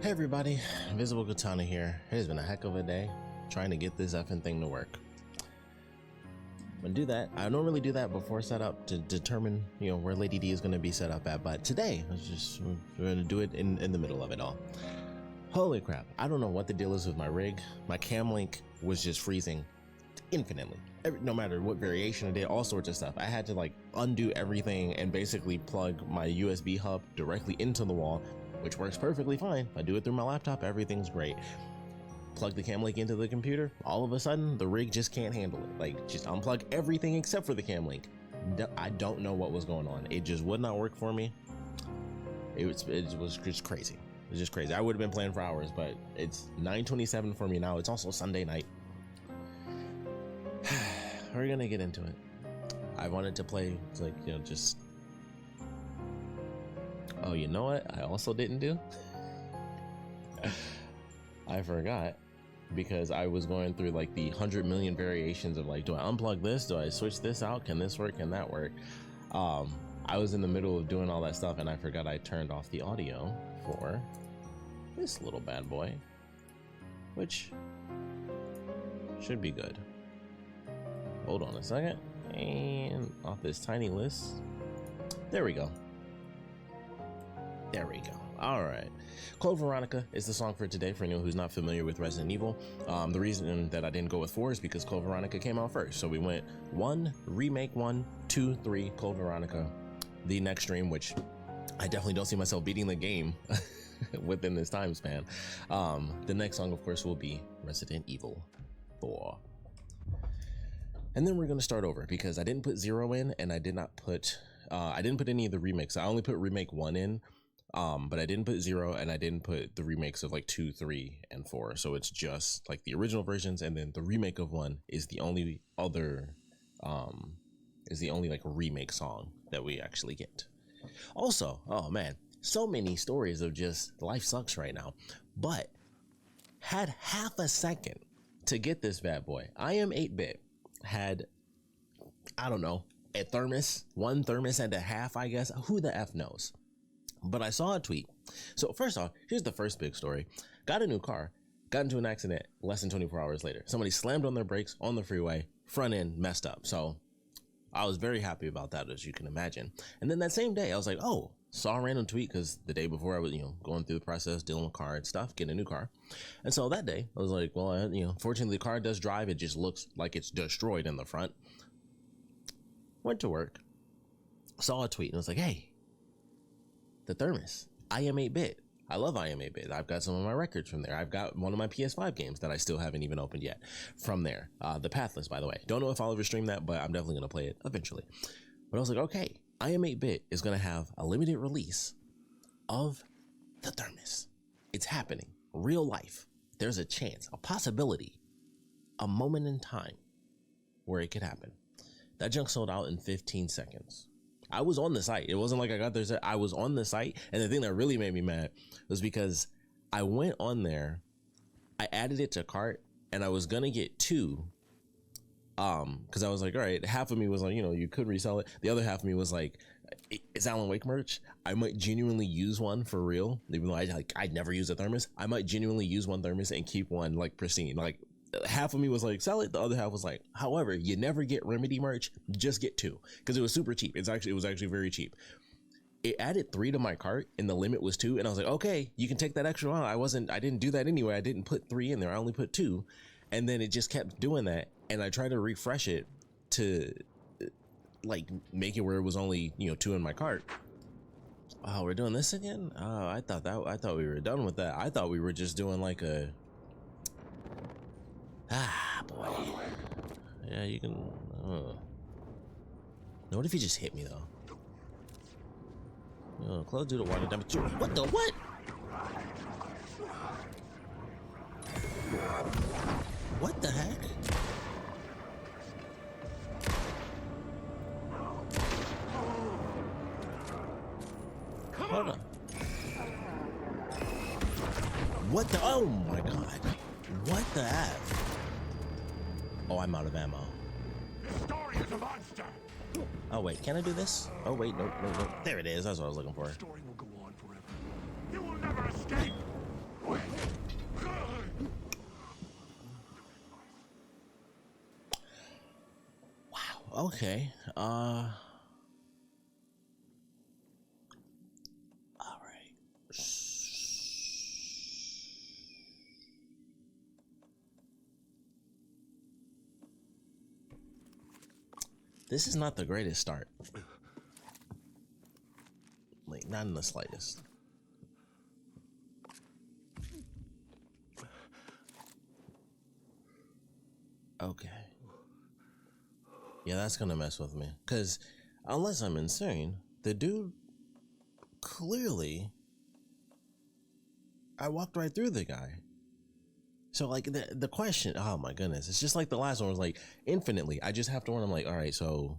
Hey everybody, Invisiblekatana here. It has been a heck of a day trying to get this effing thing to work. I'm gonna do that. I normally do that before setup to determine, where Lady D is gonna be set up at, but today we're gonna do it in the middle of it all. Holy crap, I don't know what the deal is with my rig. My cam link was just freezing infinitely. No matter what variation I did, all sorts of stuff. I had to undo everything and basically plug my USB hub directly into the wall, which works perfectly fine. If I do it through my laptop, everything's great. Plug the cam link into the computer, all of a sudden the rig just can't handle it. Just unplug everything except for the cam link. I don't know what was going on. It just would not work for me. It was just crazy. It was just crazy. I would have been playing for hours, but it's 9:27 for me now. It's also Sunday night. We're gonna get into it. I wanted to play just. Oh, you know what I also didn't do? I forgot, because I was going through the 100 million variations of do I unplug this? Do I switch this out? Can this work? Can that work? I was in the middle of doing all that stuff and I forgot I turned off the audio for this little bad boy, which should be good. Hold on a second, and off this tiny list. There we go. There we go. All right. Code Veronica is the song for today for anyone who's not familiar with Resident Evil. The reason that I didn't go with 4 is because Code Veronica came out first. So we went 1, remake 1, 2, 3, Code Veronica. The next stream, which I definitely don't see myself beating the game within this time span. The next song, of course, will be Resident Evil 4. And then we're going to start over because I didn't put 0 in, and I did not put, I didn't put any of the remakes. I only put remake 1 in. But I didn't put 0, and I didn't put the remakes of 2, 3, and 4. So it's just the original versions, and then the remake of 1 is the only other, remake song that we actually get. Also, oh man, so many stories of just life sucks right now, but had half a second to get this bad boy. I am 8-bit, had, I don't know, a thermos, 1 thermos and a half, I guess. Who the F knows? But I saw a tweet. So first off, here's the first big story. Got a new car, got into an accident less than 24 hours later. Somebody slammed on their brakes on the freeway, front end messed up. So I was very happy about that, as you can imagine. And then that same day, I was like, oh, saw a random tweet, because the day before I was, going through the process, dealing with car and stuff, getting a new car. And so that day, I was like, well, fortunately the car does drive. It just looks like it's destroyed in the front. Went to work, saw a tweet, and I was like, hey, the thermos. I am 8-bit. I love I am 8-bit. I've got some of my records from there. I've got one of my PS5 games that I still haven't even opened yet from there. The Pathless, by the way. Don't know if I'll ever stream that, but I'm definitely going to play it eventually. But I was like, okay, I am 8-bit is going to have a limited release of the thermos. It's happening. Real life. There's a chance, a possibility, a moment in time where it could happen. That junk sold out in 15 seconds. I was on the site. It wasn't like I got there. I was on the site. And the thing that really made me mad was because I went on there, I added it to cart, and I was going to get 2. Because I was like, all right, half of me was like, you could resell it. The other half of me was like, it's Alan Wake merch. I might genuinely use one for real. Even though I'd never use a thermos. I might genuinely use one thermos and keep one pristine. Half of me was like, sell it. The other half was like, however, you never get Remedy merch, just get 2, because it was super cheap. It was actually very cheap. It added 3 to my cart and the limit was 2, and I was like, okay, you can take that extra one. I didn't do that anyway. I didn't put 3 in there. I only put 2, and then it just kept doing that, and I tried to refresh it to make it where it was only 2 in my cart. Oh, we're doing this again? Oh, I thought we were done with that. I thought we were just doing a boy. Yeah, you can. What if he just hit me though? Oh, close to the water damage. What the what? What the heck? Hold on. What the? Oh my god. What the F? Oh, I'm out of ammo. This story is a monster. Oh wait, can I do this? Oh wait, no. There it is. That's what I was looking for. The story will go on forever. You will never escape. Okay. All right. This is not the greatest start. Like, not in the slightest. Okay. Yeah, that's gonna mess with me. Cause unless I'm insane, the dude clearly, I walked right through the guy. So like the question, oh my goodness, it's just like the last one was like infinitely. I just have to wonder. I'm like, all right, so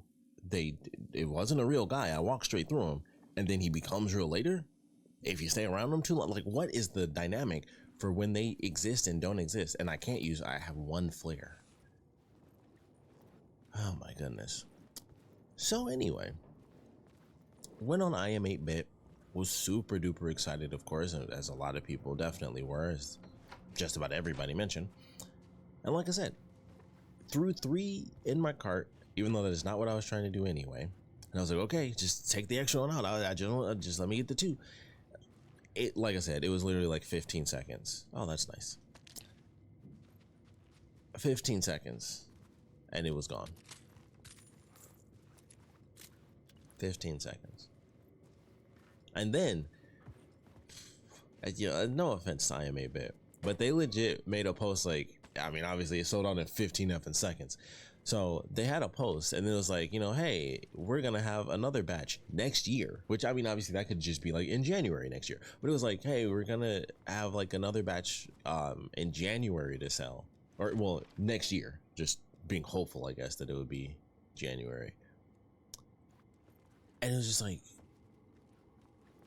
it wasn't a real guy. I walked straight through him, and then he becomes real later. If you stay around them too long, like what is the dynamic for when they exist and don't exist? And I have one flare. Oh my goodness. So anyway, went on IM 8-bit, was super duper excited, of course, as a lot of people definitely were, as just about everybody mentioned. And like I said, threw 3 in my cart, even though that is not what I was trying to do anyway. And I was like, okay, just take the extra one out. I just let me get the 2. It, like I said, it was literally like 15 seconds. Oh, that's nice. 15 seconds, and it was gone. 15 seconds. And then, no offense to IM 8-bit, but they legit made a post like, I mean, obviously it sold out in 15 effing seconds. So they had a post and it was like, hey, we're going to have another batch next year, which I mean, obviously that could just be like in January next year, but it was like, hey, we're going to have like another batch in January to sell, or well, next year, just being hopeful, I guess, that it would be January. And it was just like,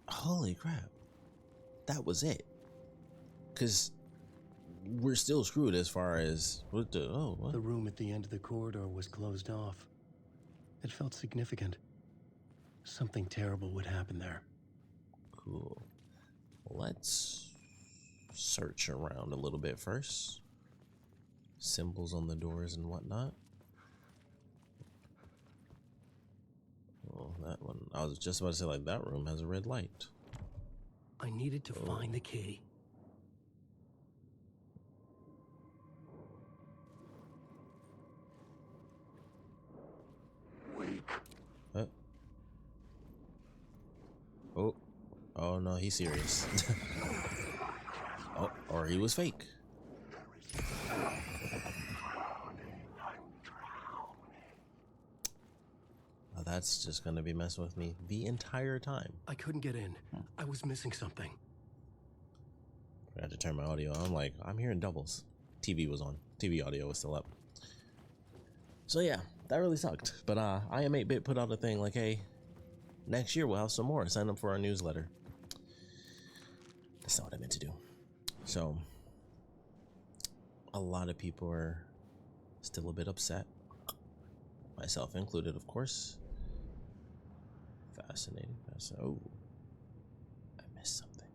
holy crap, that was it. Because we're still screwed as far as what? The room at the end of the corridor was closed off. It felt significant. Something terrible would happen there. Cool. Let's search around a little bit first. Symbols on the doors and whatnot. Oh, that one. I was just about to say, like, that room has a red light. I needed to find the key. Huh? Oh no, he's serious. Oh, or he was fake. Oh, that's just gonna be messing with me the entire time. I couldn't get in. I was missing something. I had to turn my audio on. I'm like, I'm hearing doubles. TV was on. TV audio was still up. So yeah, that really sucked. But IM 8-bit put out a thing like, hey, next year we'll have some more. Sign up for our newsletter. That's not what I meant to do. So a lot of people are still a bit upset. Myself included, of course. Fascinating. Oh, I missed something.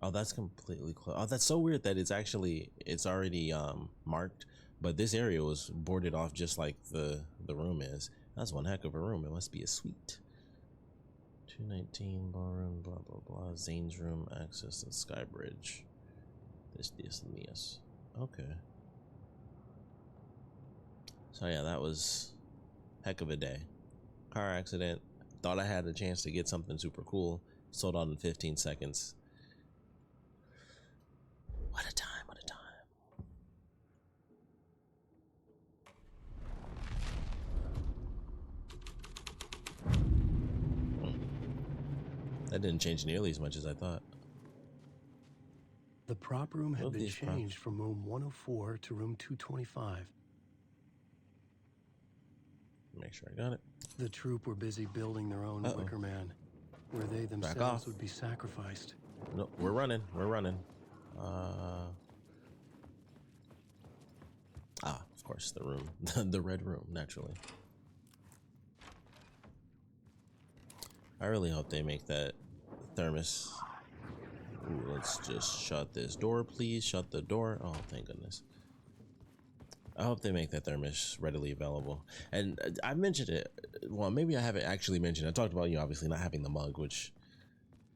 Oh, that's completely closed. Oh, that's so weird that it's already marked, but this area was boarded off just like the room is. That's one heck of a room. It must be a suite. 219 ballroom, blah blah blah. Zane's room, access to Skybridge. This. Okay. So yeah, that was heck of a day. Car accident. Thought I had a chance to get something super cool. Sold out in 15 seconds. What a time, what a time. That didn't change nearly as much as I thought. The prop room had been changed from room 104 to room 225. Make sure I got it. The troop were busy building their own Wicker Man, where they themselves would be sacrificed. No, we're running. Of course, the room. The red room, naturally. I really hope they make that thermos. Ooh, let's just shut this door, please. Shut the door. Oh, thank goodness. I hope they make that thermos readily available. And I mentioned it. Well, maybe I haven't actually mentioned. I talked about, you know, obviously not having the mug, which,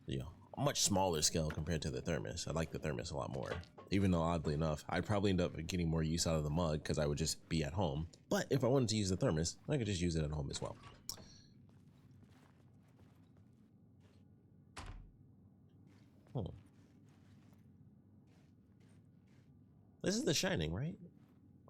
you know, a much smaller scale compared to the thermos. I like the thermos a lot more. Even though, oddly enough, I'd probably end up getting more use out of the mug because I would just be at home. But if I wanted to use the thermos, I could just use it at home as well. This is The Shining, right?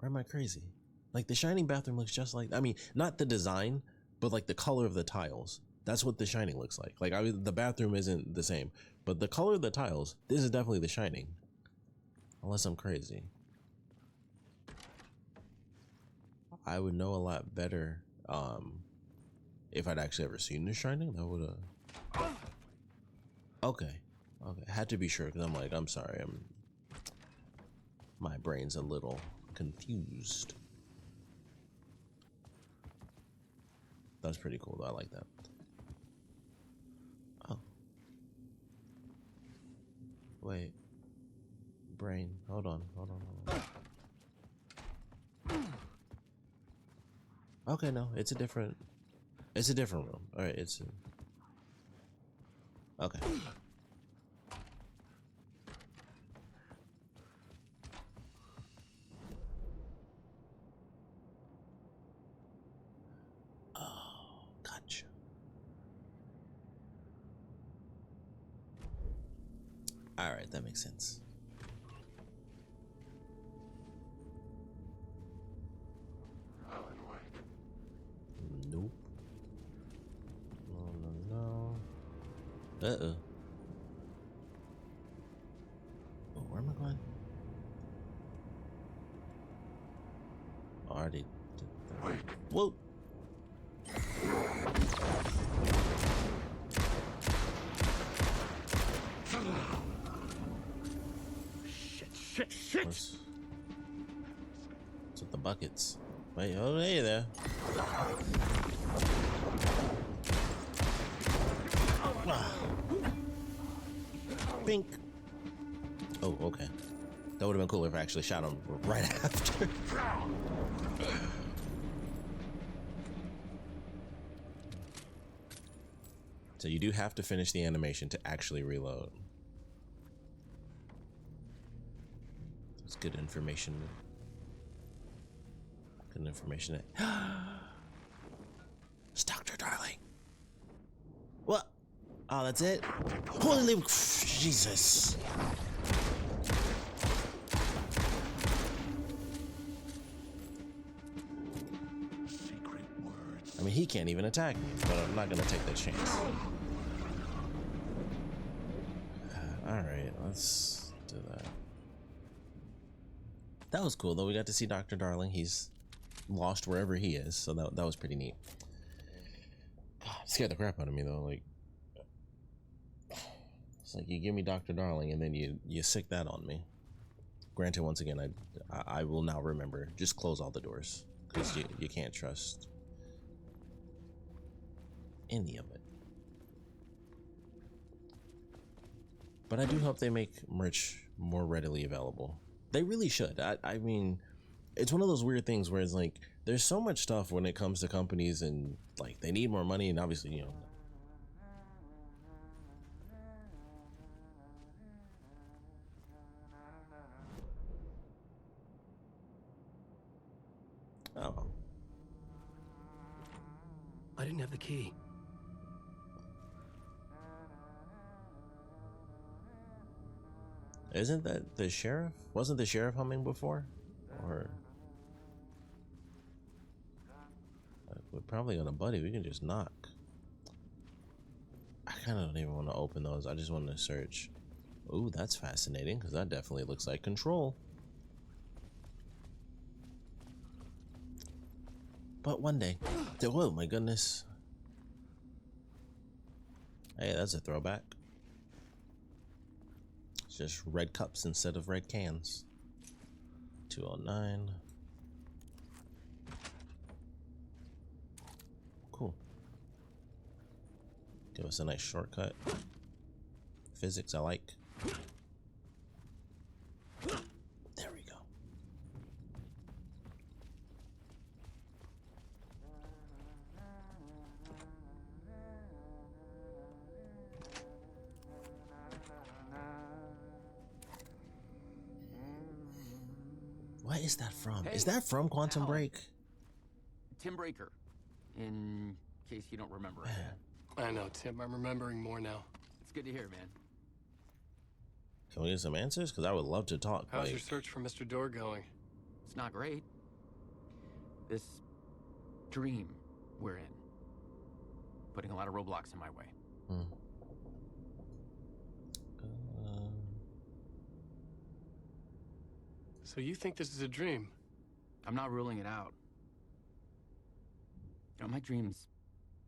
Or am I crazy? Like, The Shining bathroom looks just like, I mean, not the design, but like the color of the tiles. That's what The Shining looks like. Like, the bathroom isn't the same, but the color of the tiles, this is definitely The Shining. Unless I'm crazy. I would know a lot better if I'd actually ever seen The Shining. That would have... Okay. Had to be sure, because I'm sorry, my brain's a little confused. That's pretty cool though. I like that. Oh. Wait. Brain. Hold on. Okay, no, it's a different room. Alright, okay. Alright, that makes sense. Nope. No. Uh-oh. Oh, where am I going? Already did that. Whoa! Shit! What's with the buckets? Wait, oh, hey there. Bink. Oh, okay. That would have been cooler if I actually shot him right after. So you do have to finish the animation to actually reload. That's good information. Good information. It's Dr. Darling. What? Oh, that's it? Holy Jesus. Secret words. I mean, he can't even attack me, but I'm not gonna take that chance. Alright, let's do that. That was cool though. We got to see Dr. Darling. He's lost wherever he is, so that was pretty neat. God, it scared the crap out of me though. Like, it's like you give me Dr. Darling and then you sick that on me. Granted, once again, I will now remember, just close all the doors because you can't trust any of it. But I do hope they make merch more readily available. They really should. I mean, it's one of those weird things where it's like, there's so much stuff when it comes to companies and like they need more money, and obviously, you know. Oh. I didn't have the key. Isn't that the sheriff? Wasn't the sheriff humming before? Or we're probably on a buddy. We can just knock. I kind of don't even want to open those. I just want to search. Ooh, that's fascinating because that definitely looks like control. But one day, oh my goodness. Hey, that's a throwback. It's just red cups instead of red cans. 209. Cool. Give us a nice shortcut. Physics I like. There we go. What is that from? Hey, Is that from Quantum Alan. Break? Tim Breaker, in case you don't remember. I know, Tim. I'm remembering more now. It's good to hear, man. Can we get some answers? Because I would love to talk. How's like, your search for Mr. Door going? It's not great. This dream we're in, putting a lot of roadblocks in my way. So you think this is a dream? I'm not ruling it out. You know, my dreams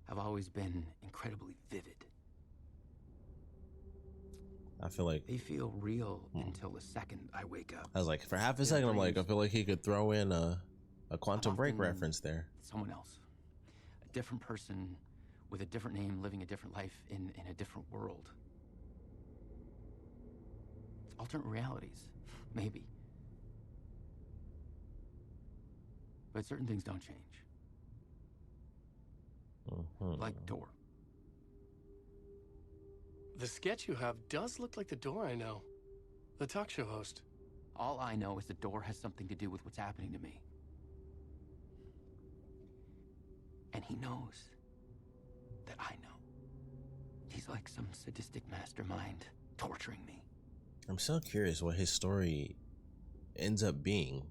have always been incredibly vivid. I feel like They feel real until the second I wake up. I was like, for half a Yeah, second, I'm like, I dreams. feel like he could throw in a Quantum Break often- reference there. Someone else. A different person with a different name, living a different life in a different world. Alternate realities, maybe. But certain things don't change. Like Door. The sketch you have does look like the Door I know. The talk show host. All I know is the Door has something to do with what's happening to me. And he knows that I know. He's like some sadistic mastermind torturing me. I'm so curious what his story ends up being.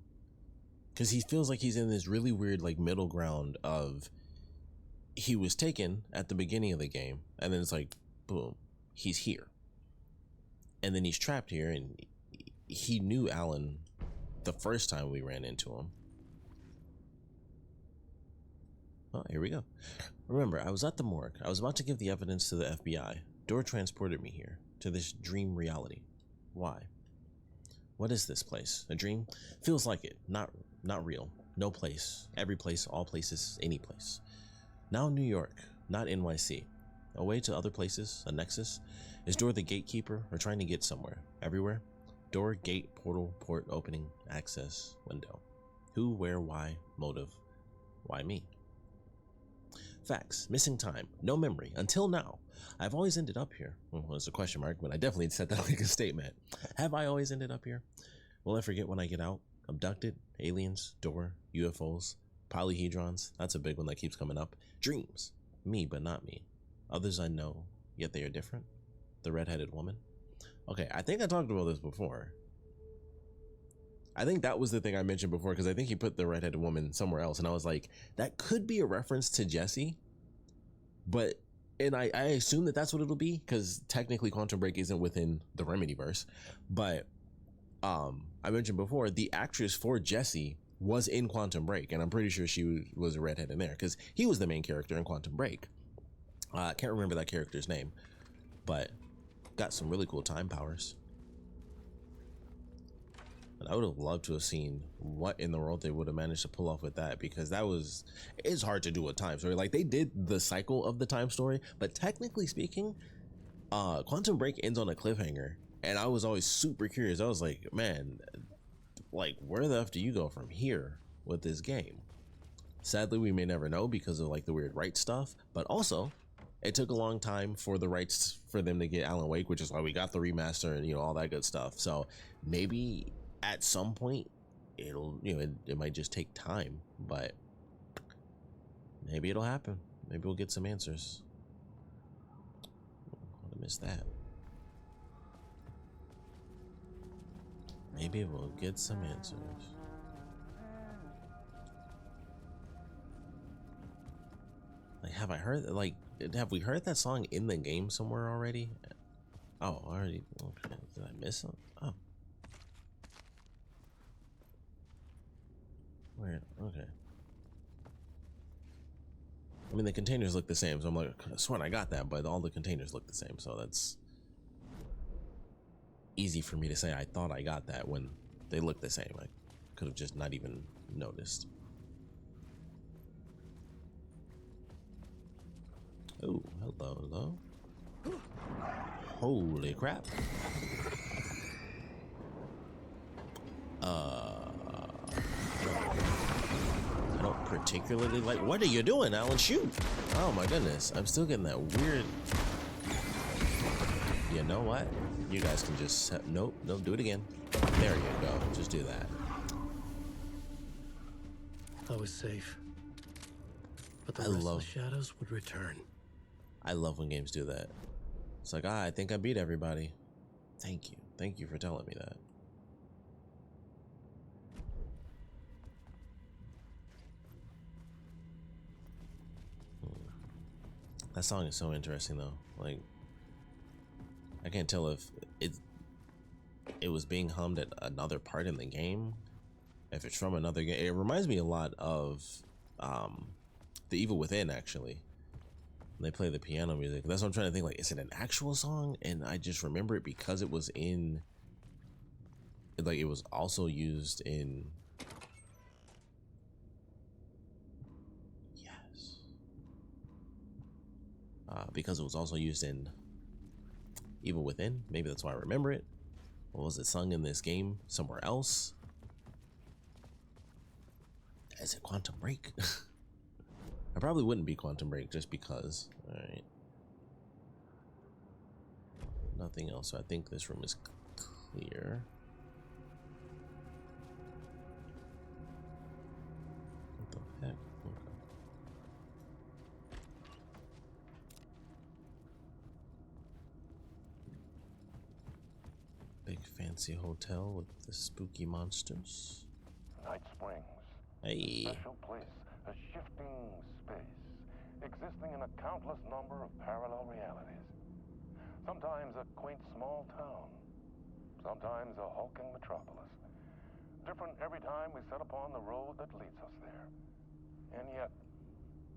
Because he feels like he's in this really weird like middle ground of he was taken at the beginning of the game and then it's like, boom, he's here. And then he's trapped here and he knew Alan the first time we ran into him. Oh, here we go. Remember, I was at the morgue. I was about to give the evidence to the FBI. Door transported me here to this dream reality. Why? What is this place? A dream? Feels like it. Not real. No place. Every place, all places, any place. Now New York, not NYC. Away to other places, a nexus? Is Door the gatekeeper or trying to get somewhere? Everywhere? Door, gate, portal, port, opening, access, window. Who, where, why, motive. Why me? Facts. Missing time. No memory. Until now. I've always ended up here. Well, it's a question mark, but I definitely said that like a statement. Have I always ended up here? Will I forget when I get out? Abducted? Aliens? Door? UFOs? Polyhedrons? That's a big one that keeps coming up. Dreams. Me, but not me. Others I know, yet they are different. The redheaded woman. Okay, I think I talked about this before. I think that was the thing I mentioned before because I think he put the redheaded woman somewhere else, and I was like, that could be a reference to Jesse, but I assume that that's what it'll be because technically Quantum Break isn't within the Remedyverse, but I mentioned before the actress for Jesse was in Quantum Break, and I'm pretty sure she was a redhead in there because he was the main character in Quantum Break. I can't remember that character's name, but got some really cool time powers. And I would have loved to have seen what in the world they would have managed to pull off with that, because it's hard to do a time story. Like, they did the cycle of the time story, but technically speaking, Quantum Break ends on a cliffhanger, and I was always super curious. I was like, man, like, where the F do you go from here with this game? Sadly, we may never know because of like the weird rights stuff, but also it took a long time for the rights for them to get Alan Wake, which is why we got the remaster and, you know, all that good stuff. So maybe at some point it'll, you know, it might just take time, but maybe it'll happen. Maybe we'll get some answers. I missed that. Maybe we'll get some answers. Like, have we heard that song in the game somewhere already? Oh, already. Okay. Did I miss it? Oh. Weird. Okay. I mean, the containers look the same, so I'm like, I swear I got that, but all the containers look the same, so that's easy for me to say I thought I got that when they look the same. I could have just not even noticed. Oh, hello. Holy crap. I don't particularly like. What are you doing, Alan? Shoot! Oh my goodness, I'm still getting that weird. You know what? You guys can just nope, do it again. There you go. Just do that. I was safe. But the I restless love- shadows would return. I love when games do that. It's like, I think I beat everybody. Thank you. Thank you for telling me that. That song is so interesting though. Like, I can't tell if it was being hummed at another part in the game, if it's from another game. It reminds me a lot of The Evil Within, actually. They play the piano music. That's what I'm trying to think, like, is it an actual song? And I just remember it because it was in, like, it was also used in, yes, because it was also used in Evil Within. Maybe that's why I remember it. Or was it sung in this game somewhere else? Is it Quantum Break? I probably wouldn't be Quantum Break just because. All right. Nothing else. So I think this room is clear. What the heck? Okay. Big fancy hotel with the spooky monsters. Night Springs. Hey. Special place, a shifting space, existing in a countless number of parallel realities. Sometimes a quaint small town, sometimes a hulking metropolis. Different every time we set upon the road that leads us there. And yet,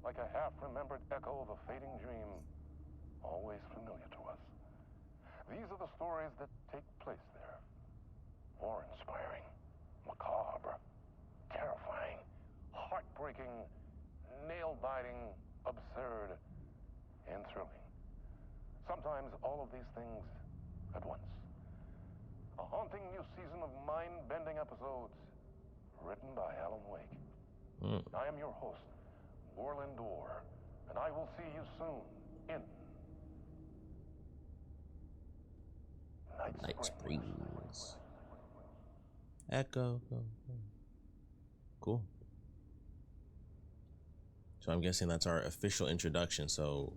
like a half-remembered echo of a fading dream, always familiar to us. These are the stories that take place there. Awe-inspiring, macabre, terrifying, heartbreaking, nail-biting, absurd, and thrilling. Sometimes all of these things at once. A haunting new season of mind-bending episodes written by Alan Wake. I am your host, Borland Dorr, and I will see you soon in Night Springs. Echo. Cool. So I'm guessing that's our official introduction. So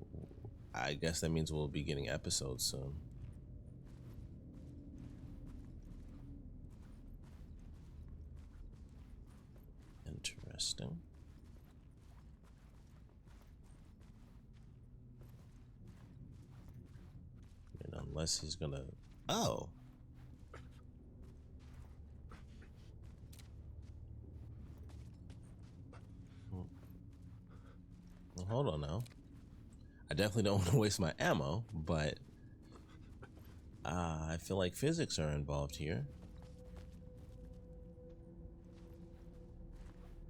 I guess that means we'll be getting episodes soon. Interesting. And unless he's gonna... Oh! Well, hold on now. I definitely don't want to waste my ammo, but I feel like physics are involved here.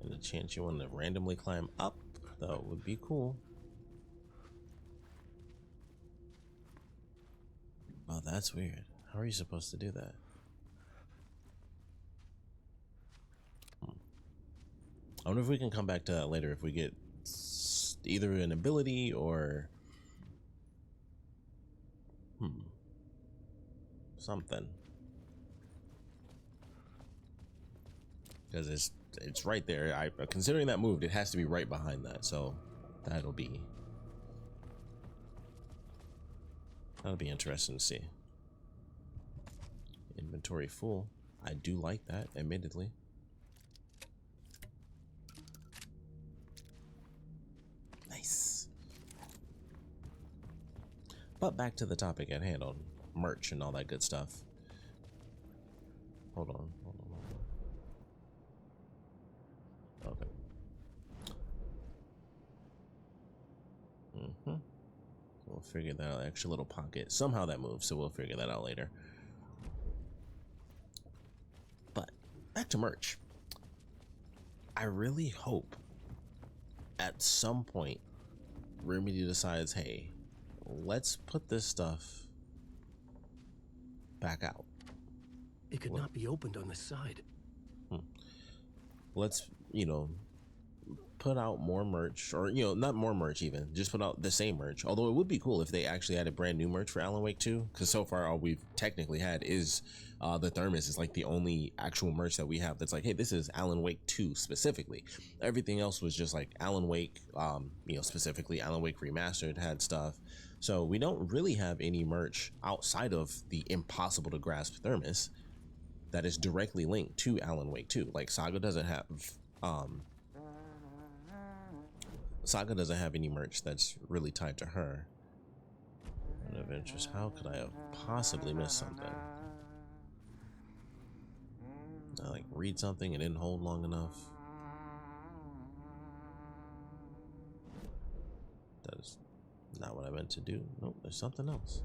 And the chance you want to randomly climb up, though, would be cool. Oh, that's weird. How are you supposed to do that? I wonder if we can come back to that later if we get either an ability or something. Because it's right there. Considering that moved, it has to be right behind that, so that'll be interesting to see. Inventory full. I do like that, admittedly. Nice. But back to the topic at hand on merch and all that good stuff. Hold on. Okay. We'll figure that out. Extra little pocket. Somehow that moves, so we'll figure that out later. But back to merch. I really hope at some point Remedy decides, hey, let's put this stuff back out. It could not be opened on the side. Let's, put out more merch, or not more merch, even just put out the same merch. Although it would be cool if they actually added brand new merch for Alan Wake 2, because so far all we've technically had is the thermos is like the only actual merch that we have that's like, hey, this is Alan Wake 2 specifically. Everything else was just like Alan Wake, specifically Alan Wake Remastered had stuff. So we don't really have any merch outside of the impossible to grasp thermos that is directly linked to Alan Wake 2. Like Saga doesn't have any merch that's really tied to her. Point of interest. How could I have possibly missed something? I like read something and didn't hold long enough. That is not what I meant to do. Nope, there's something else.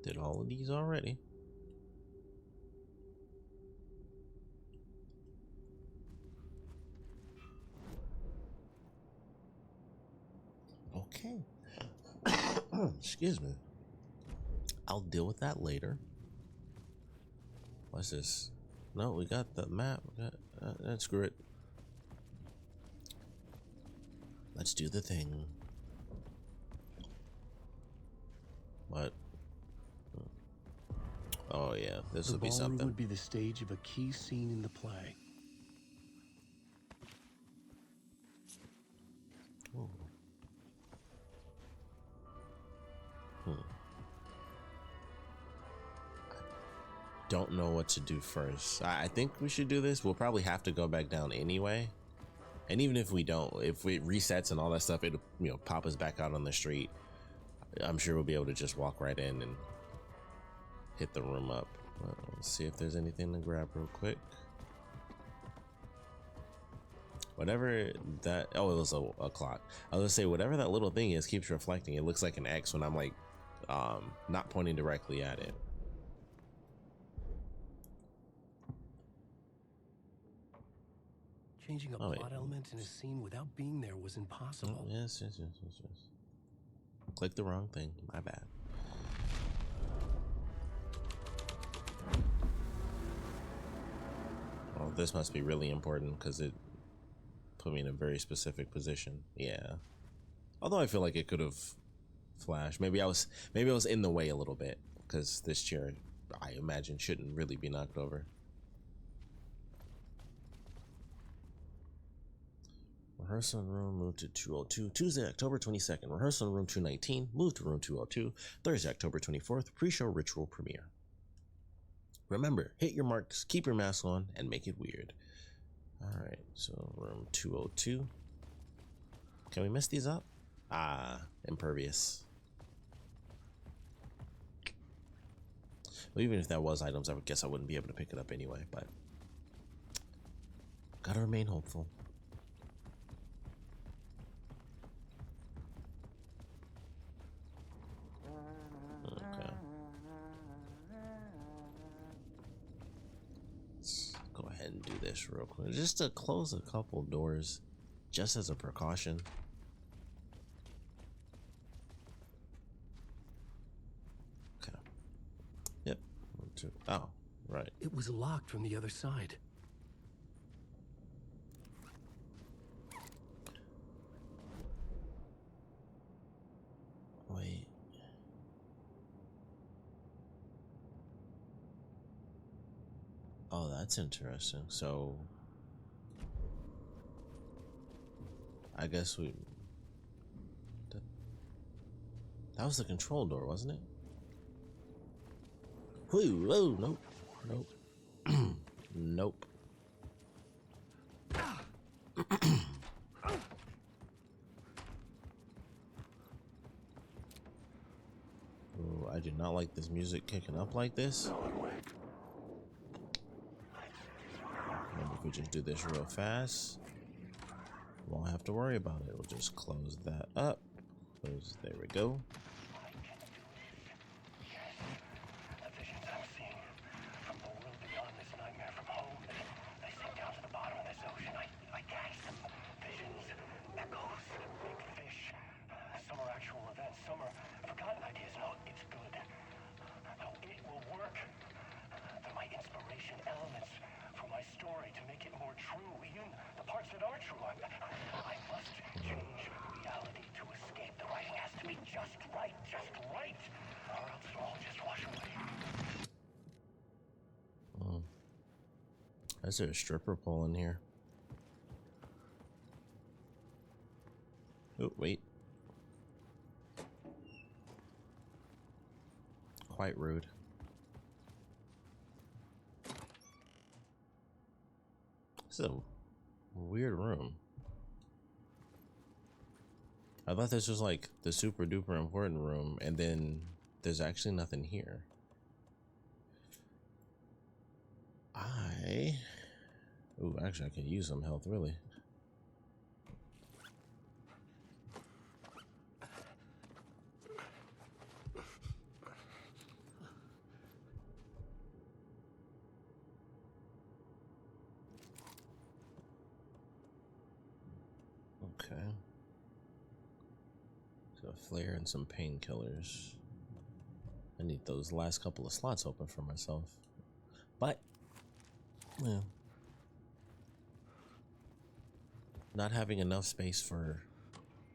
Did all of these already. Okay. Excuse me. I'll deal with that later. What's this? No, we got the map. We got, screw it. Let's do the thing. What? Oh yeah, this would be something. The ballroom would be the stage of a key scene in the play. Ooh. Don't know what to do first. I think we should do this. We'll probably have to go back down anyway. And even if we don't, if it resets and all that stuff, it'll pop us back out on the street. I'm sure we'll be able to just walk right in and hit the room up. Let's see if there's anything to grab real quick. Whatever that, oh, it was a clock. I was gonna say, whatever that little thing is keeps reflecting. It looks like an X when I'm like not pointing directly at it. Changing a plot element in a scene without being there was impossible. Oh, yes. Click the wrong thing. My bad. Oh, this must be really important because it put me in a very specific position. Yeah. Although I feel like it could have flashed. Maybe I was in the way a little bit because this chair, I imagine, shouldn't really be knocked over. Rehearsal room moved to 202. Tuesday, October 22nd. Rehearsal room 219 moved to room 202. Thursday, October 24th. Pre-show ritual premiere. Remember, hit your marks, keep your mask on, and make it weird. Alright, so room 202. Can we mess these up? Ah, impervious. Well, even if that was items, I would guess I wouldn't be able to pick it up anyway, but gotta remain hopeful. Okay. Let's go ahead and do this real quick, just to close a couple doors, just as a precaution. Okay. Yep. Oh, right. It was locked from the other side. Wait. Oh, that's interesting. So I guess that was the control door, wasn't it? Whoa, nope. Nope. Ooh, I do not like this music kicking up like this. Maybe if we just do this real fast, won't have to worry about it. We'll just close that up. There we go. Is there a stripper pole in here? Oh, wait. Quite rude. This is a weird room. I thought this was like the super duper important room, and then there's actually nothing here. Ooh, actually I could use some health, really. Okay. So a flare and some painkillers. I need those last couple of slots open for myself. But, yeah. Not having enough space for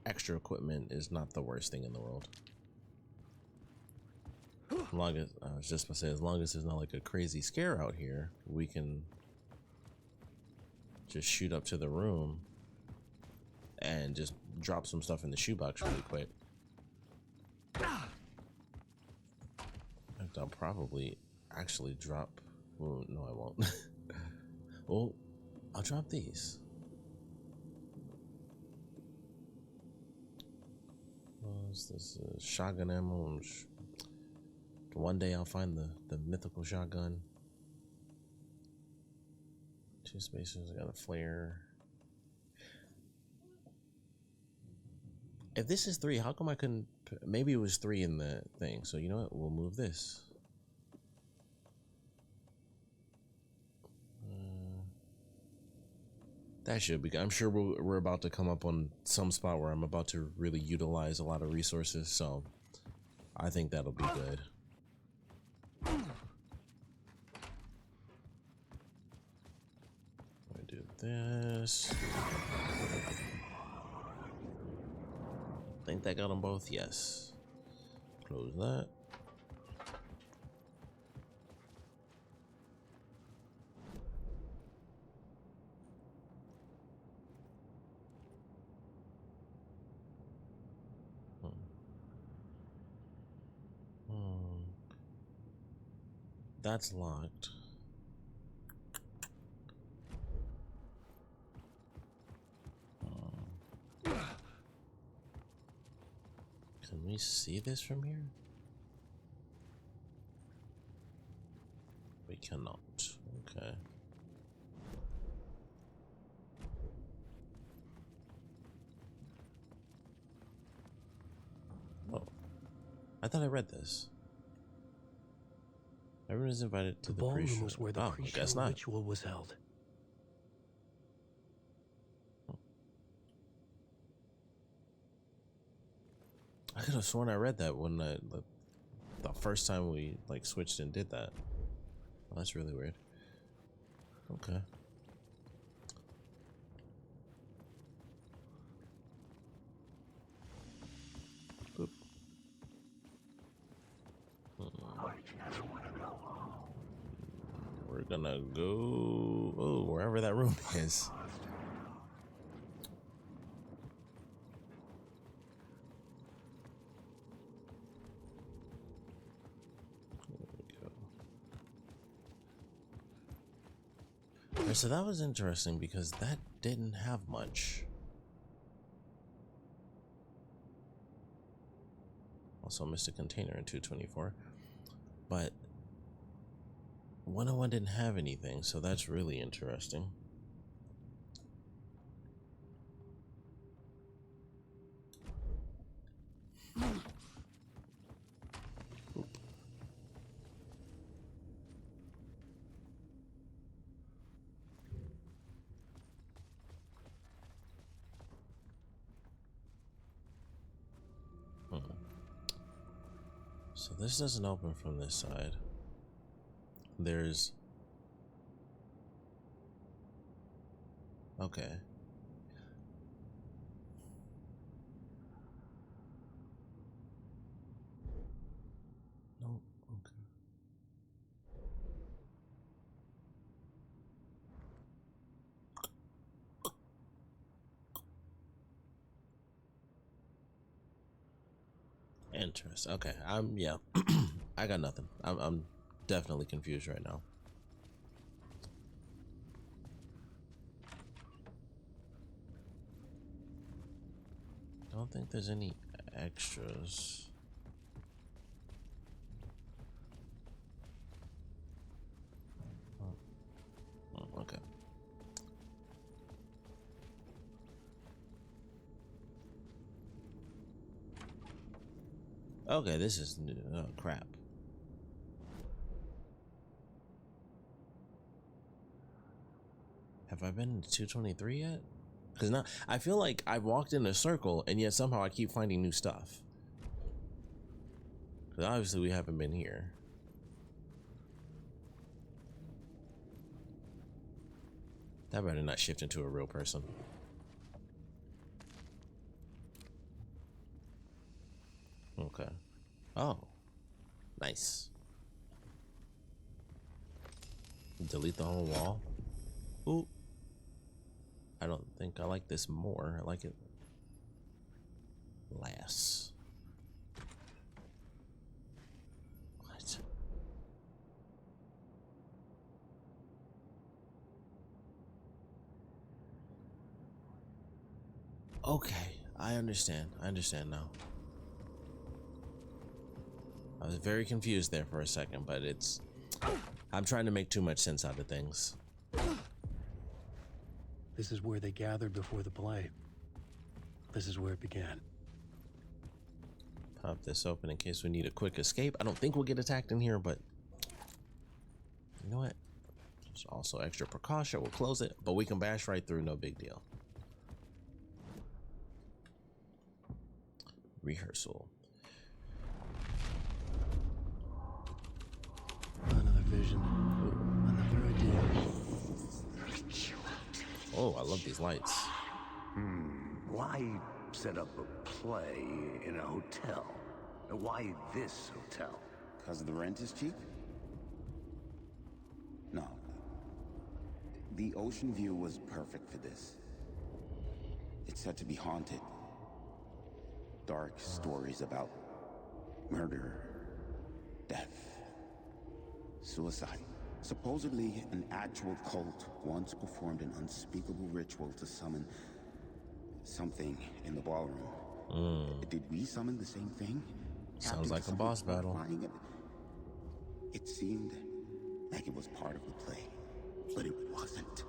extra equipment is not the worst thing in the world. As long as, I was just gonna say, as long as there's not like a crazy scare out here, we can just shoot up to the room and just drop some stuff in the shoebox really quick. I'll probably actually drop. Well, no, I won't. Well, I'll drop these. What's this? Shotgun ammo. One day I'll find the mythical shotgun. 2 spaces. I got a flare. If this is 3, how come I couldn't? Maybe it was 3 in the thing. So you know what? We'll move this. That should be. I'm sure we're about to come up on some spot where I'm about to really utilize a lot of resources. So I think that'll be good. I do this. Think that got them both? Yes. Close that. That's locked. Can we see this from here? We cannot. Okay. Oh. I thought I read this. Everyone is invited to The the ballroom pre-show. was where the I pre-show guess not. ritual was held. I could have sworn I read that when the first time we like switched and did that. Oh, that's really weird. Okay. Boop. We're gonna go wherever that room is. Alright, so that was interesting because that didn't have much. Also missed a container in 224. But 101 didn't have anything, so that's really interesting. Oop. So this doesn't open from this side. There's... Okay. No, okay. Interesting. Okay. Yeah. I got nothing. I'm definitely confused right now. Don't think there's any extras. Oh, okay. Okay, this is new. Oh, crap. Have I been to 223 yet? Because now I feel like I walked in a circle and yet somehow I keep finding new stuff. Because obviously we haven't been here. That better not shift into a real person. Okay. Oh. Nice. Delete the whole wall. Ooh. I don't think I like this more. I like it less. What? Okay, I understand. I understand now. I was very confused there for a second, but I'm trying to make too much sense out of things. This is where they gathered before the play. This is where it began. Pop this open in case we need a quick escape. I don't think we'll get attacked in here, but you know what? There's also extra precaution. We'll close it, but we can bash right through. No big deal. Rehearsal. Another vision. Another idea. Oh, I love these lights. Why set up a play in a hotel? Why this hotel? Because the rent is cheap? No. The ocean view was perfect for this. It's said to be haunted. Dark stories about murder, death, suicide. Supposedly, an actual cult once performed an unspeakable ritual to summon something in the ballroom. Did we summon the same thing? Sounds like a boss battle. It seemed like it was part of the play, but it wasn't.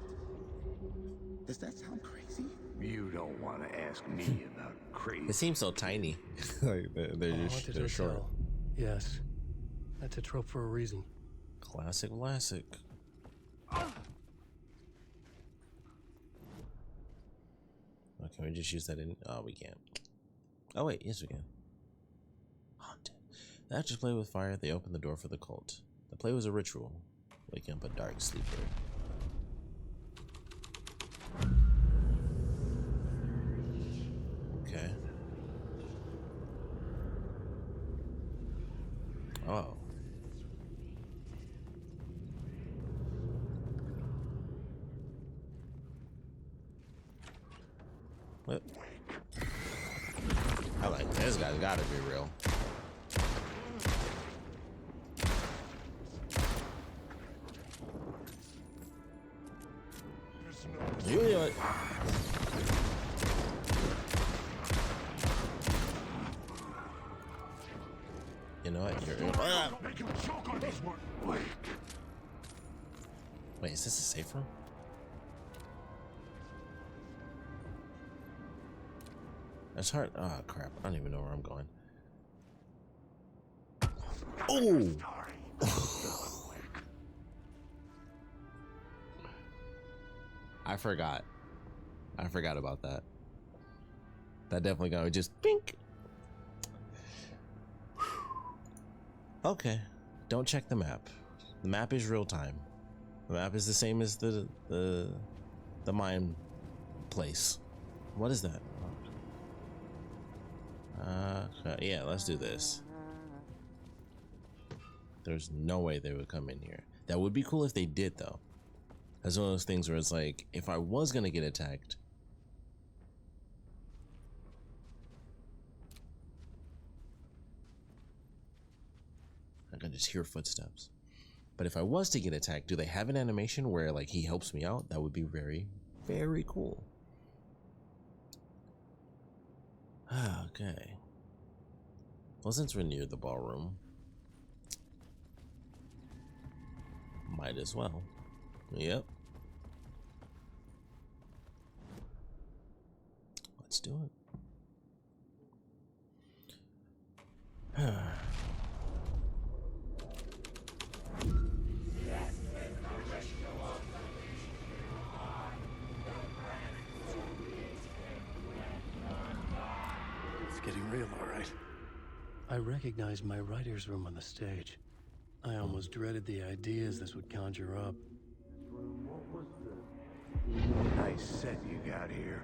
Does that sound crazy? You don't want to ask me about crazy. It seems so tiny. Like they're short. Yes. That's a trope for a reason. Classic. Oh, can we just use that in? Oh, we can't. Oh, wait. Yes, we can. Haunted. The actors play with fire. They open the door for the cult. The play was a ritual. Wake up a dark sleeper. Okay. Oh. What? I like this guy's gotta be real. You do it. You know what? Wait, is this a safe room? That's hard. Oh crap! I don't even know where I'm going. Oh! I forgot. I forgot about that. That definitely got me just pink. Okay, don't check the map. The map is real time. The map is the same as the mine place. What is that? Yeah, let's do this. There's no way they would come in here. That would be cool if they did, though. That's one of those things where it's like, if I was gonna get attacked, can just hear footsteps. But if I was to get attacked, do they have an animation where like he helps me out? That would be very, very cool. Okay. Well, since we're near the ballroom, might as well. Yep. Let's do it. It's getting real, all right. I recognized my writer's room on the stage. I almost dreaded the ideas this would conjure up. Nice set you got here.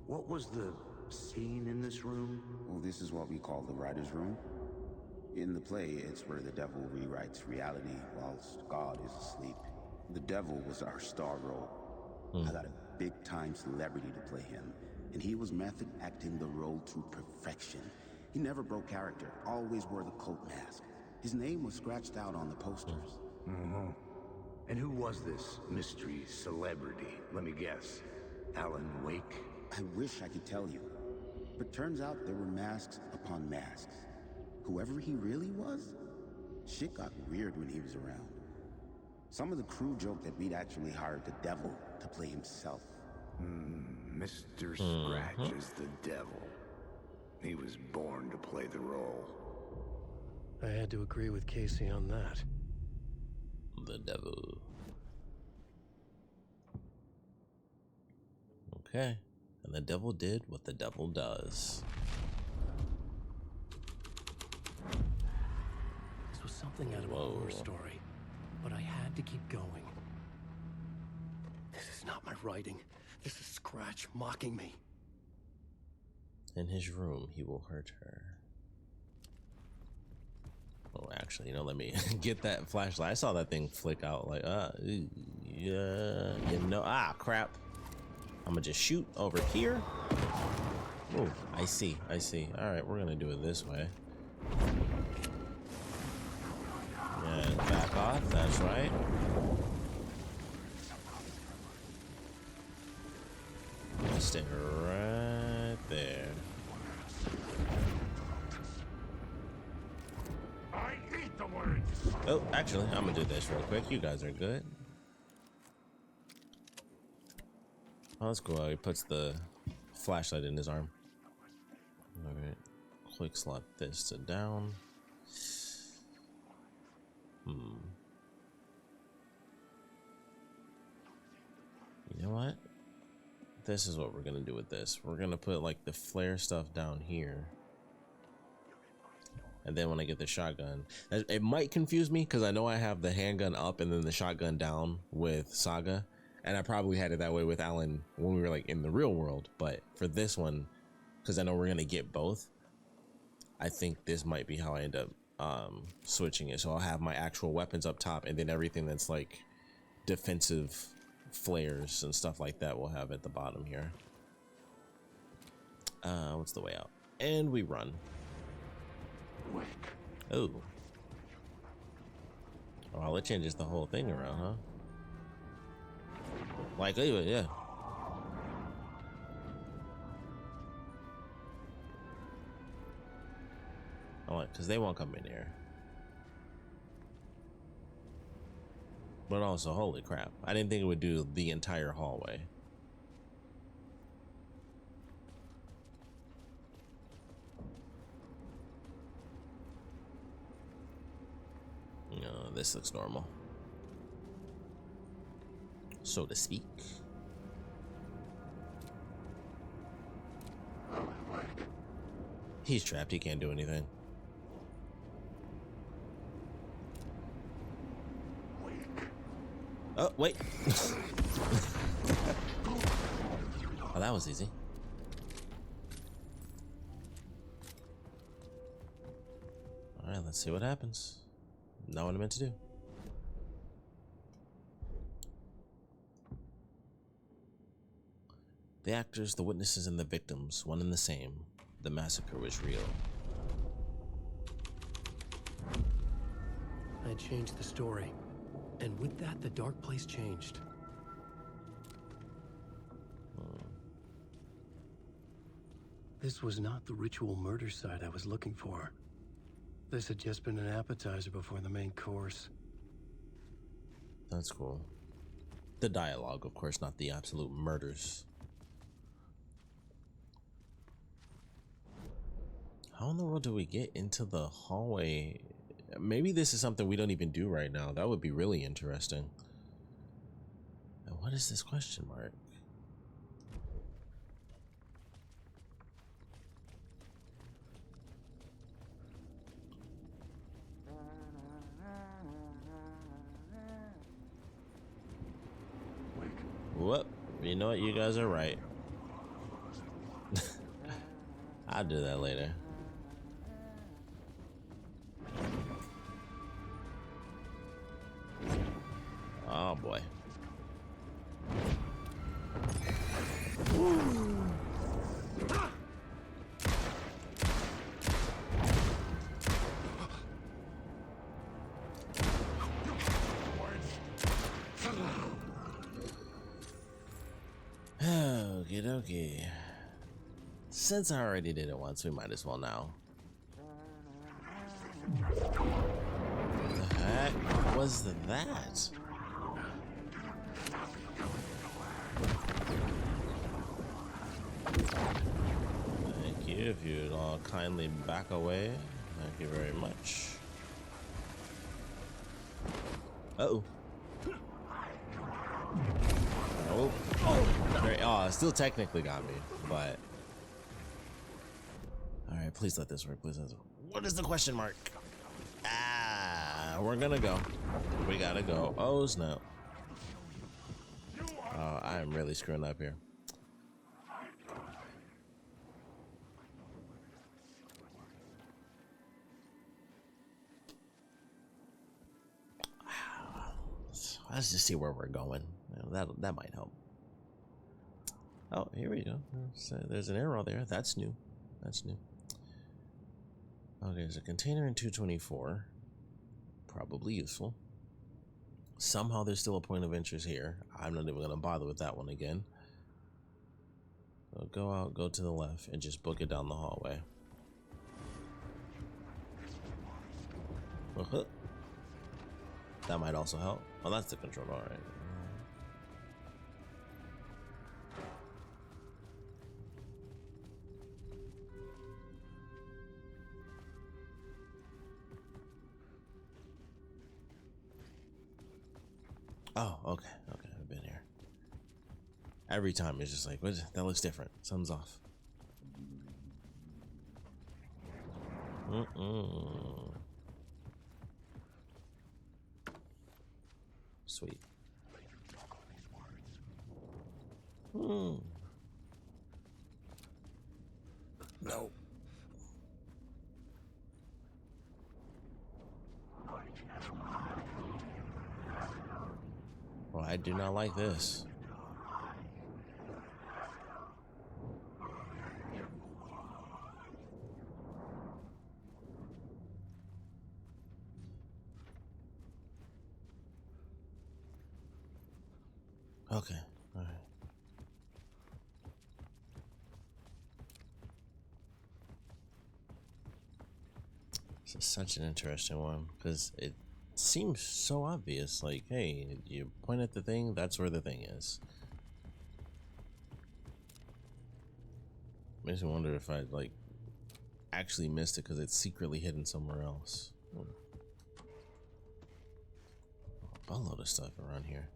What was the scene in this room? Well, this is what we call the writer's room. In the play, it's where the devil rewrites reality whilst God is asleep. The devil was our star role. I got a big-time celebrity to play him, and he was method acting the role to perfection. He never broke character, always wore the cult mask. His name was scratched out on the posters. And who was this mystery celebrity? Let me guess. Alan Wake? I wish I could tell you, but turns out there were masks upon masks. Whoever he really was, shit got weird when he was around. Some of the crew joked that we'd actually hired the devil to play himself. Mr. Scratch is the devil. He was born to play the role. I had to agree with Casey on that. The devil. Okay. And the devil did what the devil does. This was something out of a horror story, but I had to keep going. This is not my writing. This is Scratch mocking me. In his room, he will hurt her. Oh, actually, you know, let me get that flashlight. I saw that thing flick out like, yeah, you know, crap. I'm gonna just shoot over here. Oh, I see. All right, we're gonna do it this way. Yeah, back off, that's right. Stay right there. I eat the words. Oh, actually, I'm gonna do this real quick. You guys are good. Oh, that's cool. He puts the flashlight in his arm. All right, quick slot this to down. You know what? This is what we're gonna do with this. We're gonna put like the flare stuff down here. And then when I get the shotgun, it might confuse me because I know I have the handgun up and then the shotgun down with Saga. And I probably had it that way with Alan when we were like in the real world. But for this one, because I know we're going to get both, I think this might be how I end up switching it. So I'll have my actual weapons up top and then everything that's like defensive flares and stuff like that we'll have at the bottom here. What's the way out? And we run. Oh. Well, it changes the whole thing around, huh? Like, yeah. I like, because they won't come in here. But also, holy crap. I didn't think it would do the entire hallway. No, this looks normal, so to speak. He's trapped. He can't do anything. Oh, wait. Oh, that was easy. All right, let's see what happens. Not what I meant to do. The actors, the witnesses, and the victims, one and the same. The massacre was real. I had changed the story. And with that, the dark place changed. This was not the ritual murder site I was looking for. This had just been an appetizer before the main course. That's cool. The dialogue, of course, not the absolute murders. How in the world do we get into the hallway? Maybe this is something we don't even do right now. That would be really interesting. And what is this question mark? Whoop. You know what? You guys are right. I'll do that later. Oh boy. Okie dokie. Since I already did it once, we might as well now. What the heck was that? Thank you. If you'd all kindly back away. Thank you very much. Uh-oh. Oh. Oh, it still technically got me, but... Alright, please let this work. Please let this work. What is the question mark? Ah, we're gonna go. We gotta go. Oh, snap. Oh, I am really screwing up here. Let's just see where we're going. That might help. Oh, here we go. So there's an arrow there. That's new. That's new. Okay, there's a container in 224. Probably useful. Somehow there's still a point of interest here. I'm not even going to bother with that one again. So go out, go to the left, and just book it down the hallway. That might also help. Oh, that's the controller. All right. Oh, okay, okay, I've been here. Every time it's just like, what? That looks different. Something's off. Sweet. No. Well, I do not like this. Okay, all right. This is such an interesting one because it seems so obvious. Like, hey, you point at the thing, that's where the thing is. Makes me wonder if I like actually missed it because it's secretly hidden somewhere else. A load of stuff around here.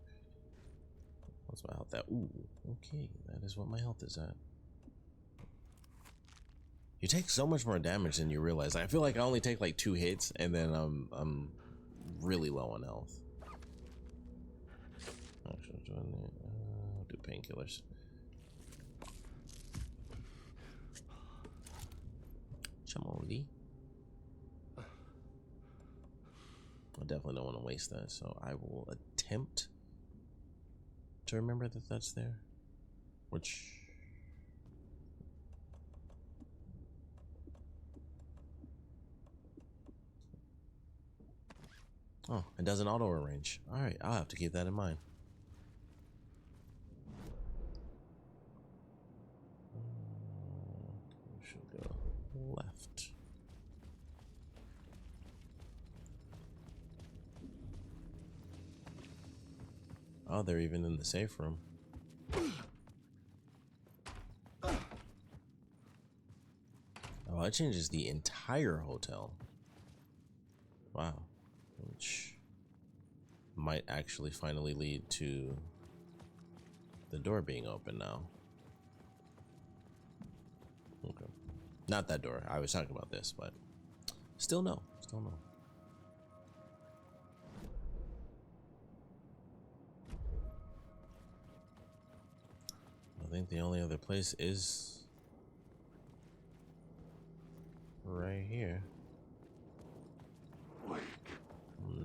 What's my health at? Ooh, okay, that is what my health is at. You take so much more damage than you realize. I feel like I only take like 2 hits and then I'm really low on health. Actually, do painkillers. Chamoli. I definitely don't want to waste that, so I will attempt to remember that that's there. Which... Oh, it doesn't auto arrange. All right, I'll have to keep that in mind. We should go left. Oh, they're even in the safe room. Oh, that changes the entire hotel. Wow. Which might actually finally lead to the door being open now. Okay. Not that door. I was talking about this, but still no. Still no. I think the only other place is right here.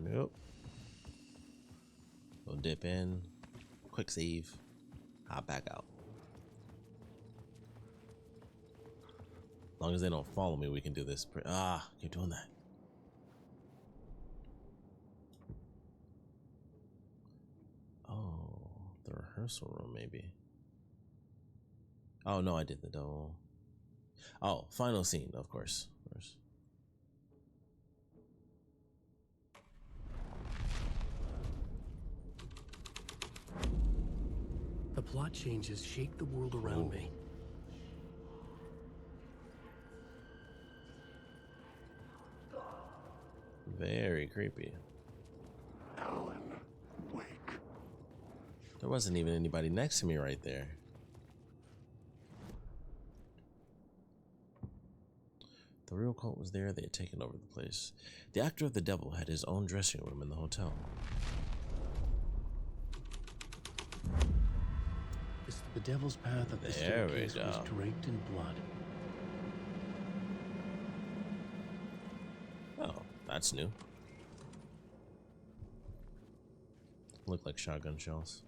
Nope. We'll dip in, quick save, hop back out. As long as they don't follow me, we can do this. Keep doing that. Oh, the rehearsal room, maybe. Oh, no, I did the double. Oh, final scene, of course. The plot changes shake the world around me. Very creepy. Alan, wake. There wasn't even anybody next to me right there. The real cult was there. They had taken over the place. The actor of the devil had his own dressing room in the hotel. It's the devil's path up the There we staircase was go. draped in blood. Oh, that's new. Look like shotgun shells.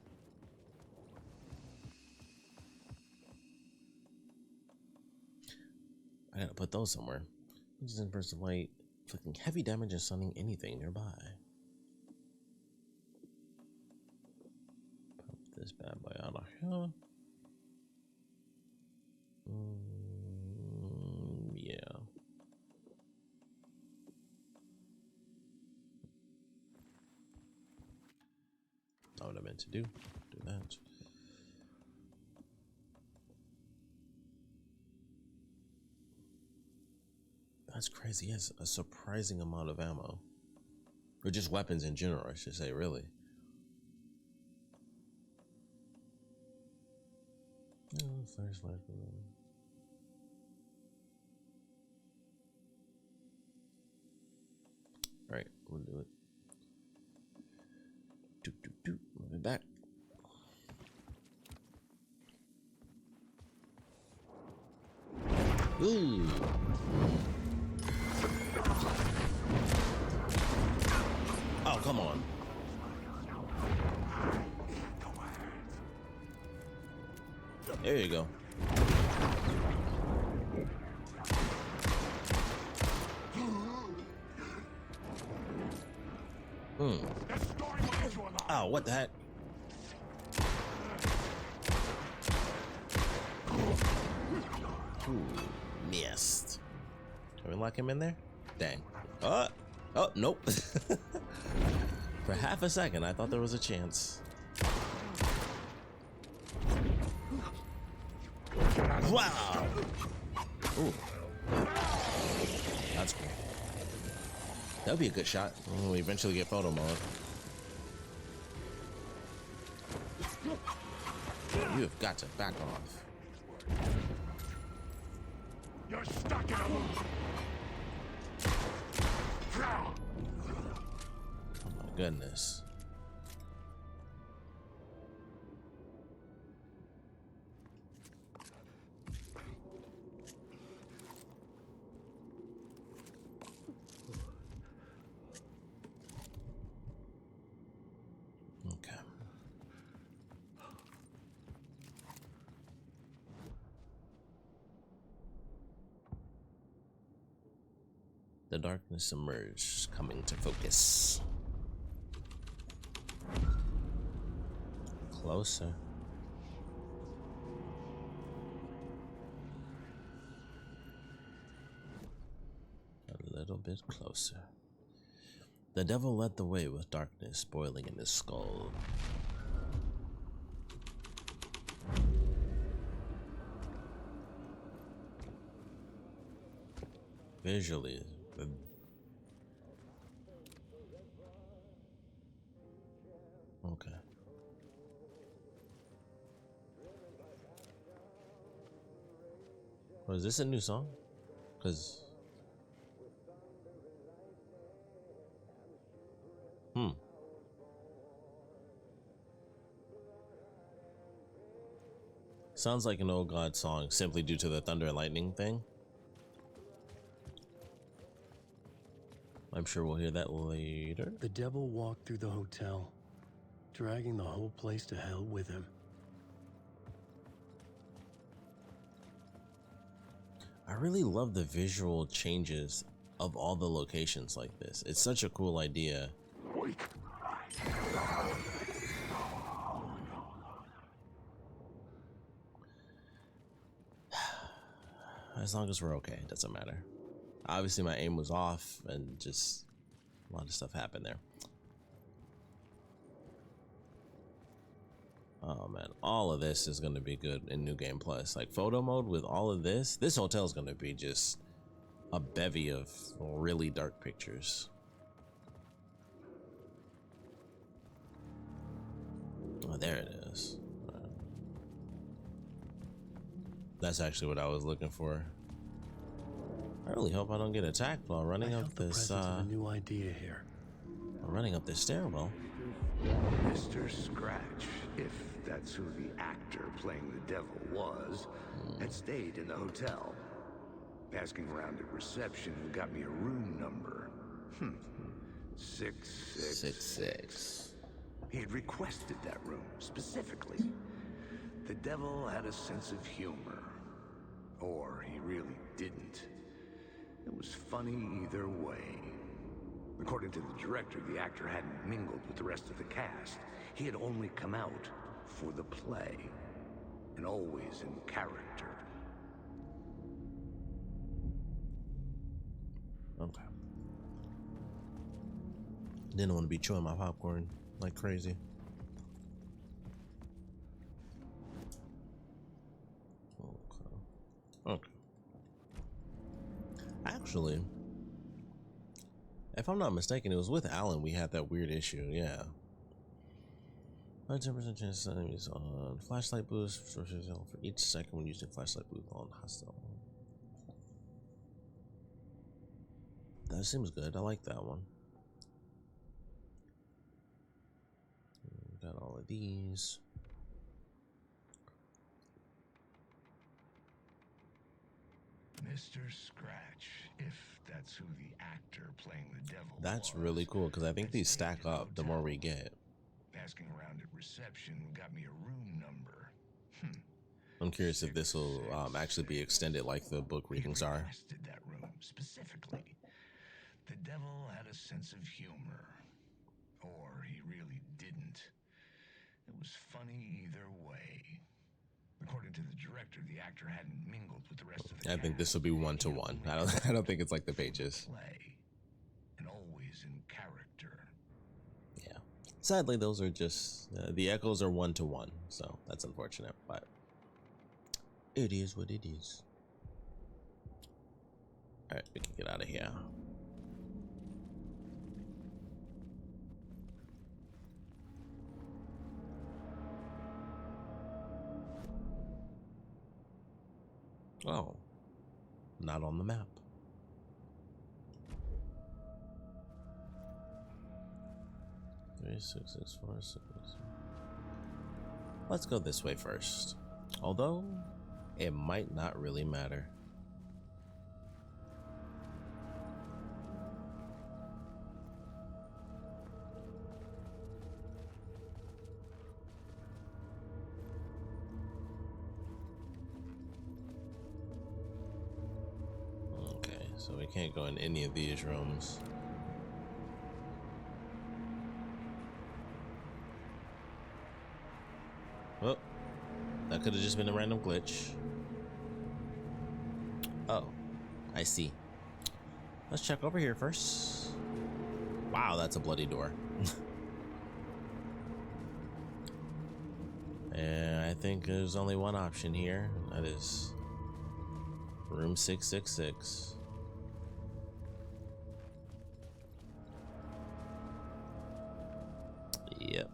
I gotta put those somewhere. This is in bursts of light, inflicting heavy damage and stunning anything nearby. Pop this bad boy out of here. Yeah. Not what I meant to do. Do that. That's crazy. He has a surprising amount of ammo. Or just weapons in general, I should say, really. Oh, flashlight. Alright, we'll do it. Move it back. Ooh. Oh, come on. There you go. Oh, what the heck? Ooh, missed. Can we lock him in there? Dang. Oh, nope. For half a second, I thought there was a chance. Wow. Ooh. That's cool. That would be a good shot when we eventually get photo mode. You have got to back off. You're stuck in a loop. Oh my goodness. Okay. The darkness emerged, coming to focus. closer. A little bit closer. The devil led the way with darkness boiling in his skull. Visually, okay. Oh, is this a new song? Cause sounds like an old god song simply due to the thunder and lightning thing. I'm sure we'll hear that later. The devil walked through the hotel, dragging the whole place to hell with him. I really love the visual changes of all the locations like this. It's such a cool idea. As long as we're okay, it doesn't matter. Obviously my aim was off and just a lot of stuff happened there. Oh man, all of this is going to be good in New Game Plus. Like photo mode with all of this hotel is going to be just a bevy of really dark pictures. Oh, there it is. That's actually what I was looking for. I really hope I don't get attacked while running up this a new idea here. Running up this stairwell. Mr. Scratch, if that's who the actor playing the devil was, had stayed in the hotel. Asking around at reception got me a room number. 666. He had requested that room specifically. The devil had a sense of humor. Or he really didn't. It was funny either way. According to the director, the actor hadn't mingled with the rest of the cast. He had only come out for the play, and always in character. Okay. Didn't want to be chewing my popcorn like crazy. Okay. Actually, if I'm not mistaken, it was with Alan we had that weird issue. Yeah. 10% chance enemies on flashlight boost for each second when using flashlight boost on hostile. That seems good. I like that one. Got all of these. Mr. Scratch, if that's who the actor playing the devil That's was, really cool because I think these stack up the more we get. Asking around at reception got me a room number. I'm curious if this will actually be extended like the book readings are. Requested that room specifically. The devil had a sense of humor. Or he really didn't. It was funny either way. According to the director, the actor hadn't mingled with the rest of the I think this will be one-to-one. I don't think it's like the pages. play, and always in character. Yeah. Sadly, those are just the echoes are one-to-one, so that's unfortunate, but it is what it is. All right, we can get out of here. Oh, not on the map. Three, 6, 6, 4, 6. Let's go this way first. Although, it might not really matter. So we can't go in any of these rooms. that could have just been a random glitch. Oh, I see. Let's check over here first. Wow, that's a bloody door. And I think there's only one option here. That is room 666. Yep.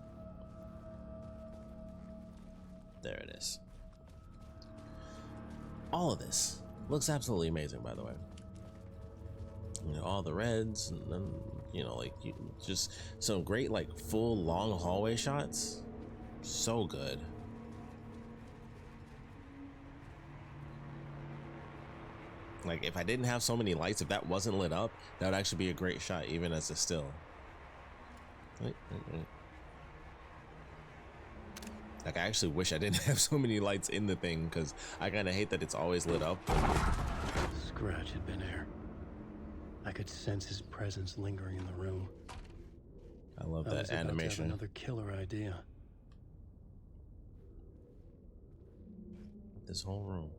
There it is. All of this looks absolutely amazing, by the way. You know, all the reds, and then, you know, like, just some great, like, full long hallway shots. So good. Like, if I didn't have so many lights, if that wasn't lit up, that would actually be a great shot, even as a still. Wait. Like, I actually wish I didn't have so many lights in the thing, because I kind of hate that it's always lit up. Scratch had been there. I could sense his presence lingering in the room. I love I was that about to have animation. another killer idea. This whole room.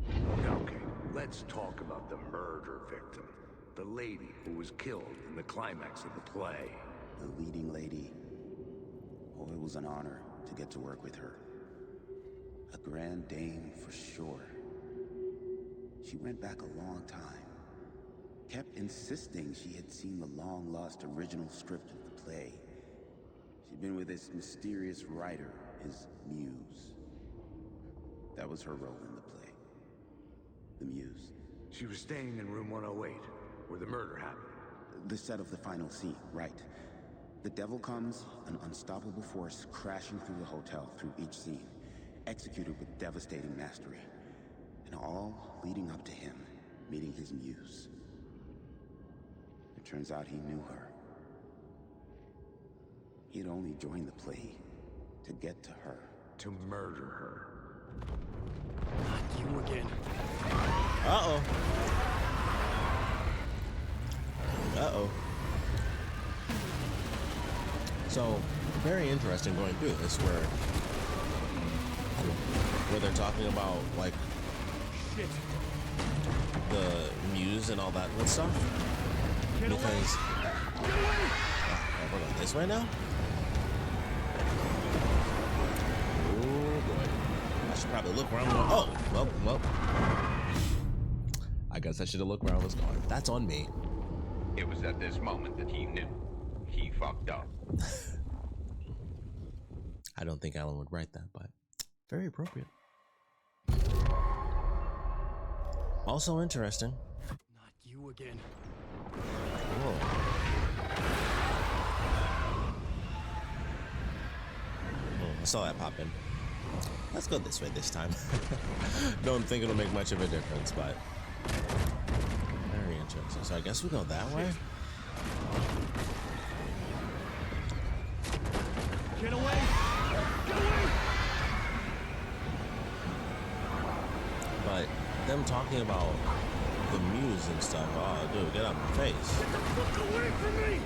Okay, let's talk about the murder victim. The lady who was killed in the climax of the play. The leading lady. Oh, it was an honor to get to work with her. A grand dame for sure. She went back a long time. Kept insisting she had seen the long-lost original script of the play. She'd been with this mysterious writer, his muse. That was her role in the play. The muse. She was staying in room 108, where the murder happened. The set of the final scene, right. The devil comes, an unstoppable force crashing through the hotel through each scene, executed with devastating mastery. And all leading up to him meeting his muse. It turns out he knew her. He had only joined the play to get to her. To murder her. Not you again. Uh-oh. Uh-oh. So, very interesting going through this, where they're talking about, like, Shit. the muse and all that good stuff. Because we're going this way now? Oh boy. I should probably look where I'm going. Oh, well. I guess I should have looked where I was going. That's on me. It was at this moment that he knew. He fucked up. I don't think Alan would write that, but very appropriate. Also interesting. Not you again. Whoa. I saw that pop in. Let's go this way this time. Don't think it'll make much of a difference, but very interesting. So I guess we go that way. Get away! Get away! But them talking about the muse and stuff. Oh, dude, get out of my face. Get the fuck away from me!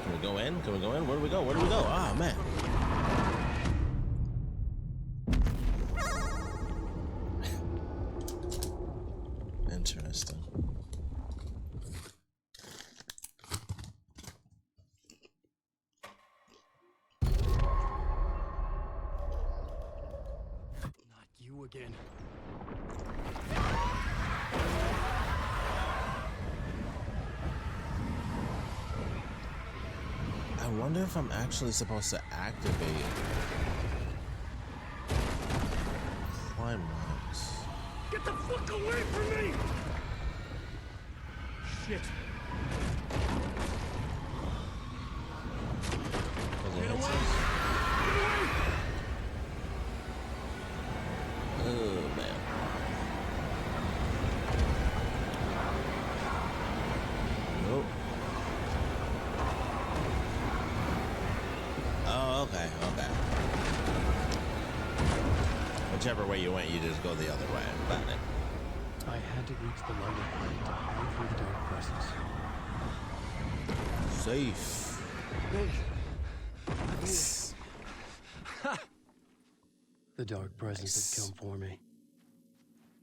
Can we go in? Can we go in? Where do we go? Where do we go? Oh, man. Interesting. Not you again. I wonder if I'm actually supposed to activate climax. Get the fuck away from me! Shit. Get away! Oh, man. Nope. Oh, okay. Whichever way you went, you just go the other way. Got it. I had to reach the light of light to hide through the dark presence. Safe. The dark presence had come for me.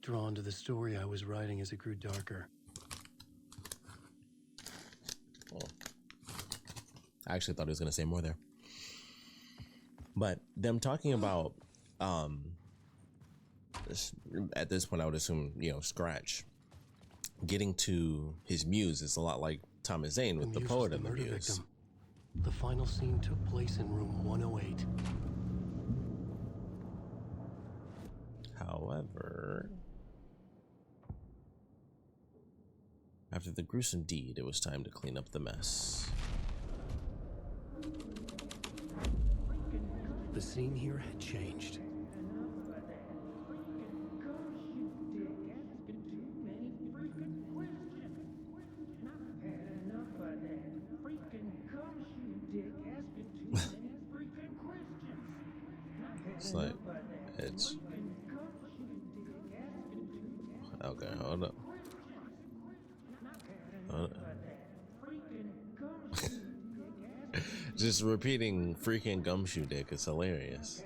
Drawn to the story I was writing as it grew darker. Oh. I actually thought he was going to say more there. But them talking about, at this point, I would assume, you know, Scratch getting to his muse is a lot like Thomas Zane with the poet and the muse. Victim. The final scene took place in room 108. However, after the gruesome deed, it was time to clean up the mess. The scene here had changed. It's like, it's... Okay, hold up. Just repeating freaking gumshoe dick is hilarious.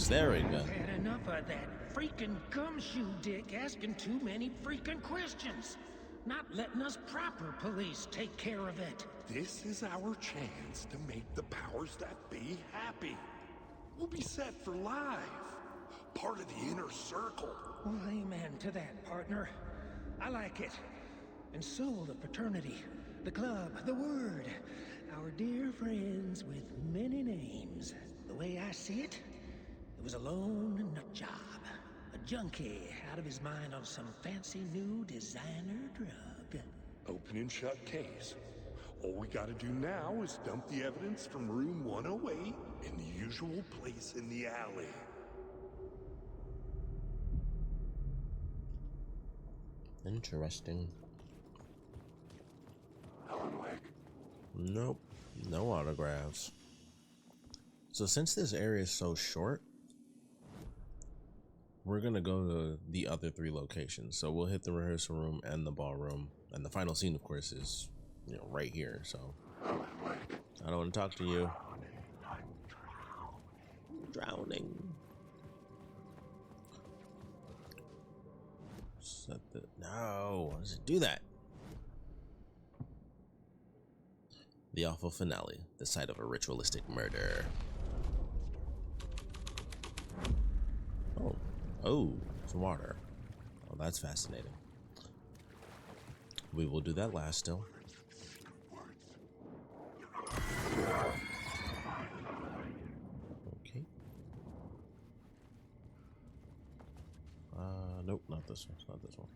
There we go. Had enough of that freaking gumshoe dick asking too many freaking questions. Not letting us proper police take care of it. This is our chance to make the powers that be happy. We'll be set for life. Part of the inner circle. Well, amen to that, partner. I like it. And so the fraternity, the club, the word. Our dear friends with many names. The way I see it, it was a lone nut job. A junkie out of his mind on some fancy new designer drug. Open and shut case. All we gotta do now is dump the evidence from room 108 in the usual place in the alley. Interesting. Helen Lake. Nope, no autographs. So since this area is so short, we're gonna go to the other 3 locations. So we'll hit the rehearsal room and the ballroom, and the final scene, of course, is, you know, right here. So I don't want to talk to you. Drowning. Set the... No, why does it do that? The awful finale, the site of a ritualistic murder. Oh, it's water. Oh, that's fascinating. We will do that last still. Okay. Nope, not this one. It's not this one.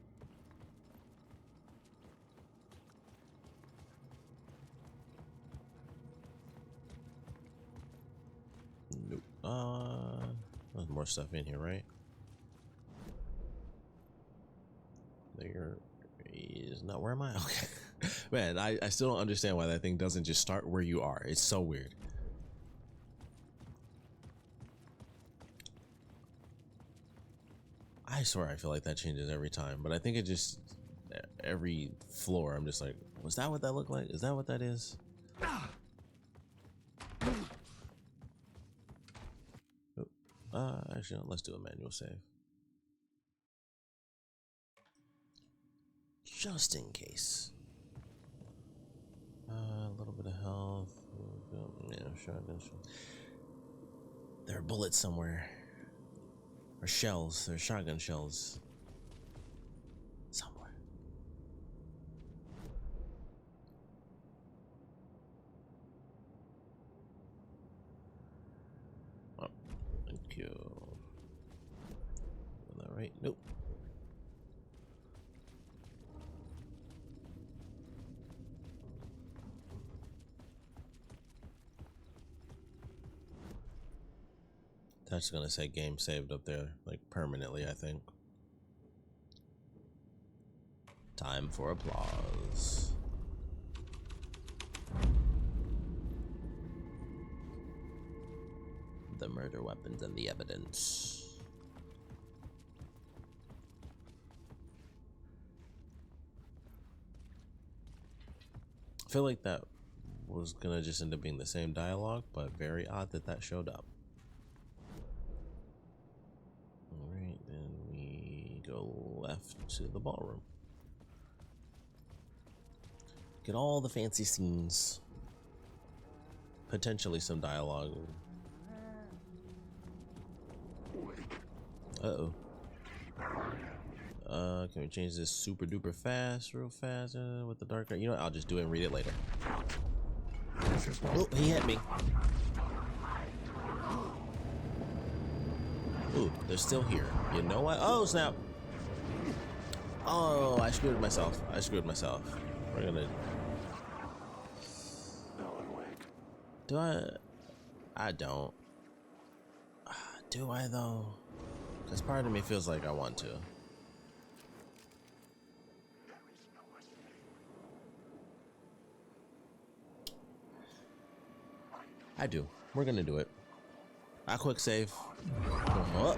Nope. There's more stuff in here, right? There is not. Where am I? Okay. Man, I still don't understand why that thing doesn't just start where you are. It's so weird. I swear I feel like that changes every time, but I think it just, every floor I'm just like, was that what that looked like? Is that what that is? Actually, no, let's do a manual save. Just in case. A little bit of health. Yeah, shotgun. There are bullets somewhere. Or shells. There are shotgun shells. Somewhere. Oh, thank you. Is that right? Nope. That's gonna say game saved up there, like permanently, I think. Time for applause. The murder weapons and the evidence. I feel like that was gonna just end up being the same dialogue, but very odd that that showed up. Alright, then we go left to the ballroom. Get all the fancy scenes. Potentially some dialogue. Uh-oh. Can we change this super duper fast, real fast, with the dark? You know what? I'll just do it and read it later. Oh, he hit me. Ooh, they're still here. You know what? Oh, snap. Oh, I screwed myself. I screwed myself. We're gonna... Do I don't. Do I though? Because part of me feels like I want to. I do. We're gonna do it. I quick save. Oh.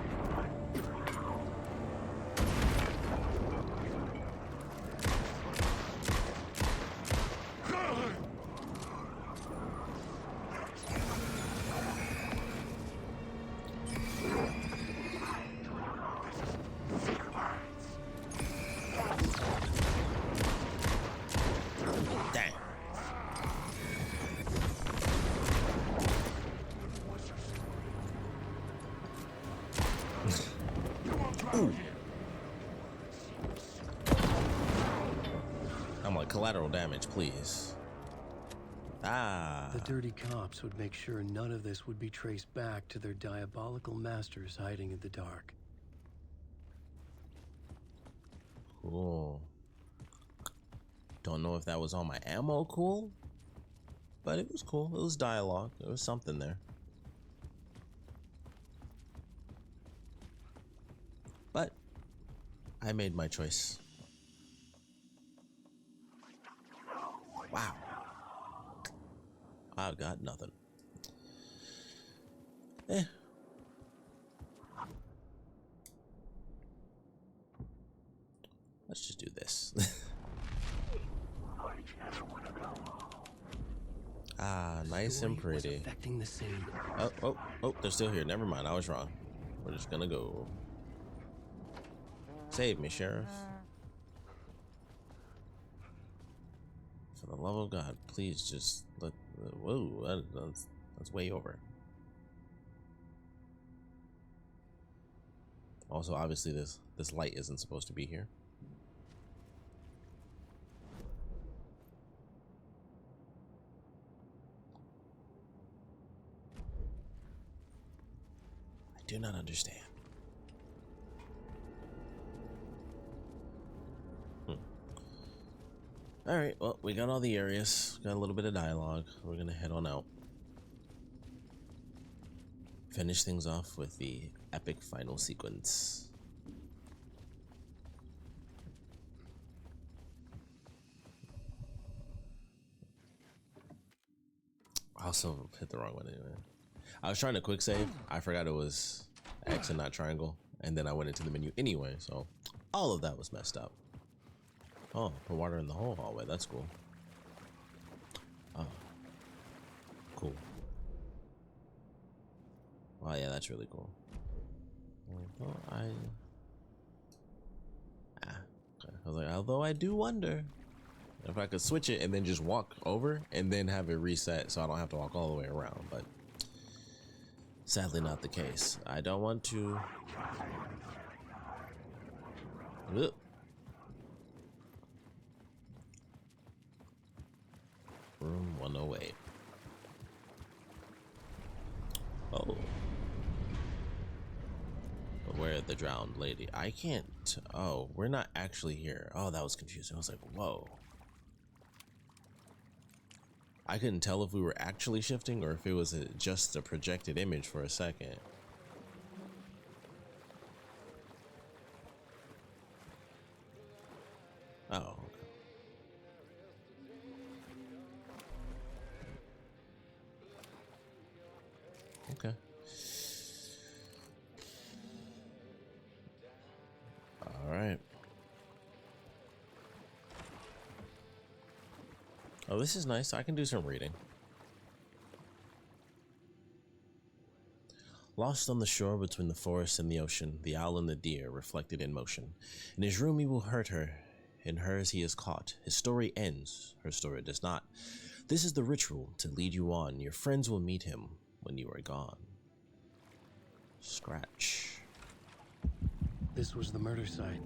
I'm like, collateral damage, please. Ah. The dirty cops would make sure none of this would be traced back to their diabolical masters hiding in the dark. Cool. Don't know if that was on my ammo cool, but it was cool. It was dialogue. There was something there. But I made my choice. Wow. I've got nothing. Let's just do this. Ah, nice and pretty. Oh, they're still here. Never mind, I was wrong. We're just gonna go. Save me, Sheriff. For the love of God, please just let. Whoa, that's way over. Also, obviously, this light isn't supposed to be here. I do not understand. All right, well, we got all the areas, got a little bit of dialogue. We're gonna head on out. Finish things off with the epic final sequence. I also hit the wrong one anyway. I was trying to quick save. I forgot it was X and not triangle. And then I went into the menu anyway, so all of that was messed up. Oh, put water in the whole hallway. That's cool. Oh, cool. Oh yeah, that's really cool. Although I was like, although I do wonder if I could switch it and then just walk over and then have it reset so I don't have to walk all the way around, but sadly not the case. I don't want to. Ugh. Room 108. Oh. Where the drowned lady? I can't. Oh, we're not actually here. Oh, that was confusing. I was like, whoa. I couldn't tell if we were actually shifting or if it was just a projected image for a second. Oh. Okay. All right. Oh, this is nice. I can do some reading. Lost on the shore between the forest and the ocean, the owl and the deer reflected in motion. In his room he will hurt her, in hers he is caught. His story ends, her story does not. This is the ritual to lead you on. Your friends will meet him when you are gone. Scratch. This was the murder site.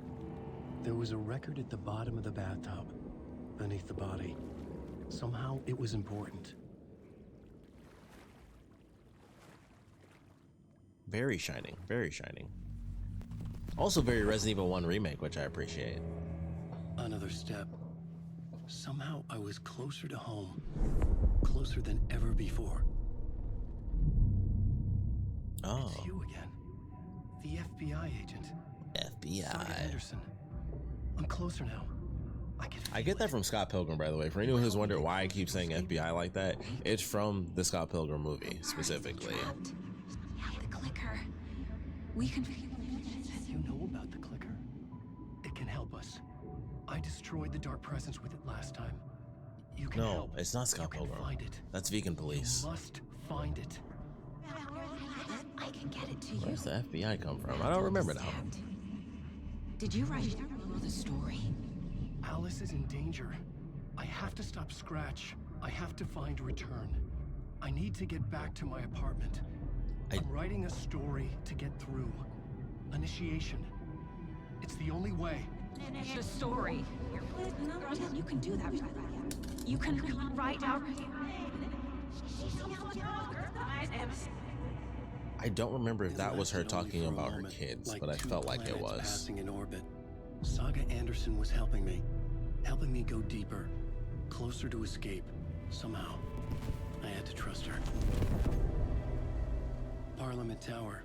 There was a record at the bottom of the bathtub, beneath the body. Somehow it was important. Very shining, very shining. Also very Resident Evil 1 remake, which I appreciate. Another step. Somehow I was closer to home. Closer than ever before. Oh. It's you again. The FBI agent. FBI. Saga Anderson. I'm closer now. I get that from Scott Pilgrim, by the way. For anyone who's wondering why I keep saying FBI like that, it's from the Scott Pilgrim movie, specifically. The clicker. We can... You know about the clicker. It can help us. I destroyed the dark presence with it last time. You can help. It's not Scott Pilgrim. Find it. That's Vegan Police. You must find it. I can get it to you. Where's the FBI come from? I don't remember now. Did you write the story? Alice is in danger. I have to stop Scratch. I have to find Return. I need to get back to my apartment. I'm writing a story to get through. Initiation. It's the only way. The story. You can do that. You can write out... I don't remember if that was her talking about her kids, but I felt like it was. Passing in orbit. Saga Anderson was helping me go deeper, closer to escape. Somehow, I had to trust her. Parliament Tower.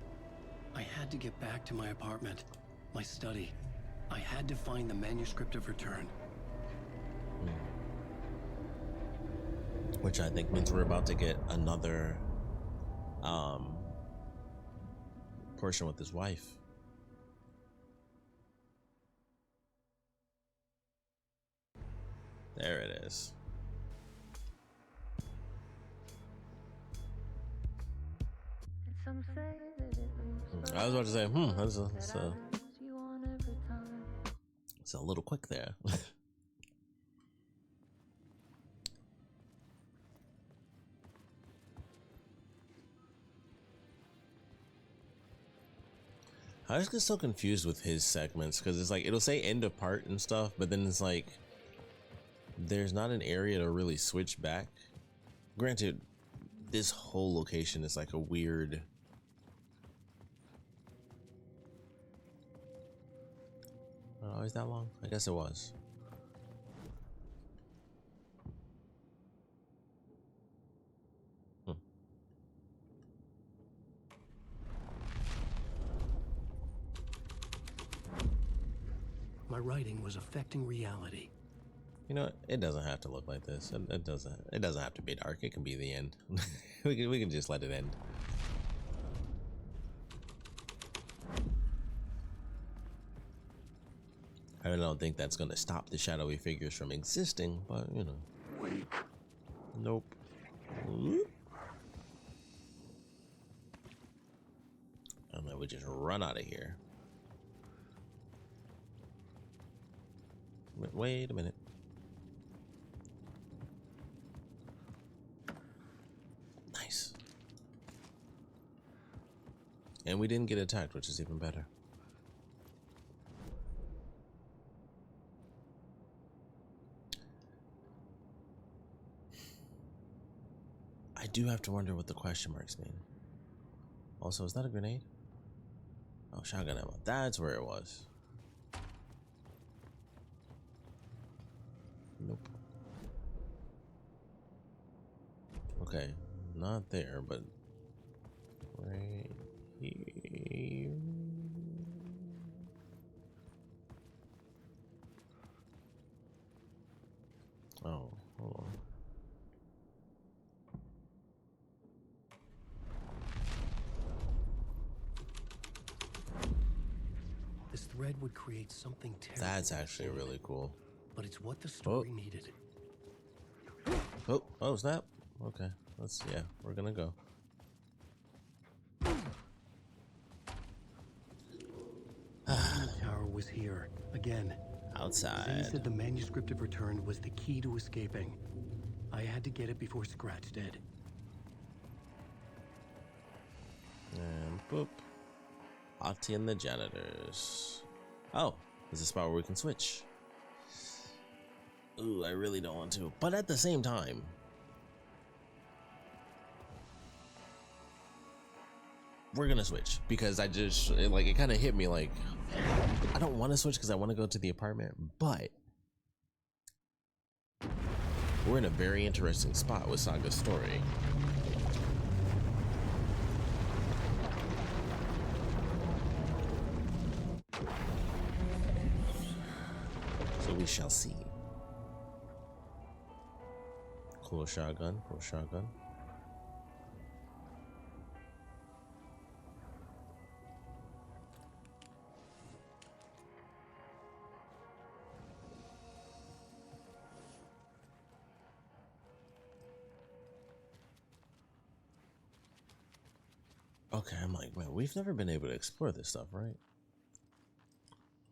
I had to get back to my apartment, my study. I had to find the manuscript of Return. Which I think means we're about to get another portion with his wife. There it is. I was about to say, it's a little quick there. I just get so confused with his segments because it's like it'll say end of part and stuff, but then it's like there's not an area to really switch back. Granted, this whole location is like a weird... Oh, is that long? I guess it was. My writing was affecting reality. You know what? It doesn't have to look like this. It doesn't have to be dark. It can be the end. we can just let it end. I don't think that's gonna stop the shadowy figures from existing, but you know. Wake. Nope. And then we just run out of here. Wait a minute. Nice. And we didn't get attacked, which is even better. I do have to wonder what the question marks mean. Also, is that a grenade? Oh, shotgun ammo. That's where it was. Nope. Okay, not there, but right here. Oh, hold on. This thread would create something terrible. That's actually really cool. But it's what the story needed. Oh, snap. Okay, yeah, we're gonna go. The tower was here again. Outside. Zane said the manuscript of return was the key to escaping. I had to get it before Scratch did. And boop. Ati and the janitors. Oh, there's a spot where we can switch. Ooh, I really don't want to. But at the same time, we're gonna switch because it kind of hit me like, I don't want to switch because I want to go to the apartment, but we're in a very interesting spot with Saga's story. So we shall see. Cool shotgun, cool shotgun. Okay, I'm like, man, we've never been able to explore this stuff, right?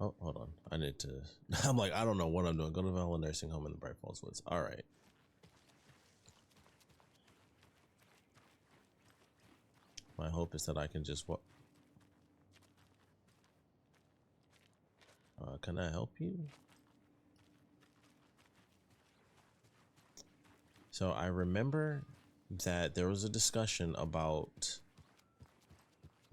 Oh, hold on. I need to... I'm like, I don't know what I'm doing. Go to Valhalla Nursing Home in the Bright Falls Woods. All right. My hope is that I can just... can I help you? So I remember that there was a discussion about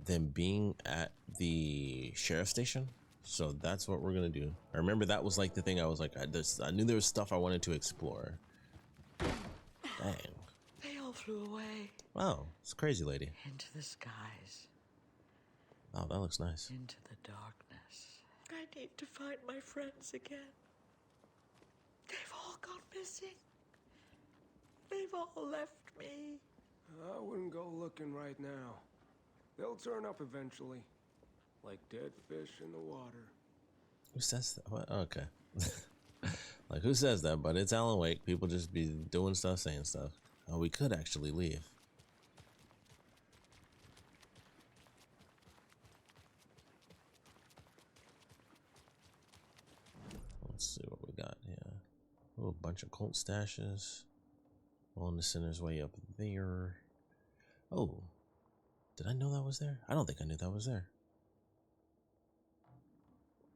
them being at the sheriff's station. So that's what we're gonna do. I remember that was like the thing I was like, I knew there was stuff I wanted to explore. Dang. They all flew away. Wow, it's crazy, lady. Into the skies. Oh, that looks nice. Into the darkness. I need to find my friends again. They've all gone missing. They've all left me. I wouldn't go looking right now. They'll turn up eventually. Like dead fish in the water. Who says that? What? Okay. Like, who says that? But it's Alan Wake. People just be doing stuff, saying stuff. Oh, we could actually leave. Let's see what we got here. Oh, a bunch of cult stashes. On the center's way up there. Oh. Did I know that was there? I don't think I knew that was there.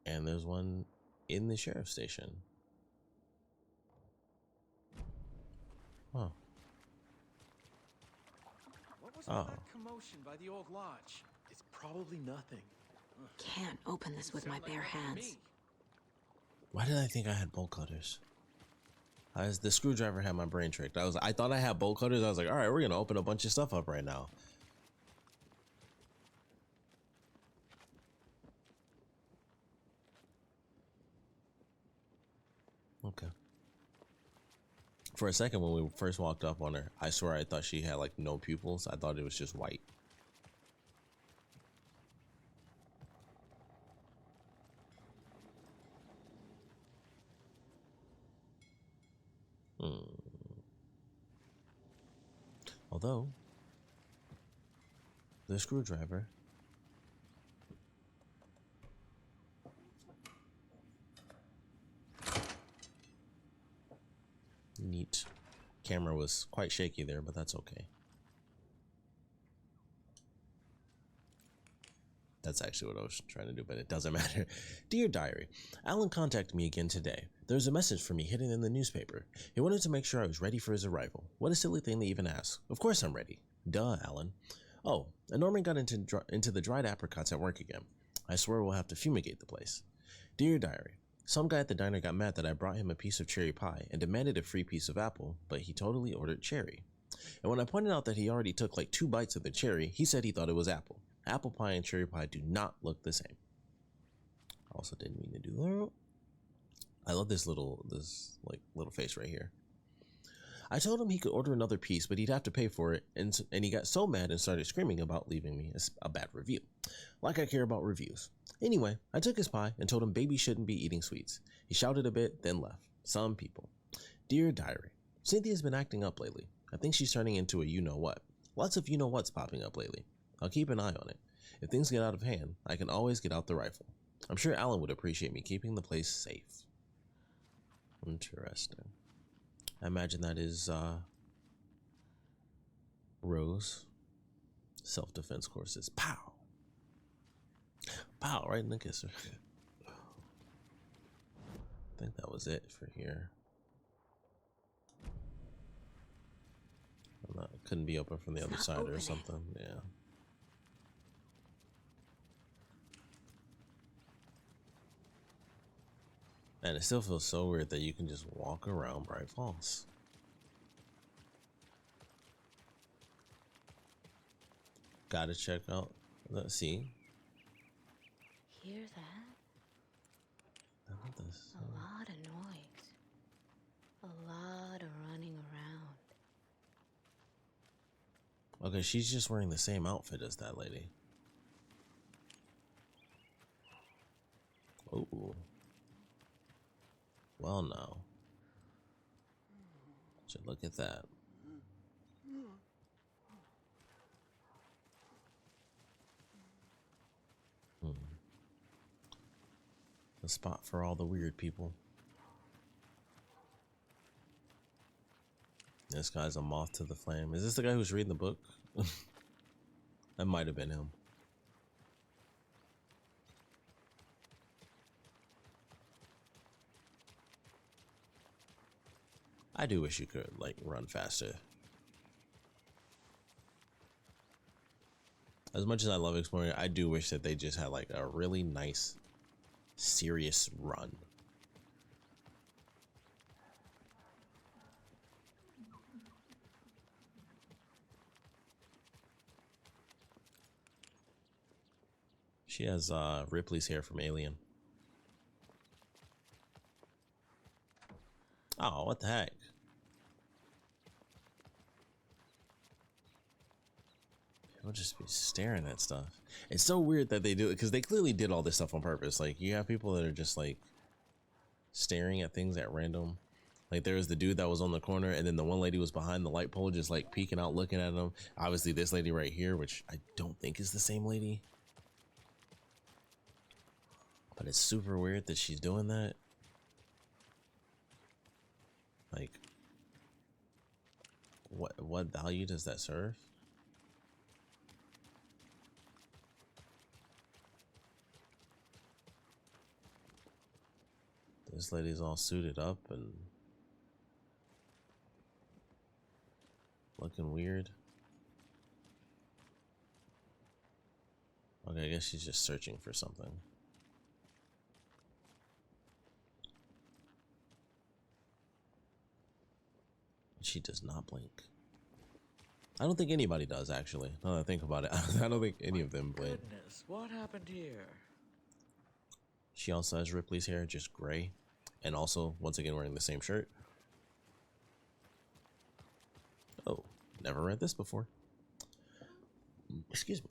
And there's one in the sheriff's station. Huh. What was all that commotion by the old lodge? It's probably nothing. Can't open this with my bare hands. Why did I think I had bolt cutters? The screwdriver had my brain tricked. I thought I had bolt cutters. I was like, all right, we're gonna open a bunch of stuff up right now. Okay. For a second, when we first walked up on her, I swear I thought she had like no pupils. I thought it was just white. Although, the screwdriver neat. Camera was quite shaky there, but that's okay. That's actually what I was trying to do, but it doesn't matter. Dear Diary, Alan contacted me again today. There's a message for me hidden in the newspaper. He wanted to make sure I was ready for his arrival. What a silly thing to even ask. Of course I'm ready. Duh, Alan. Oh, and Norman got into the dried apricots at work again. I swear we'll have to fumigate the place. Dear Diary, some guy at the diner got mad that I brought him a piece of cherry pie and demanded a free piece of apple, but he totally ordered cherry. And when I pointed out that he already took like 2 bites of the cherry, he said he thought it was apple. Apple pie and cherry pie do not look the same. Also didn't mean to do that. I love this little face right here. I told him he could order another piece, but he'd have to pay for it, and he got so mad and started screaming about leaving me a bad review. Like I care about reviews. Anyway, I took his pie and told him babies shouldn't be eating sweets. He shouted a bit, then left. Some people. Dear Diary, Cynthia's been acting up lately. I think she's turning into a you-know-what. Lots of you-know-what's popping up lately. I'll keep an eye on it. If things get out of hand, I can always get out the rifle. I'm sure Alan would appreciate me keeping the place safe. Interesting. I imagine that is, Rose. Self-defense courses. Pow! Pow, right in the kisser. I think that was it for here. It couldn't be open from the other side or something. Yeah. And it still feels so weird that you can just walk around Bright Falls. Gotta check out. Let's see. Hear that? A lot of noise. A lot of running around. Okay, she's just wearing the same outfit as that lady. Oh. Well, no. So look at that. A spot for all the weird people. This guy's a moth to the flame. Is this the guy who's reading the book? That might have been him. I do wish you could, like, run faster. As much as I love exploring, I do wish that they just had, like, a really nice, serious run. She has Ripley's hair from Alien. Oh, what the heck? People just be staring at stuff. It's so weird that they do it because they clearly did all this stuff on purpose. Like, you have people that are just like staring at things at random. Like, there was the dude that was on the corner, and then the one lady was behind the light pole, just like peeking out, looking at him. Obviously, this lady right here, which I don't think is the same lady. But it's super weird that she's doing that. Like, what value does that serve? This lady's all suited up and looking weird. Okay, I guess she's just searching for something. She does not blink. I don't think anybody does, actually. Now that I think about it, I don't think any of them blink. Goodness, what happened here? She also has Ripley's hair, just gray. And also, once again, wearing the same shirt. Oh, never read this before. Excuse me.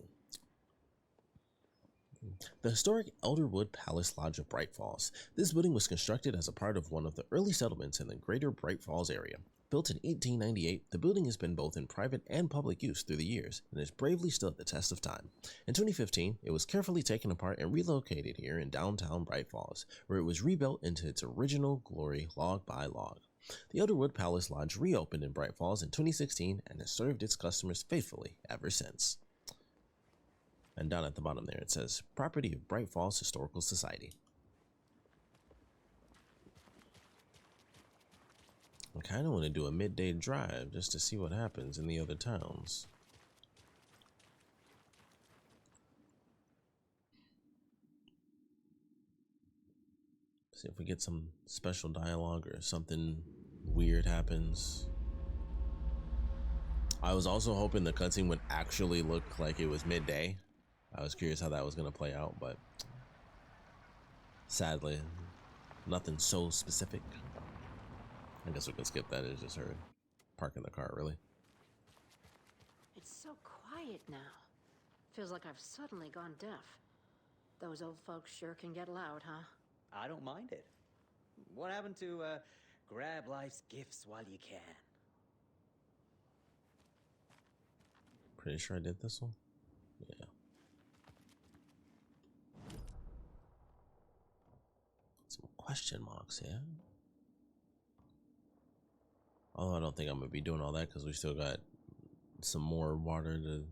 The historic Elderwood Palace Lodge of Bright Falls. This building was constructed as a part of one of the early settlements in the greater Bright Falls area. Built in 1898, the building has been both in private and public use through the years and has bravely stood the test of time. In 2015, it was carefully taken apart and relocated here in downtown Bright Falls, where it was rebuilt into its original glory log by log. The Elderwood Palace Lodge reopened in Bright Falls in 2016 and has served its customers faithfully ever since. And down at the bottom there it says, Property of Bright Falls Historical Society. I kind of want to do a midday drive just to see what happens in the other towns. See if we get some special dialogue or something weird happens. I was also hoping the cutscene would actually look like it was midday. I was curious how that was going to play out, but sadly, nothing so specific. I guess we can skip that. It's just her parking the car, really. It's so quiet now. Feels like I've suddenly gone deaf. Those old folks sure can get loud, huh? I don't mind it. What happened to Grab life's gifts while you can. Pretty sure I did this one. Yeah. Some question marks here. Although I don't think I'm gonna be doing all that because we still got some more water to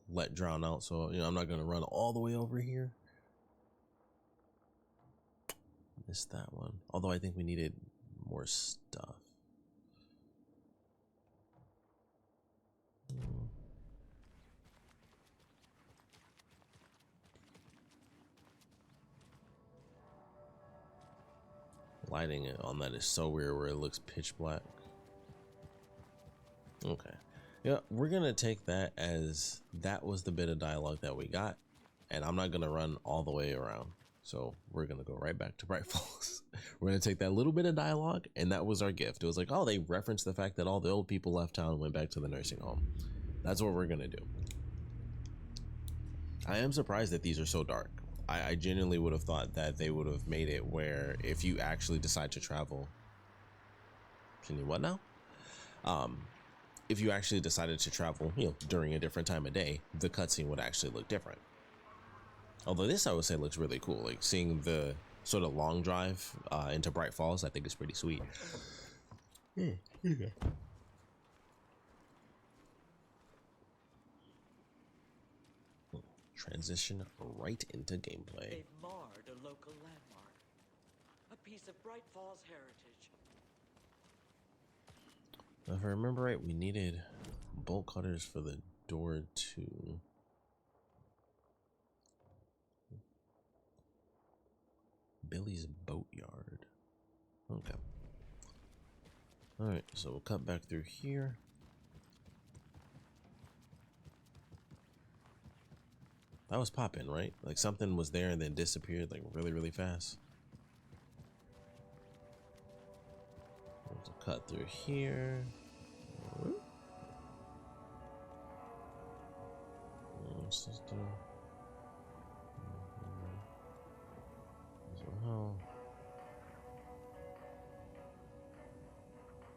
let drown out. So, you know, I'm not gonna run all the way over here. Missed that one. Although I think we needed more stuff. Lighting it on that is so weird where it looks pitch black. Okay. Yeah, we're gonna take that as that was the bit of dialogue that we got, and I'm not gonna run all the way around. So we're gonna go right back to Bright Falls. We're gonna take that little bit of dialogue, and that was our gift. It was like, oh, they referenced the fact that all the old people left town and went back to the nursing home. That's what we're gonna do. I am surprised that these are so dark. I genuinely would have thought that they would have made it where if you actually decide to travel, can you what now? If you actually decided to travel, you know, during a different time of day, the cutscene would actually look different. Although this, I would say, looks really cool. Like seeing the sort of long drive into Bright Falls, I think is pretty sweet. Okay. Transition right into gameplay. They've marred a local landmark. A piece of Bright Falls heritage. If I remember right, we needed bolt cutters for the door to Billy's Boatyard. Okay. Alright, so we'll cut back through here. That was popping, right? Like something was there and then disappeared like really, really fast. We'll cut through here. System.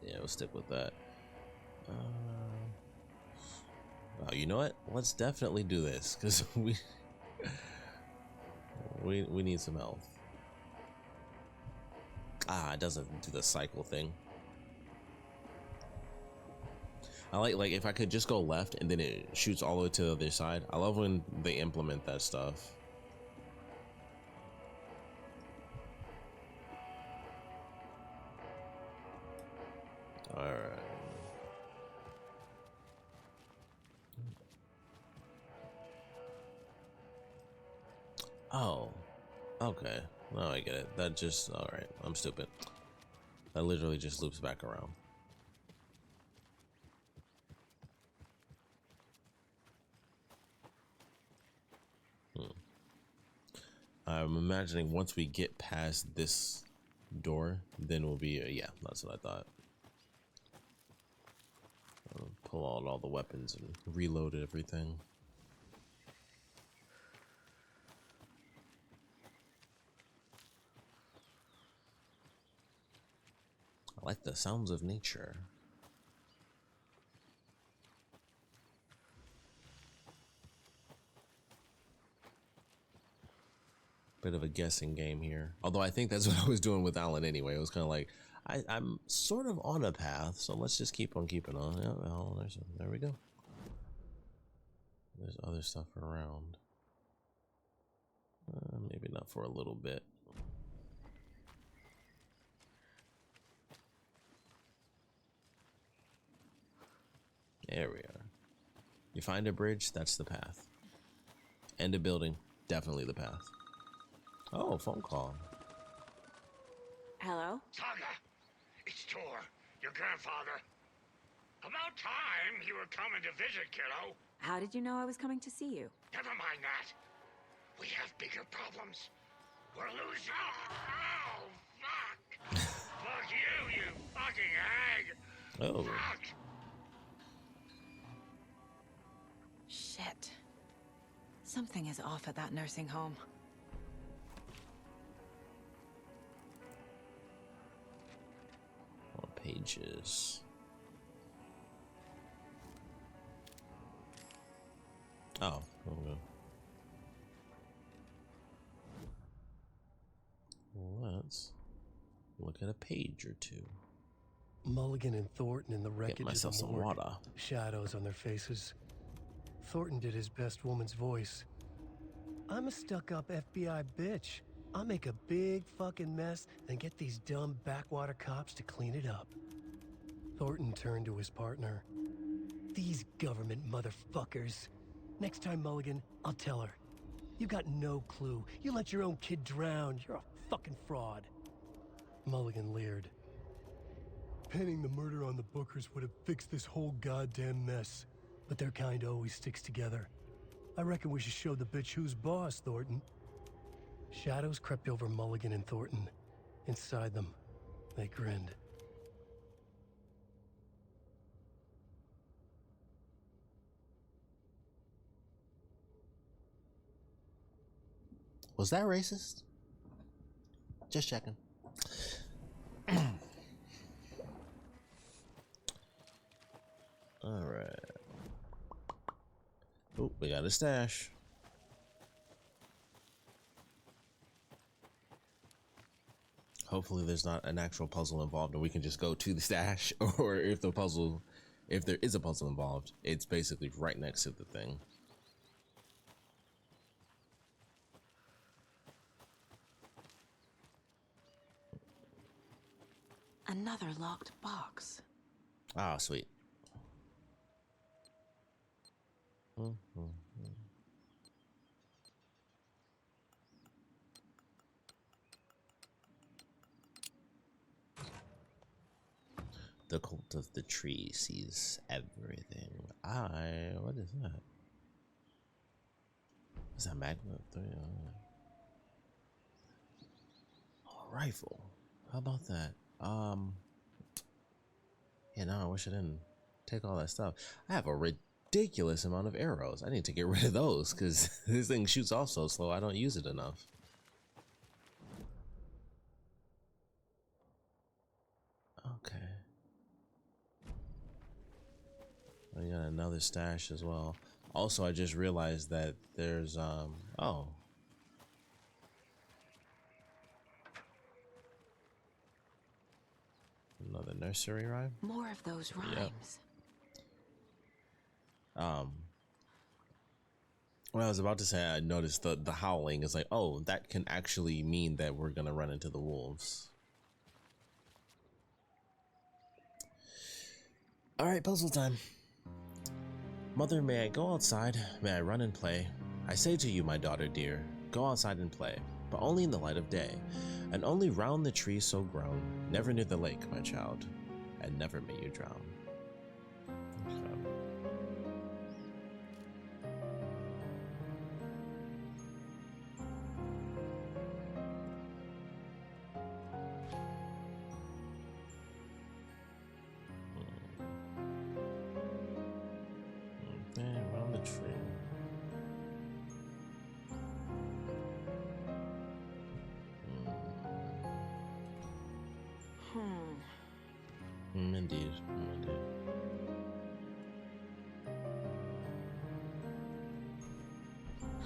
Yeah, we'll stick with that. Oh, you know what? Let's definitely do this because we need some health. Ah, it doesn't do the cycle thing. I like if I could just go left and then it shoots all the way to the other side. I love when they implement that stuff. All right. Oh, okay. Now I get it. That just, all right. I'm stupid. That literally just loops back around. I'm imagining once we get past this door, then we'll be, yeah, that's what I thought. I'll pull out all the weapons and reload everything. I like the sounds of nature. Bit of a guessing game here. Although I think that's what I was doing with Alan anyway. It was kind of like, I'm sort of on a path, so let's just keep on keeping on. Yeah, well, there we go. There's other stuff around. Maybe not for a little bit. There we are. You find a bridge, that's the path. End a building, definitely the path. Oh, phone call. Hello? Saga, it's Tor, your grandfather. About time you were coming to visit, kiddo. How did you know I was coming to see you? Never mind that. We have bigger problems. We're losing. Oh, fuck. Fuck you, you fucking hag. Oh. Fuck. Shit. Something is off at that nursing home. pages. Oh, okay. Let's look at a page or two. Mulligan and Thornton in the wreckage Get myself of the some morgue. water. Shadows on their faces. Thornton did his best woman's voice. I'm a stuck-up FBI bitch. I'll make a big fucking mess and get these dumb backwater cops to clean it up. Thornton turned to his partner. These government motherfuckers. Next time, Mulligan, I'll tell her. You got no clue. You let your own kid drown. You're a fucking fraud. Mulligan leered. Pinning the murder on the Bookers would have fixed this whole goddamn mess. But their kind always sticks together. I reckon we should show the bitch who's boss, Thornton. Shadows crept over Mulligan and Thornton. Inside them, they grinned. Was that racist? Just checking. All right. Oh, we got a stash. Hopefully there's not an actual puzzle involved and we can just go to the stash, or if there is a puzzle involved, it's basically right next to the thing. Another locked box. Ah, sweet. The cult of the tree sees everything. What is that? Is that magma? Oh, rifle. How about that? Yeah, no, I wish I didn't take all that stuff. I have a ridiculous amount of arrows. I need to get rid of those because this thing shoots off so slow. I don't use it enough. Okay. I got another stash as well. Also, I just realized that there's oh. Another nursery rhyme? More of those rhymes. Yep. What I was about to say, I noticed the howling is like, oh, that can actually mean that we're gonna run into the wolves. All right, puzzle time. Mother, may I go outside? May I run and play? I say to you, my daughter dear, go outside and play, but only in the light of day, and only round the trees so grown, never near the lake, my child, and never may you drown. Around the tree. Indeed.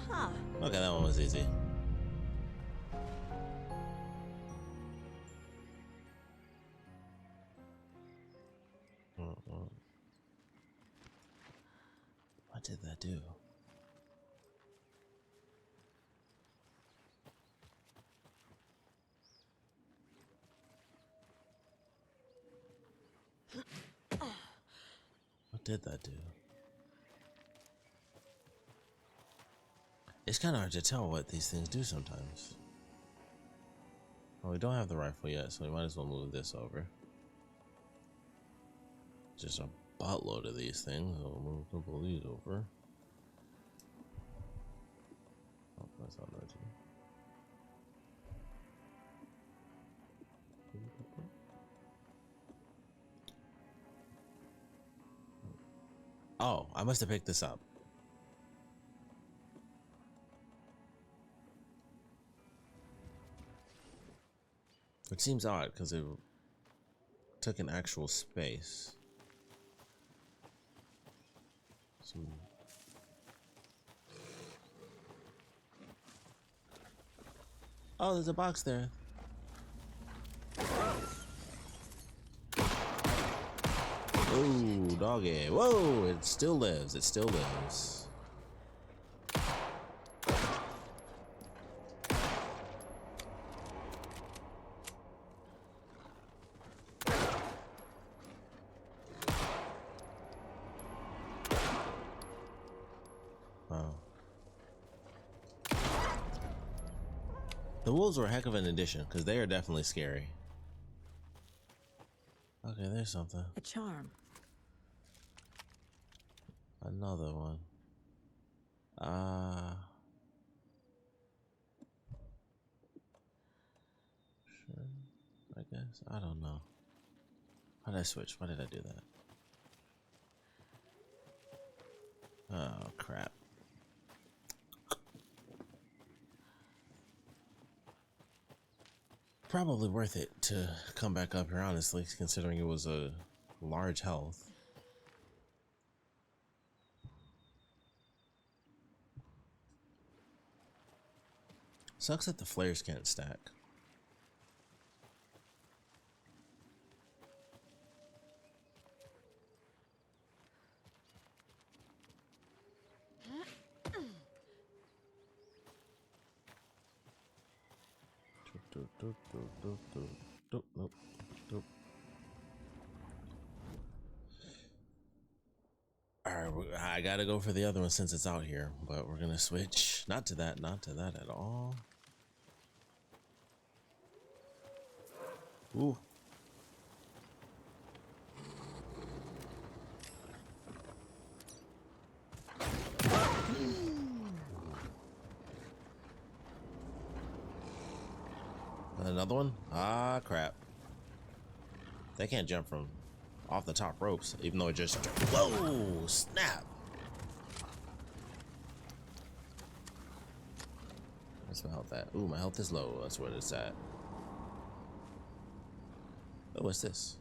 Huh. Okay, that one was easy. What did that do? What did that do? It's kind of hard to tell what these things do sometimes. Well, we don't have the rifle yet, so we might as well move this over. Just a buttload of these things. So we'll move a couple of these over. Oh, that's not right. Oh, I must have picked this up. Which seems odd because it took an actual space. Oh, there's a box there. Ooh, doggy. Whoa, it still lives. It still lives. Wow. The wolves were a heck of an addition, because they are definitely scary. Okay, there's something. A charm. Another one. Sure, I guess. I don't know. How did I switch? Why did I do that? Oh, crap. Probably worth it to come back up here, honestly, considering it was a large health. Sucks that the flares can't stack. Alright, I gotta go for the other one since it's out here, but we're gonna switch. Not to that at all. Ooh. Another one? Ah, crap. They can't jump from off the top ropes, even though it just... Whoa! Snap! Where's my health at? Ooh, my health is low. That's what it's at. Oh, what's this?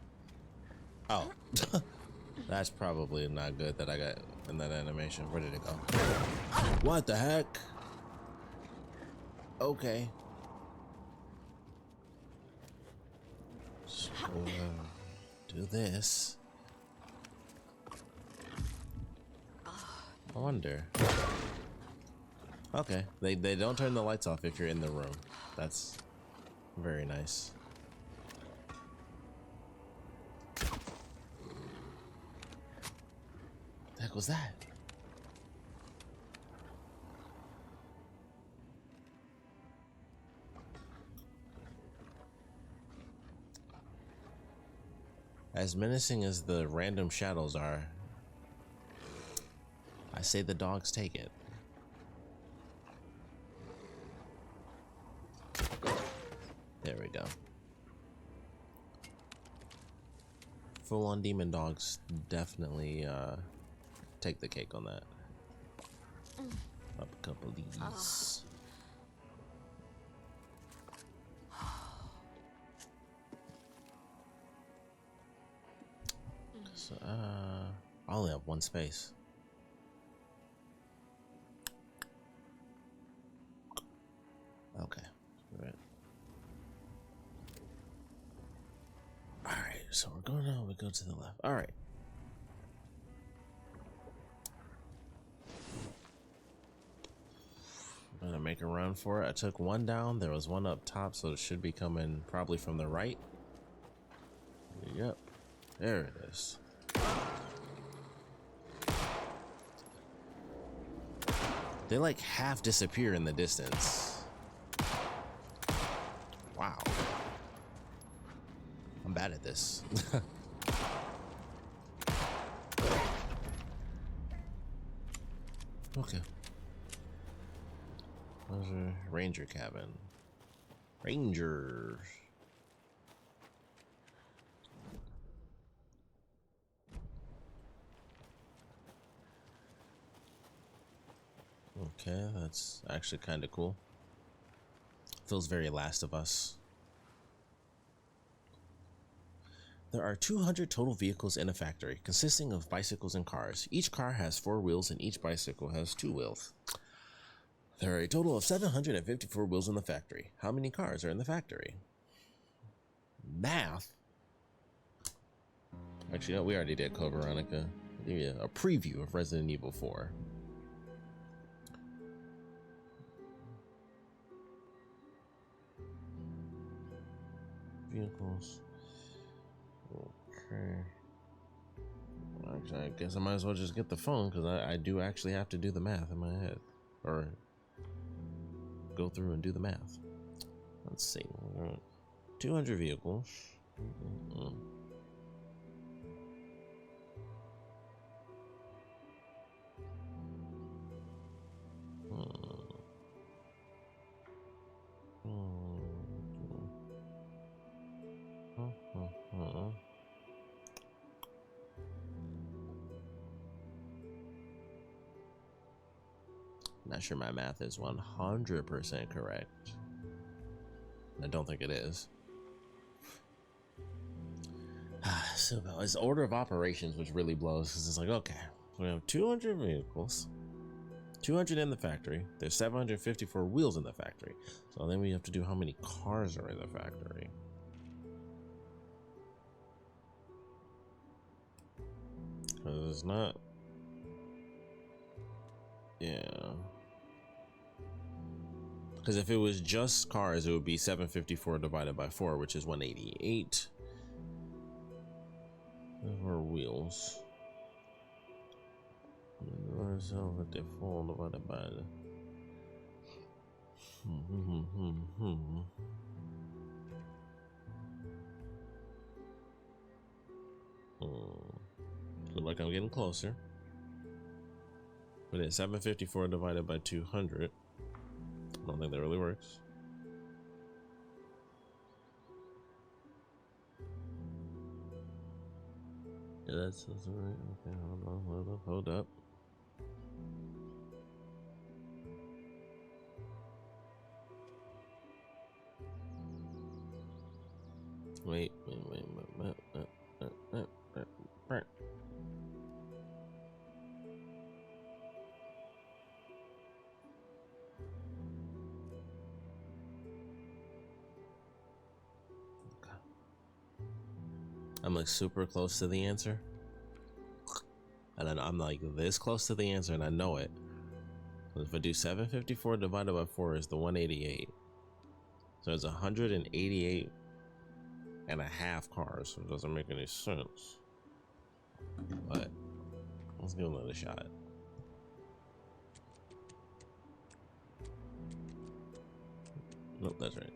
Oh. That's probably not good that I got in that animation. Where did it go? What the heck? Okay. So, do this. I wonder. Okay, they don't turn the lights off if you're in the room. That's very nice. What the heck was that? As menacing as the random shadows are, I say the dogs take it. There we go. Full-on demon dogs definitely take the cake on that. Up a couple of these. So, I only have one space. Okay. Right. All right. So we're going on. We go to the left. All right. I'm gonna make a run for it. I took one down. There was one up top, so it should be coming probably from the right. Yep. There it is. They like half disappear in the distance. Wow. I'm bad at this. Okay. There's a ranger cabin. Rangers. Okay, that's actually kind of cool. Feels very Last of Us. There are 200 total vehicles in a factory, consisting of bicycles and cars. Each car has 4 wheels and each bicycle has 2 wheels. There are a total of 754 wheels in the factory. How many cars are in the factory? Math? Actually, no, we already did Code Veronica. I'll give you a preview of Resident Evil 4. Vehicles. Okay. Actually, I guess I might as well just get the phone because I do actually have to do the math in my head. Or go through and do the math. Let's see. 200 vehicles. Not sure my math is 100% correct. I don't think it is. So it's order of operations which really blows because it's like, okay, we have 200 vehicles, 200 in the factory. There's 754 wheels in the factory. So then we have to do how many cars are in the factory. Because it's not. Yeah. Because if it was just cars, it would be 754 divided by 4, which is 188. Or wheels. 754 divided by the... Look like I'm getting closer. But it's 754 divided by 200. I don't think that really works. Yeah, that's right. Okay, hold up. Wait. I'm like super close to the answer. And then I'm like this close to the answer and I know it. But if I do 754 divided by 4 is the 188. So it's 188 and a half cars. So it doesn't make any sense. But let's give it another shot. Nope, that's right.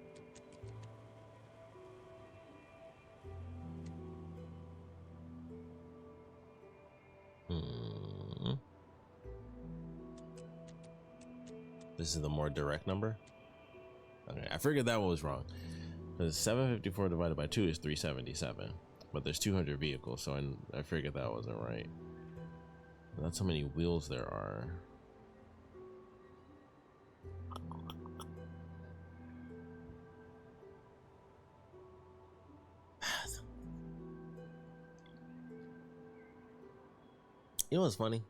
This is the more direct number. Okay, I figured that one was wrong. Because 754 divided by 2 is 377. But there's 200 vehicles, so I figured that wasn't right. That's how many wheels there are. You know what's funny?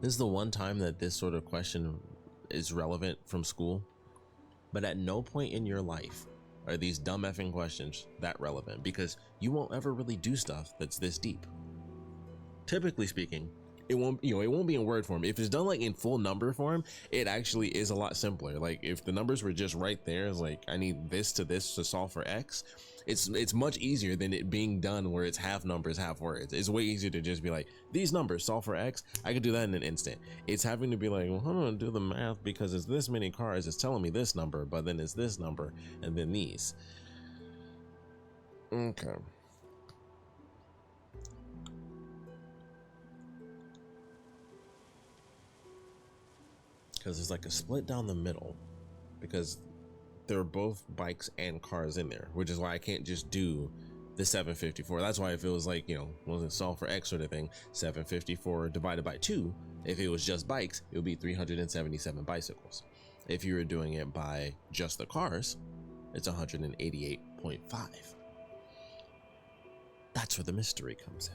This is the one time that this sort of question is relevant from school, but at no point in your life are these dumb effing questions that relevant because you won't ever really do stuff that's this deep. Typically speaking, it won't be in word form. If it's done like in full number form, it actually is a lot simpler. Like if the numbers were just right there, it's like I need this to solve for X. It's much easier than it being done where it's half numbers, half words. It's way easier to just be like, these numbers solve for X. I could do that in an instant. It's having to be like, well, I'm gonna do the math because it's this many cars. It's telling me this number, but then it's this number and then these. Okay. Because there's like a split down the middle because there are both bikes and cars in there, which is why I can't just do the 754. That's why if it was like, wasn't solved for X sort of thing, 754 divided by 2, if it was just bikes, it would be 377 bicycles. If you were doing it by just the cars, it's 188.5. That's where the mystery comes in.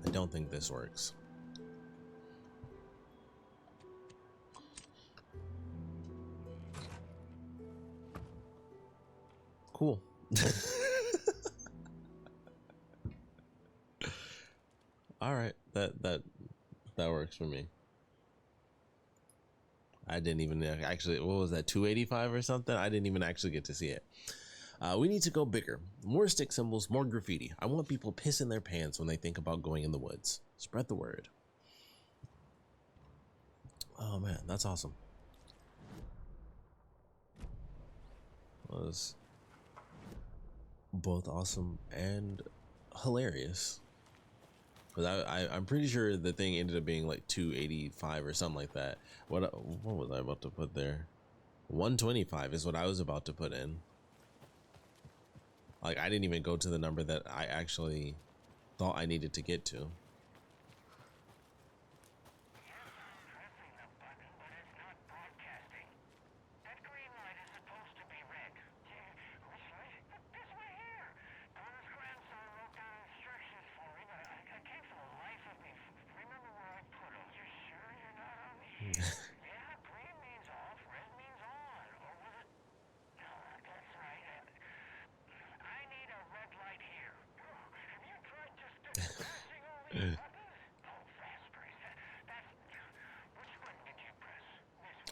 I don't think this works. Cool. All right, that works for me. I didn't even actually, what was that, 285 or something? I didn't even actually get to see it. We need to go bigger. More stick symbols, more graffiti. I want people pissing their pants when they think about going in the woods. Spread the word. Oh man, that's awesome. Was both awesome and hilarious. Because I'm pretty sure the thing ended up being like 285 or something like that. What was I about to put there? 125 is what I was about to put in. Like, I didn't even go to the number that I actually thought I needed to get to.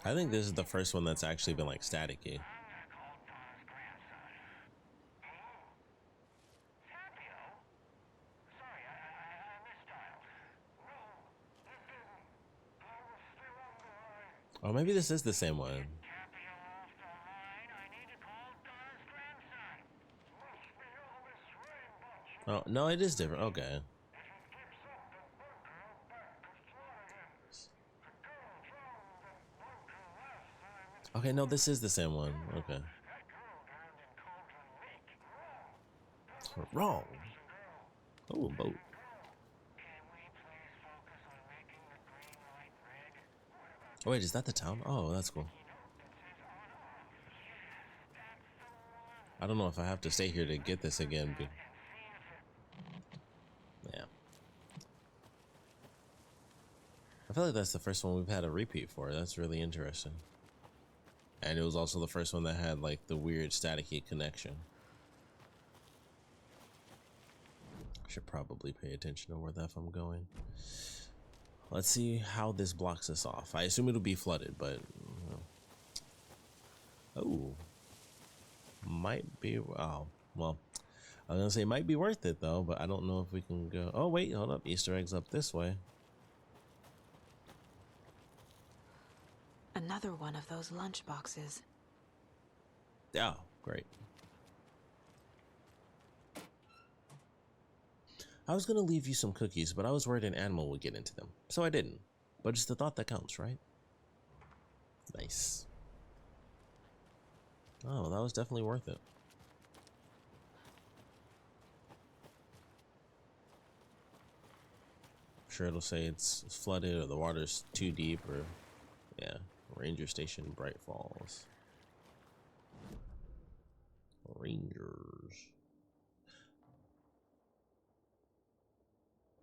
I think this is the first one that's actually been like staticky. Oh, maybe this is the same one. Oh, no, it is different. Okay. Okay, no, this is the same one. Okay. Wrong. Oh, boat. Oh, wait, is that the town? Oh, that's cool. I don't know if I have to stay here to get this again. But yeah. I feel like that's the first one we've had a repeat for. That's really interesting. And it was also the first one that had like the weird staticky connection. Should probably pay attention to where the F I'm going. Let's see how this blocks us off. I assume it'll be flooded, but oh, might be. Oh, well, I was gonna say it might be worth it though, but I don't know if we can go. Oh wait, hold up. Easter eggs up this way. Another one of those lunch boxes. Oh, great. I was gonna leave you some cookies, but I was worried an animal would get into them, so I didn't. But it's the thought that counts, right? Nice. Oh, that was definitely worth it. I'm sure it'll say it's flooded or the water's too deep or, yeah, Ranger Station, Bright Falls. Rangers.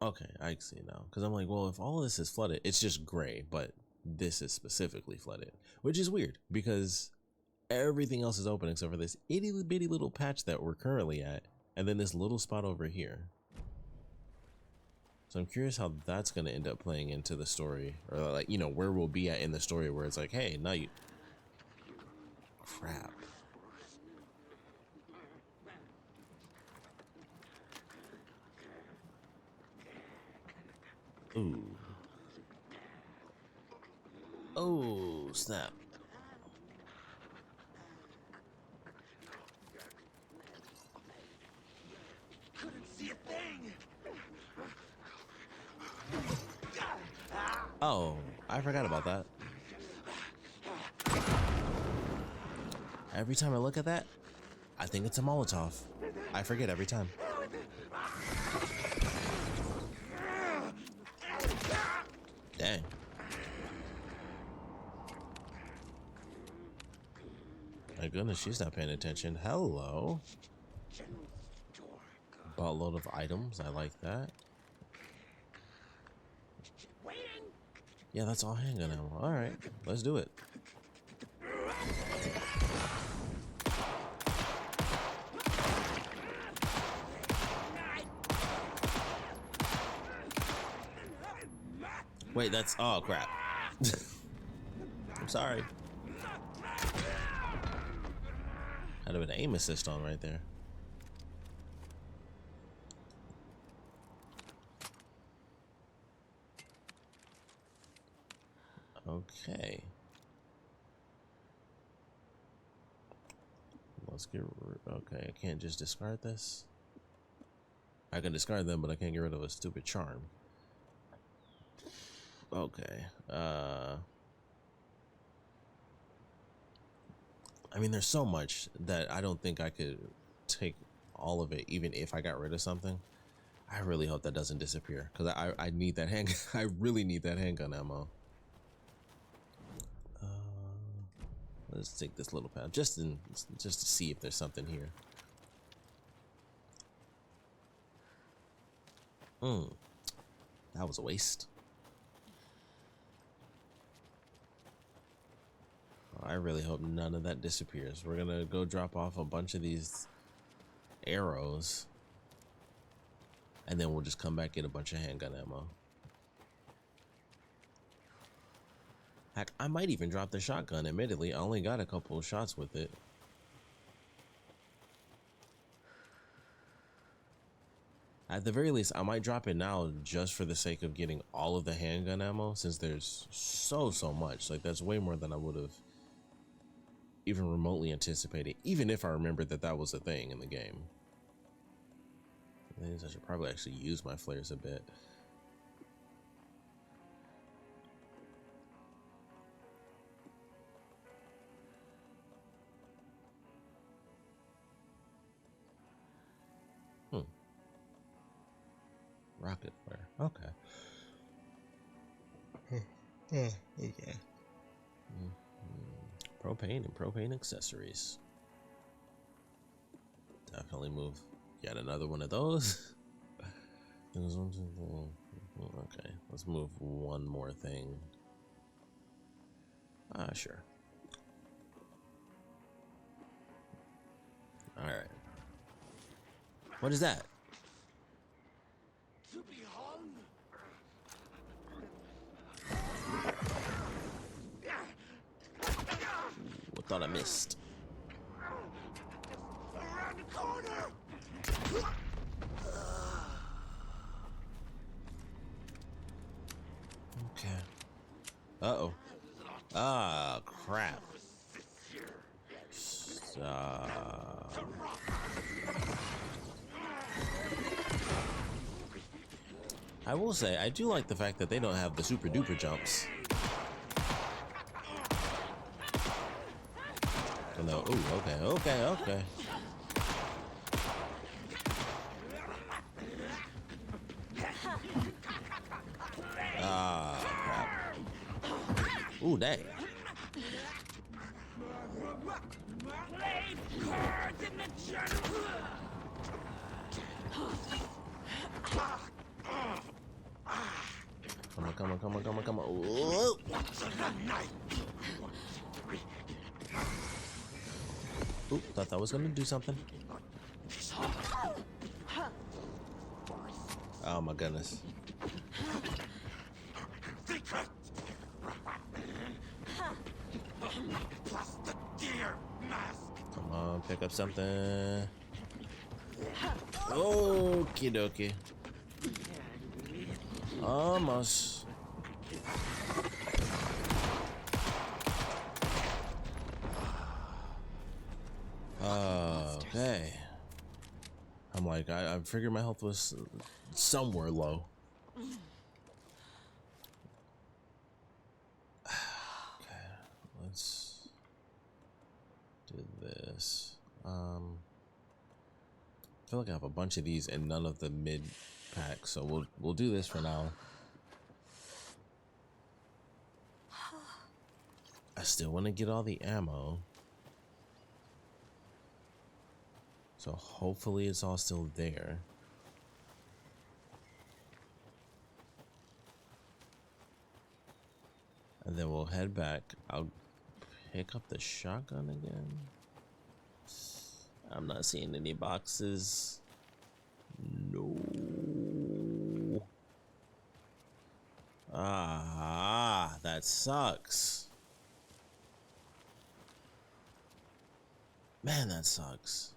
Okay, I see now. Because I'm like, well, if all of this is flooded, it's just gray, but this is specifically flooded, which is weird because everything else is open except for this itty bitty little patch that we're currently at, and then this little spot over here. So I'm curious how that's going to end up playing into the story, or like, you know, where we'll be at in the story where it's like, hey, now you... Crap. Ooh. Oh, snap. Couldn't see a thing. Oh, I forgot about that. Every time I look at that, I think it's a Molotov. I forget every time. Dang. My goodness, she's not paying attention. Hello. Buttload of items. I like that. Yeah, that's all handgun ammo. All right, let's do it. Wait, that's, oh crap. I'm sorry. Had an aim assist on right there. Okay. Let's get okay, I can't just discard this. I can discard them, but I can't get rid of a stupid charm. Okay. I mean, there's so much that I don't think I could take all of it, even if I got rid of something. I really hope that doesn't disappear, because I need that handgun. I really need that handgun ammo. Let's take this little path just to see if there's something here. That was a waste. I really hope none of that disappears. We're gonna go drop off a bunch of these arrows, and then we'll just come back, get a bunch of handgun ammo. Heck, I might even drop the shotgun. Admittedly, I only got a couple of shots with it. At the very least, I might drop it now just for the sake of getting all of the handgun ammo, since there's so much. Like, that's way more than I would have even remotely anticipated, even if I remembered that that was a thing in the game. I should probably actually use my flares a bit. Rocket flare. Okay. Okay. Propane and propane accessories. Definitely move yet another one of those. Okay, let's move one more thing. Sure. All right. What is that? What thought I missed? Around the corner. Okay. Uh-oh. Ah, crap. I will say, I do like the fact that they don't have the super duper jumps. Oh, no. Ooh, okay. Ah, crap. Ooh, dang. Come on. Whoa. Ooh, thought that was gonna do something. Oh my goodness. Come on, pick up something. Okie dokie. Almost. Okay. I'm like, I figured my health was somewhere low. Okay, let's do this. I feel like I have a bunch of these and none of the mid packs, so we'll do this for now. I still want to get all the ammo. So hopefully it's all still there. And then we'll head back. I'll pick up the shotgun again. I'm not seeing any boxes. No. Ah, that sucks. Man, that sucks.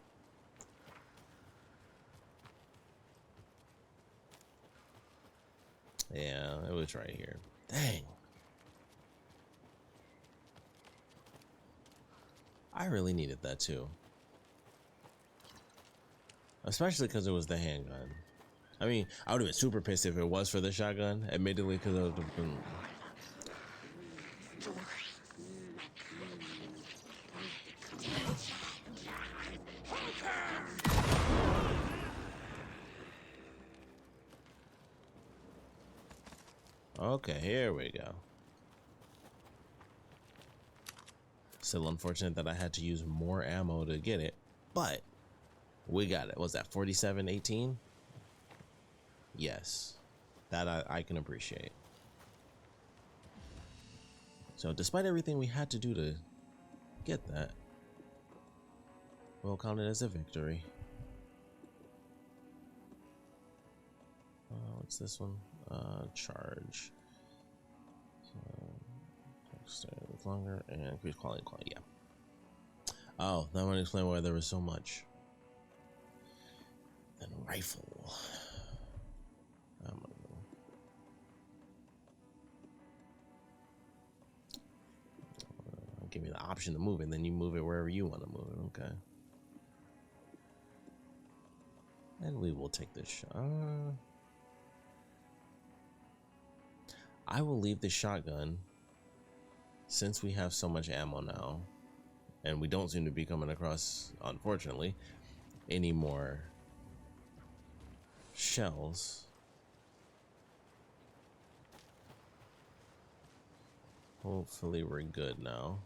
Yeah, it was right here. Dang. I really needed that too. Especially because it was the handgun. I mean, I would have been super pissed if it was for the shotgun, admittedly, because I would have been... Okay, here we go. Still unfortunate that I had to use more ammo to get it, but we got it. Was that 4718? Yes, that I can appreciate. So despite everything we had to do to get that, we'll count it as a victory. What's this one? Charge. Stay with longer and increase quality. Yeah. Oh, that might explain why there was so much. Then rifle. Give me the option to move it, and then you move it wherever you want to move it. Okay. And we will take this shot. I will leave the shotgun since we have so much ammo now, and we don't seem to be coming across, unfortunately, any more shells. Hopefully we're good now.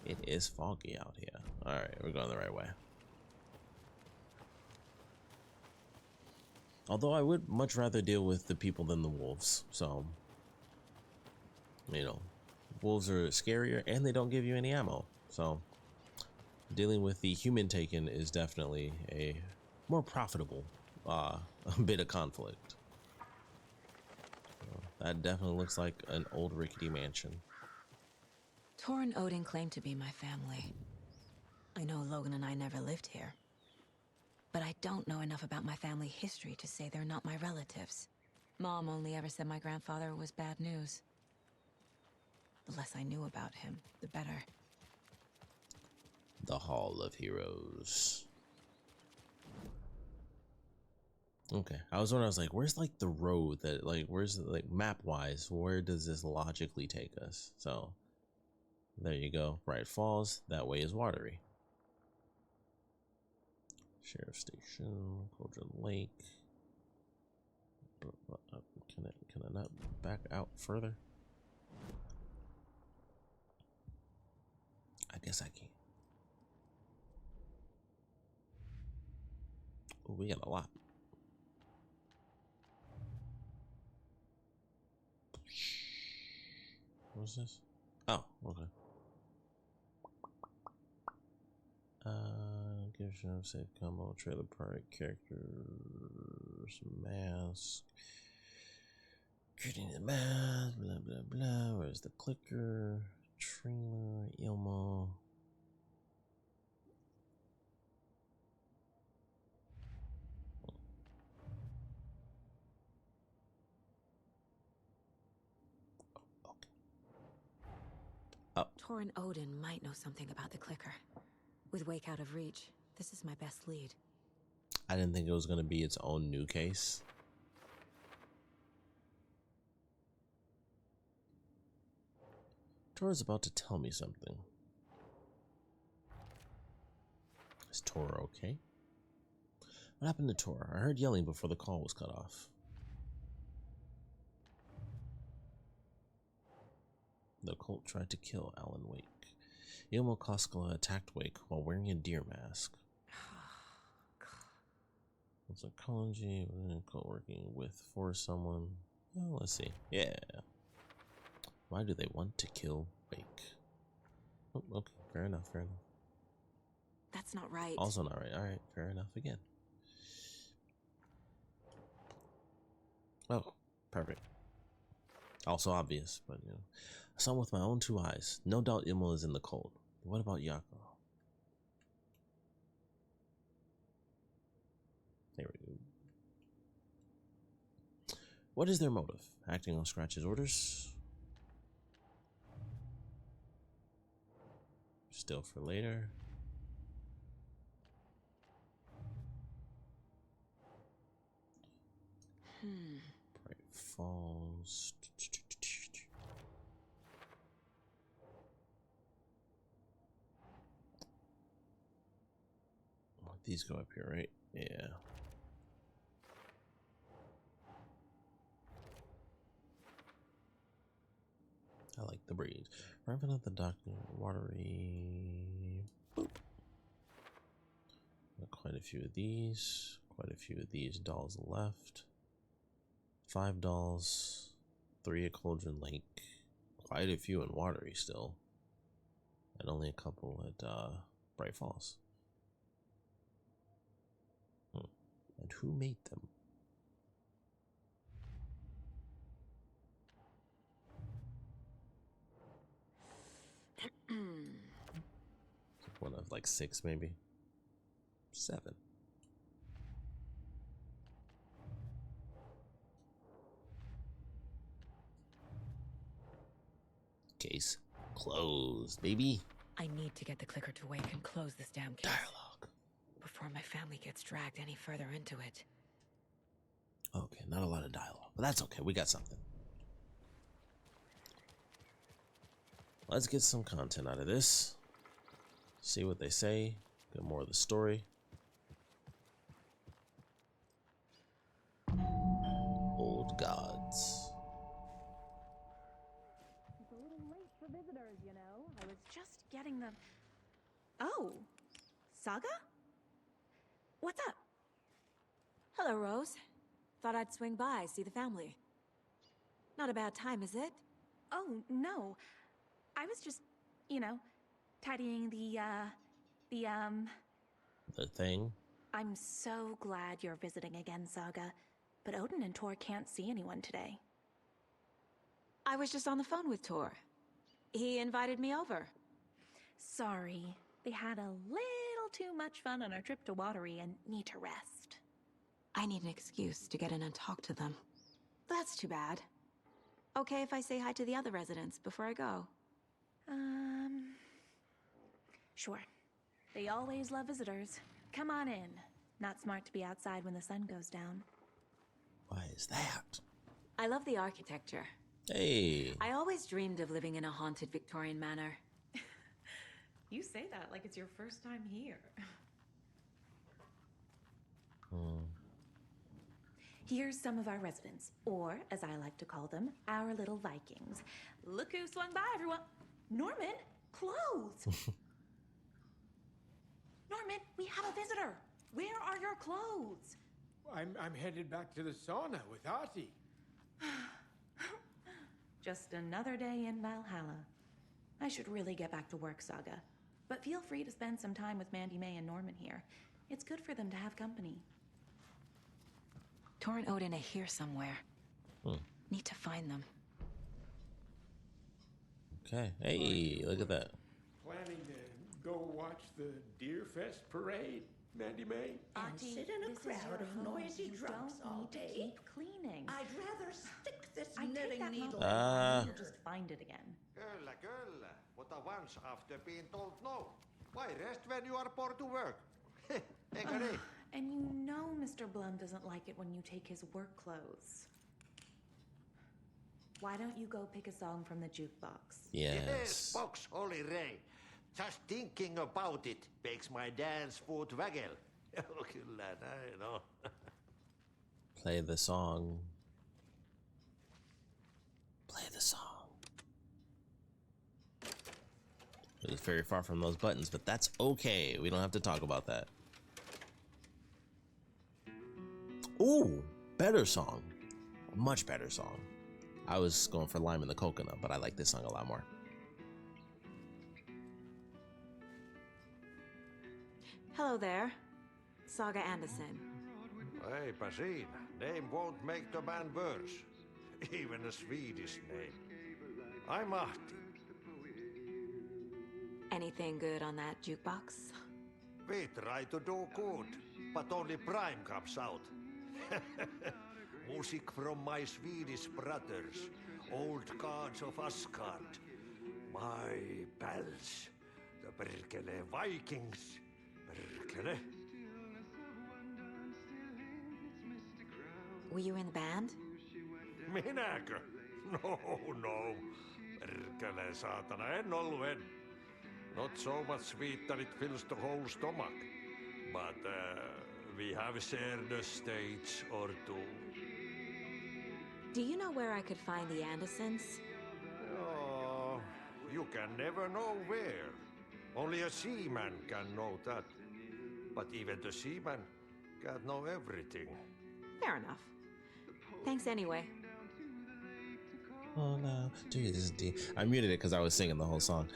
It is foggy out here. Alright, we're going the right way. Although I would much rather deal with the people than the wolves. So, you know, wolves are scarier and they don't give you any ammo. So, dealing with the human taken is definitely a more profitable bit of conflict. So, that definitely looks like an old rickety mansion. Tor and Odin claim to be my family. I know Logan and I never lived here. But I don't know enough about my family history to say they're not my relatives. Mom only ever said my grandfather was bad news. The less I knew about him, the better. The Hall of Heroes. Okay, I was wondering, I was like, where's like the road that, like, where's like map wise, where does this logically take us? So there you go. Bright Falls, that way is watery. Sheriff Station, Cauldron Lake. Can I not back out further? I guess I can. Oh, we got a lot. What's this? Oh, okay. Give Sheriff safe combo, trailer park, characters, mask, creating the mask, blah blah blah. Where's the clicker? Trailer, Ilmo. Tor and Odin might know something about the clicker. With Wake out of reach, this is my best lead. I didn't think it was going to be its own new case. Tor's about to tell me something. Is Tor okay? What happened to Tor? I heard yelling before the call was cut off. The cult tried to kill Alan Wake. Ilmo Koskela attacked Wake while wearing a deer mask. What's psychology? Cult working with for someone. Well, let's see. Yeah. Why do they want to kill Wake? Oh, okay, fair enough, fair enough. That's not right. Also not right. Alright, fair enough again. Oh, perfect. Also obvious, but you know. I saw him with my own two eyes. No doubt Ilmo is in the cult. But what about Yako? There we go. What is their motive? Acting on Scratch's orders? Still for later. Bright Falls. These go up here, right? Yeah. I like the breeze. Ramping up the doctor, watery. Boop. Got quite a few of these. Quite a few of these dolls left. 5 dolls. 3 at Cauldron Lake. Quite a few in watery still. And only a couple at Bright Falls. And who made them? One of like 6 maybe. 7. Case closed, baby. I need to get the clicker to wake and close this damn case. Dialogue. Before my family gets dragged any further into it. Okay, not a lot of dialogue, but that's okay. We got something. Let's get some content out of this. See what they say. Get more of the story. Old gods. It's a little late for visitors, you know. I was just getting the... Oh, Saga? What's up? Hello, Rose. Thought I'd swing by, see the family. Not a bad time, is it? Oh, no. I was just, you know, tidying the thing. I'm so glad you're visiting again, Saga. But Odin and Tor can't see anyone today. I was just on the phone with Tor. He invited me over. Sorry. They had a little too much fun on our trip to Watery and need to rest. I need an excuse to get in and talk to them. That's too bad. Okay if I say hi to the other residents before I go? Sure. They always love visitors. Come on in. Not smart to be outside when the sun goes down. Why is that? I love the architecture. Hey. I always dreamed of living in a haunted Victorian manor. You say that like it's your first time here. Here's some of our residents, or as I like to call them, our little Vikings. Look who swung by, everyone. Norman, clothes. Norman, we have a visitor. Where are your clothes? I'm headed back to the sauna with Artie. Just another day in Valhalla. I should really get back to work, Saga. But feel free to spend some time with Mandy May and Norman here. It's good for them to have company. Tor and Odin are here somewhere. Need to find them. Okay. Hey, look at that. Planning to go watch the Deer Fest parade, Mandy May? And sit in a crowd of noisy drunks all day. Keep cleaning. I'd rather stick this I take knitting that needle. you just find it again. Kyllä, kyllä. Mutta once after being told no. Why rest when you are poor to work? Eikö niin? And you know Mr. Blum doesn't like it when you take his work clothes. Why don't you go pick a song from the jukebox? Yes. Box Holy Ray. Just thinking about it makes my dance foot waggle. Kyllä näin on. Play the song. Play the song. It was very far from those buttons, but that's okay. We don't have to talk about that. Ooh, better song. Much better song. I was going for Lime and the Coconut, but I like this song a lot more. Hello there. Saga Anderson. Hey, Pasin. Name won't make the man worse. Even a Swedish name. I'm Ahti. Anything good on that jukebox? We try to do good, but only Prime comes out. Music from my Swedish brothers, old gods of Asgard. My pals, the Perkele Vikings. Perkele. Were you in the band? Minäkö? No. Perkele saatana, en ollut en. Not so much sweet that it fills the whole stomach. But we have shared a stage or two. Do you know where I could find the Andersons? Oh, you can never know where. Only a seaman can know that. But even the seaman can't know everything. Fair enough. Thanks anyway. Oh no, I muted it because I was singing the whole song.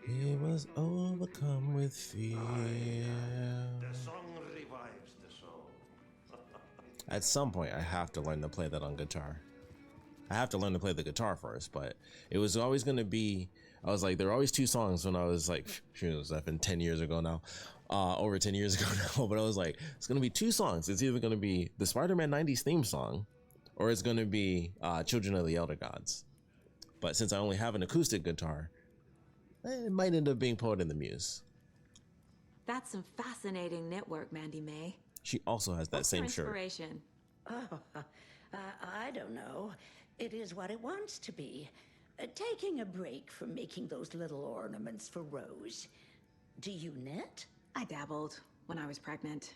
He was overcome with fear. The song revives the soul. At some point, I have to learn to play that on guitar. I have to learn to play the guitar first, but it was always going to be, I was like, there were always two songs when I was like, it was been 10 years ago now, over 10 years ago now, but I was like, it's going to be two songs. It's either going to be the Spider-Man 90s theme song, or it's going to be Children of the Elder Gods. But since I only have an acoustic guitar, it might end up being Poet in the Muse. That's some fascinating network, Mandy May. She also has that What's same your shirt. inspiration? Oh, I don't know. It is what it wants to be. Taking a break from making those little ornaments for Rose. Do you knit? I dabbled when I was pregnant.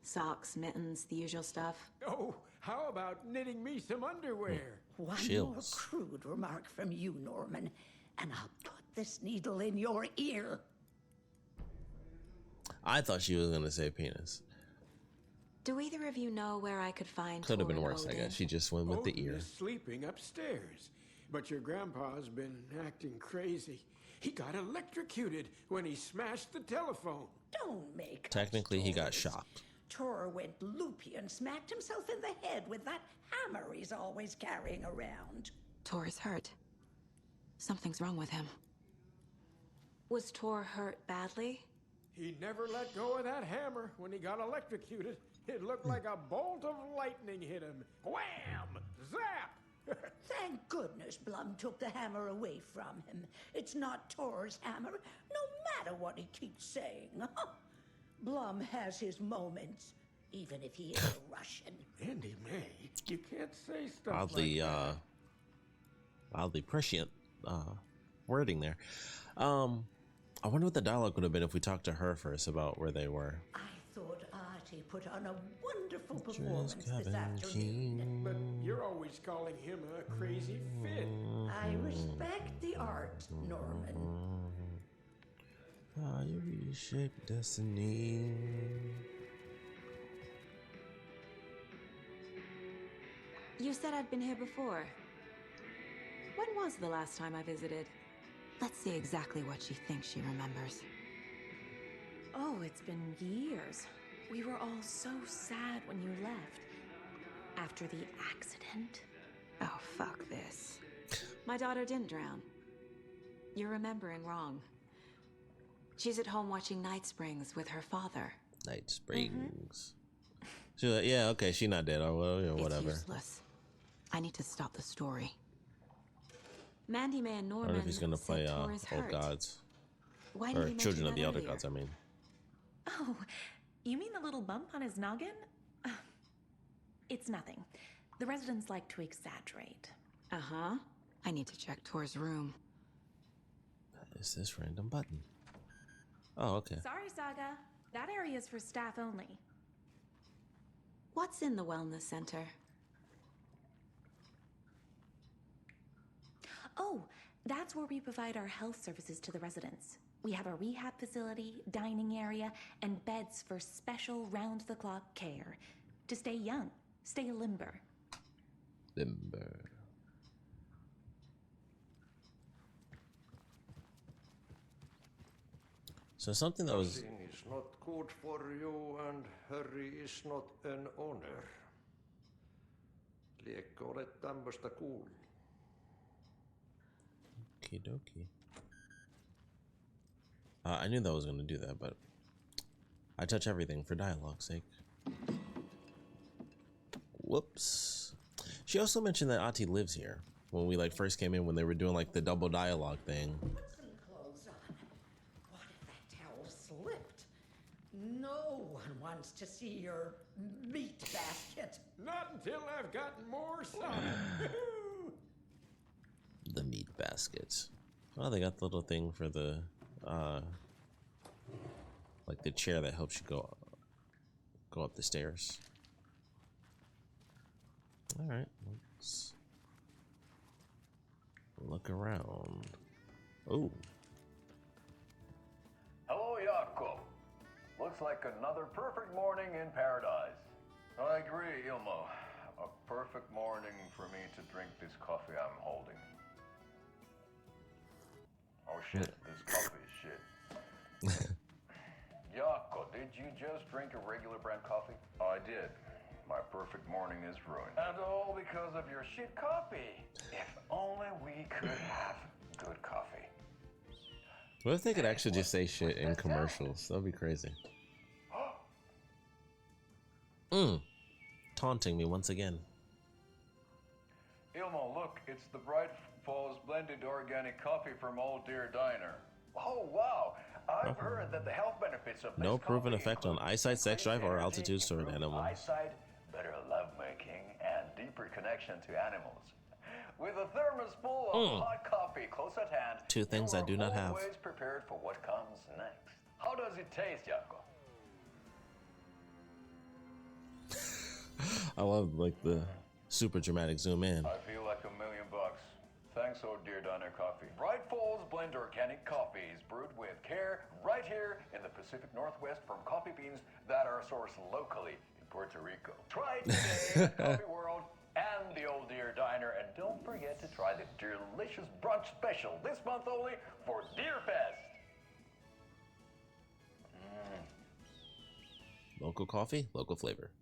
Socks, mittens, the usual stuff. Oh, how about knitting me some underwear? One Chills. more crude remark from you, Norman, and I'll put this needle in your ear. I thought she was going to say penis. Do either of you know where I could find Could have been Tor worse, I Odin? guess. She just went with the Odin ear. is sleeping upstairs, but your grandpa's been acting crazy. He got electrocuted when he smashed the telephone. Don't make up Technically, he got stories. shocked. Tor went loopy and smacked himself in the head with that hammer he's always carrying around. Tor is hurt. Something's wrong with him. Was Tor hurt badly? He never let go of that hammer when he got electrocuted. It looked like a bolt of lightning hit him. Wham! Zap! Thank goodness Blum took the hammer away from him. It's not Tor's hammer, no matter what he keeps saying. Blum has his moments, even if he is a Russian. Andy May, you can't say stuff Oddly, like that. oddly prescient wording there. I wonder what the dialogue would have been if we talked to her first about where they were. I thought Artie put on a wonderful performance this afternoon. But you're always calling him a crazy fit. I respect the art, Norman. You reshape destiny. You said I'd been here before. When was the last time I visited? Let's see exactly what she thinks she remembers. Oh, it's been years. We were all so sad when you left. After the accident. Oh, fuck this. My daughter didn't drown. You're remembering wrong. She's at home watching Night Springs with her father. Night Springs. She's like, yeah, okay, she's not dead, or whatever. It's useless. I need to stop the story. Mandy May and I Norman wonder if he's gonna play said Tor is Old hurt. Gods. Why Or didn't you Children mention of the that Elder earlier? Gods, I mean. Oh, you mean the little bump on his noggin? It's nothing. The residents like to exaggerate. Uh-huh. I need to check Tor's room. is this random button? Oh, okay. Sorry, Saga. That area is for staff only. What's in the wellness center? Oh, that's where we provide our health services to the residents. We have a rehab facility, dining area, and beds for special round-the-clock care. To stay young, stay limber. Limber. So something that was... Nothing is not good for you and Harry is not an owner. Liekö olet tämmöstä kuullut? Okie dokie. I knew that was going to do that, but I touch everything for dialogue's sake. Whoops. She also mentioned that Ati lives here when we like first came in, when they were doing like the double dialogue thing. Some clothes on. What if that towel slipped? No one wants to see your meat basket. Not until I've gotten more sun. The meat basket. Oh, they got the little thing for the like the chair that helps you go up the stairs. All right, let's look around. Oh. Hello, Jaakko. Looks like another perfect morning in paradise. I agree, Ilmo. A perfect morning for me to drink this coffee I'm holding. Oh shit, this coffee is shit. Jaakko, did you just drink a regular brand coffee? I did. My perfect morning is ruined. And all because of your shit coffee. If only we could have good coffee. What if they could actually just say shit in commercials? That'd be crazy. Taunting me once again. Ilmo, look, it's the Bright Falls blended organic coffee from Old Deer Diner. Oh, wow. I've heard that the health benefits of this No proven coffee effect on eyesight, sex drive, or altitude stored animal. Eyesight, better lovemaking, and deeper connection to animals. With a thermos full of hot coffee close at hand, Two things I do not have. always prepared for what comes next. How does it taste, Jaakko? I love like the super dramatic zoom in. I feel like $1 million. Thanks, Old Deer Diner Coffee. Bright Falls blend organic coffees brewed with care right here in the Pacific Northwest from coffee beans that are sourced locally in Puerto Rico. Try it today at Coffee World and the Old Deer Diner, and don't forget to try the delicious brunch special this month only for Deer Fest. Local coffee, local flavor.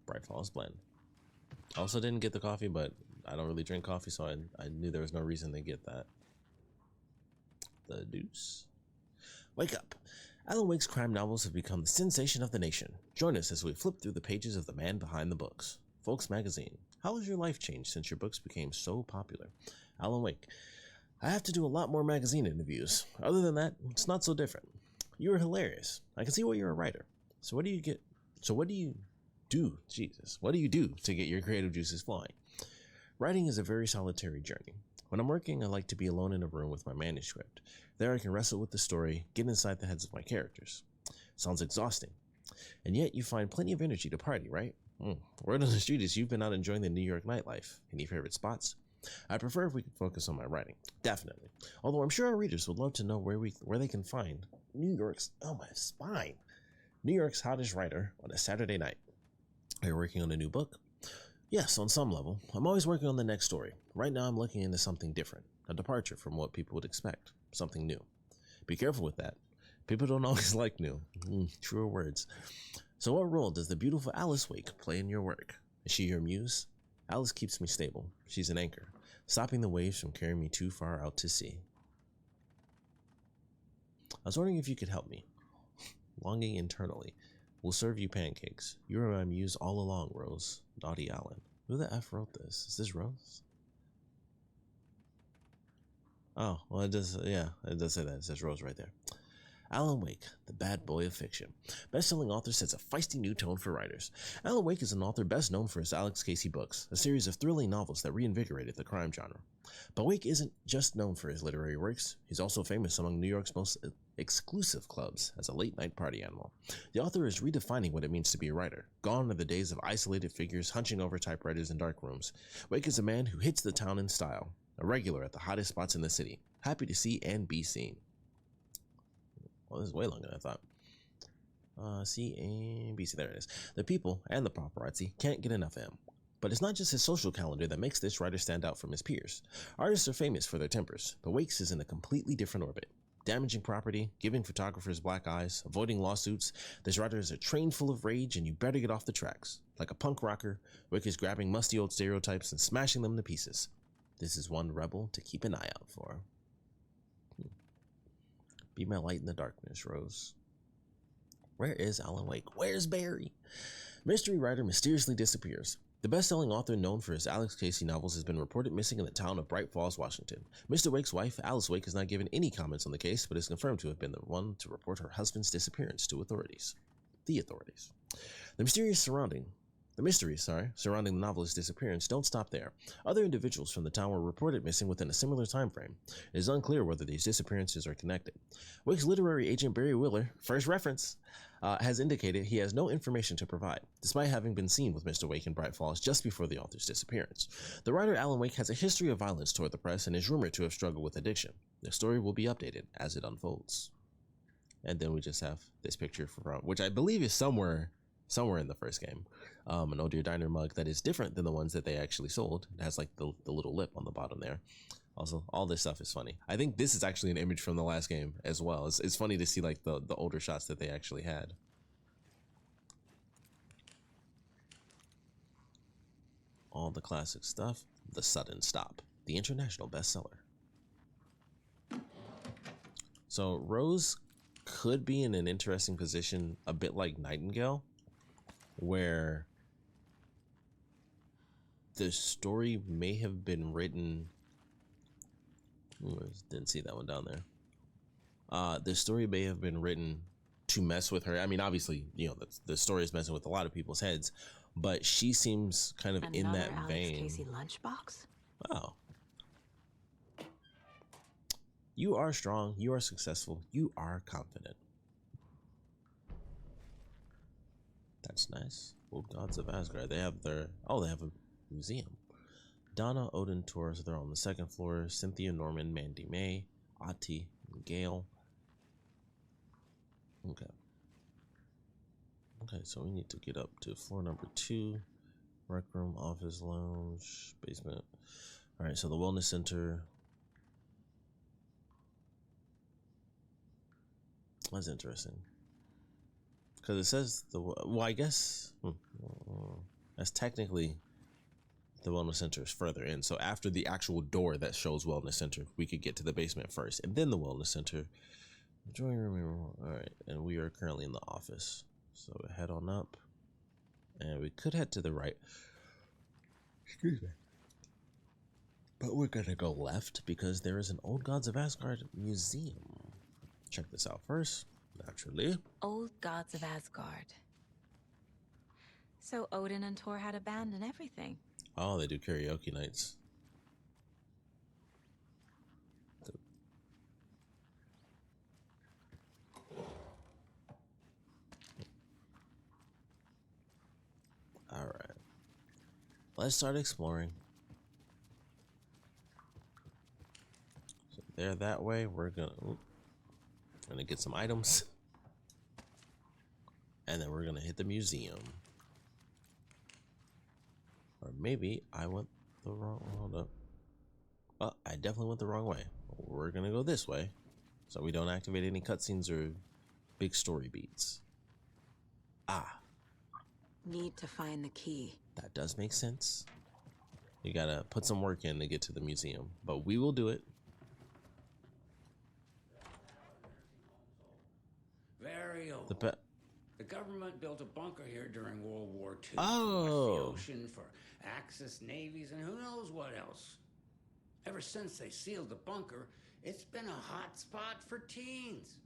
Bright Falls blend. Also didn't get the coffee, but I don't really drink coffee, so I knew there was no reason to get that. The deuce. Wake up. Alan Wake's crime novels have become the sensation of the nation. Join us as we flip through the pages of the man behind the books. Folks Magazine. How has your life changed since your books became so popular? Alan Wake. I have to do a lot more magazine interviews. Other than that, it's not so different. You are hilarious. I can see why you're a writer. So what do you do? Jesus. What do you do to get your creative juices flowing? Writing is a very solitary journey. When I'm working, I like to be alone in a room with my manuscript. There I can wrestle with the story, get inside the heads of my characters. Sounds exhausting. And yet you find plenty of energy to party, right? Word on the street is you've been out enjoying the New York nightlife. Any favorite spots? I prefer if we could focus on my writing. Definitely. Although I'm sure our readers would love to know where they can find New York's hottest writer on a Saturday night. Are you working on a new book? Yes, on some level. I'm always working on the next story. Right now I'm looking into something different, a departure from what people would expect, something new. Be careful with that. People don't always like new. Truer words. So what role does the beautiful Alice Wake play in your work? Is she your muse? Alice keeps me stable. She's an anchor, stopping the waves from carrying me too far out to sea. I was wondering if you could help me. Longing internally. We'll serve you pancakes. You were my muse all along, Rose. Naughty Allen. Who the F wrote this? Is this Rose? Oh, well, it does say that. It says Rose right there. Alan Wake, the bad boy of fiction. Best-selling author sets a feisty new tone for writers. Alan Wake is an author best known for his Alex Casey books, a series of thrilling novels that reinvigorated the crime genre. But Wake isn't just known for his literary works, he's also famous among New York's most exclusive clubs as a late-night party animal. The author is redefining what it means to be a writer. Gone are the days of isolated figures hunching over typewriters in dark rooms. Wake is a man who hits the town in style, a regular at the hottest spots in the city, happy to see and be seen. Well, this is way longer than I thought. C and B. C. There it is. The people and the paparazzi can't get enough of him. But it's not just his social calendar that makes this writer stand out from his peers. Artists are famous for their tempers, but Wakes is in a completely different orbit. Damaging property, giving photographers black eyes, avoiding lawsuits, this writer is a train full of rage and you better get off the tracks. Like a punk rocker, Wake is grabbing musty old stereotypes and smashing them to pieces. This is one rebel to keep an eye out for. Be my light in the darkness, Rose. Where is Alan Wake? Where's Barry? Mystery writer mysteriously disappears. The best-selling author known for his Alex Casey novels has been reported missing in the town of Bright Falls, Washington. Mr. Wake's wife, Alice Wake, has not given any comments on the case, but is confirmed to have been the one to report her husband's disappearance to authorities. The authorities. The mysteries surrounding the novelist's disappearance don't stop there. Other individuals from the town were reported missing within a similar time frame. It is unclear whether these disappearances are connected. Wake's literary agent Barry Wheeler, first reference, has indicated he has no information to provide, despite having been seen with Mr. Wake in Bright Falls just before the author's disappearance. The writer Alan Wake has a history of violence toward the press and is rumored to have struggled with addiction. The story will be updated as it unfolds. And then we just have this picture from, which I believe is somewhere in the first game. An Oh Dear Diner mug that is different than the ones that they actually sold. It has like the little lip on the bottom there. Also, all this stuff is funny. I think this is actually an image from the last game as well. It's funny to see like the older shots that they actually had. All the classic stuff. The Sudden Stop, the international bestseller. So Rose could be in an interesting position, a bit like Nightingale, where the story may have been written. Didn't see that one down there. The story may have been written to mess with her. I mean, obviously, you know, the story is messing with a lot of people's heads, but she seems kind of in that vein. Alex Casey lunchbox? Wow. You are strong. You are successful. You are confident. That's nice. Old Gods of Asgard. They have their... Oh, they have a museum. Donna, Odin, Taurus, they're on the second floor. Cynthia, Norman, Mandy, May, Ati, Gail. Okay. Okay, so we need to get up to floor number 2. Rec room, office, lounge, basement. All right, so the wellness center. That's interesting. Because it says well, I guess that's technically the wellness center is further in. So after the actual door that shows wellness center, we could get to the basement first, and then the wellness center. Drawing room. All right, and we are currently in the office. So head on up, and we could head to the right. Excuse me. But we're gonna go left because there is an Old Gods of Asgard museum. Check this out first. Naturally. Old Gods of Asgard. So Odin and Thor had a band and everything. Oh, they do karaoke nights. All right. Let's start exploring. So there, that way. We're gonna get some items, and then we're gonna hit the museum. Or maybe I went the wrong. Hold up. Oh, I definitely went the wrong way. We're gonna go this way, so we don't activate any cutscenes or big story beats. Ah. Need to find the key. That does make sense. You gotta put some work in to get to the museum, but we will do it. Very old. The government built a bunker here during World War II. Oh. The ocean for Axis navies and who knows what else. Ever since they sealed the bunker, it's been a hot spot for teens.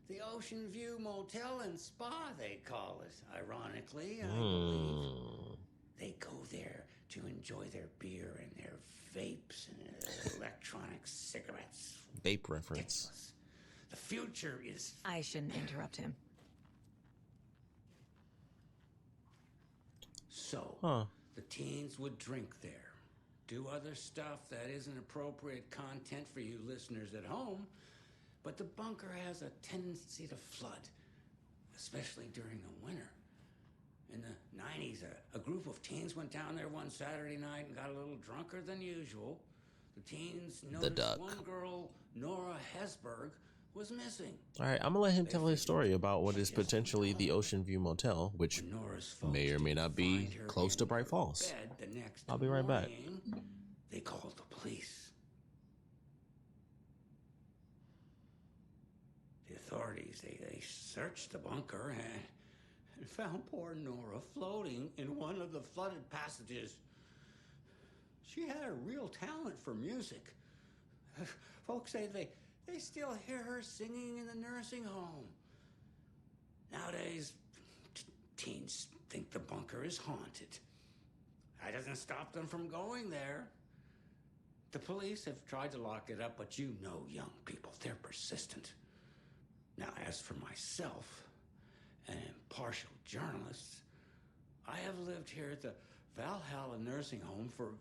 The Ocean View Motel and Spa, they call it, ironically, I believe. They go there to enjoy their beer and their vapes and electronic cigarettes. Vape reference. Ridiculous. The future is... I shouldn't interrupt him. So, the teens would drink there, do other stuff that isn't appropriate content for you listeners at home, but the bunker has a tendency to flood, especially during the winter. In the 90s, a group of teens went down there one Saturday night and got a little drunker than usual. The teens noticed one girl, Nora Hesberg, was missing. All right, I'm gonna let him tell his story about what is potentially the Ocean View Motel, which may or may not be close to Bright Falls. I'll be right back. They called the police. The authorities, they searched the bunker and found poor Nora floating in one of the flooded passages. She had a real talent for music. Folks say they still hear her singing in the nursing home. Nowadays, teens think the bunker is haunted. That doesn't stop them from going there. The police have tried to lock it up, but you know young people, they're persistent. Now, as for myself, an impartial journalist, I have lived here at the Valhalla nursing home for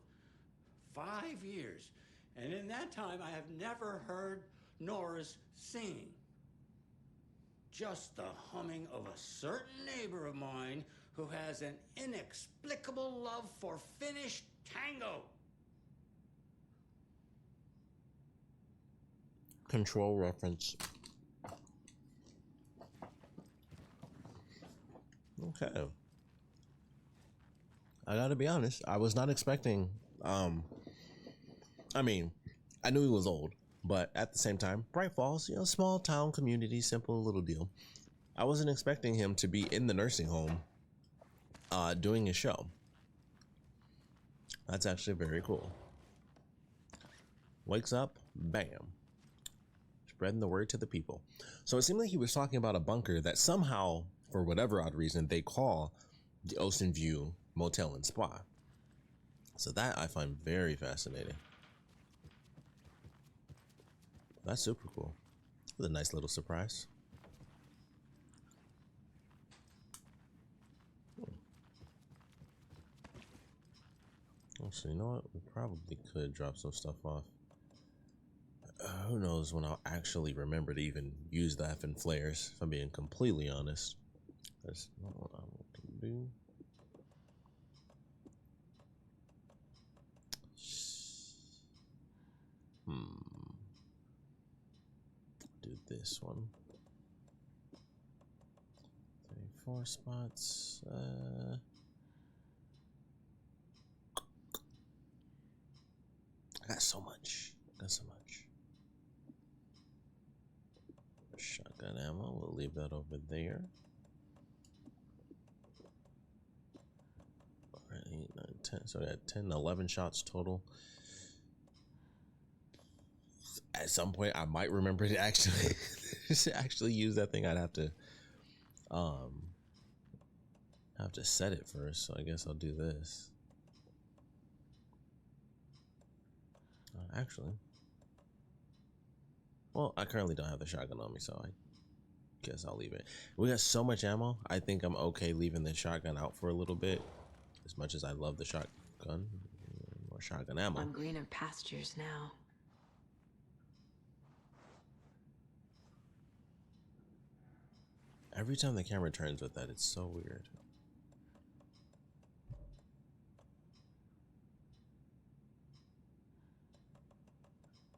5 years, and in that time I have never heard Nora's singing. Just the humming of a certain neighbor of mine who has an inexplicable love for Finnish tango. Control reference. Okay. I gotta be honest, I was not expecting, I mean, I knew he was old, but at the same time, Bright Falls, you know, small town community, simple little deal. I wasn't expecting him to be in the nursing home, doing a show. That's actually very cool. Wakes up, bam. Spreading the word to the people. So it seemed like he was talking about a bunker that somehow, for whatever odd reason, they call the Ocean View Motel and Spa. So that I find very fascinating. That's super cool. It was a nice little surprise. Actually, you know what? We probably could drop some stuff off. Who knows when I'll actually remember to even use the effing flares, if I'm being completely honest. That's not what I want to do. Do this one. 34 spots. I got so much. Shotgun ammo. We'll leave that over there. 8, 9, 10. So I got 10, 11 shots total. At some point, I might remember to actually use that thing. I'd have to set it first. So I guess I'll do this. Actually, well, I currently don't have the shotgun on me, so I guess I'll leave it. We got so much ammo. I think I'm okay leaving the shotgun out for a little bit. As much as I love the shotgun, more shotgun ammo. On greener pastures now. Every time the camera turns with that, it's so weird.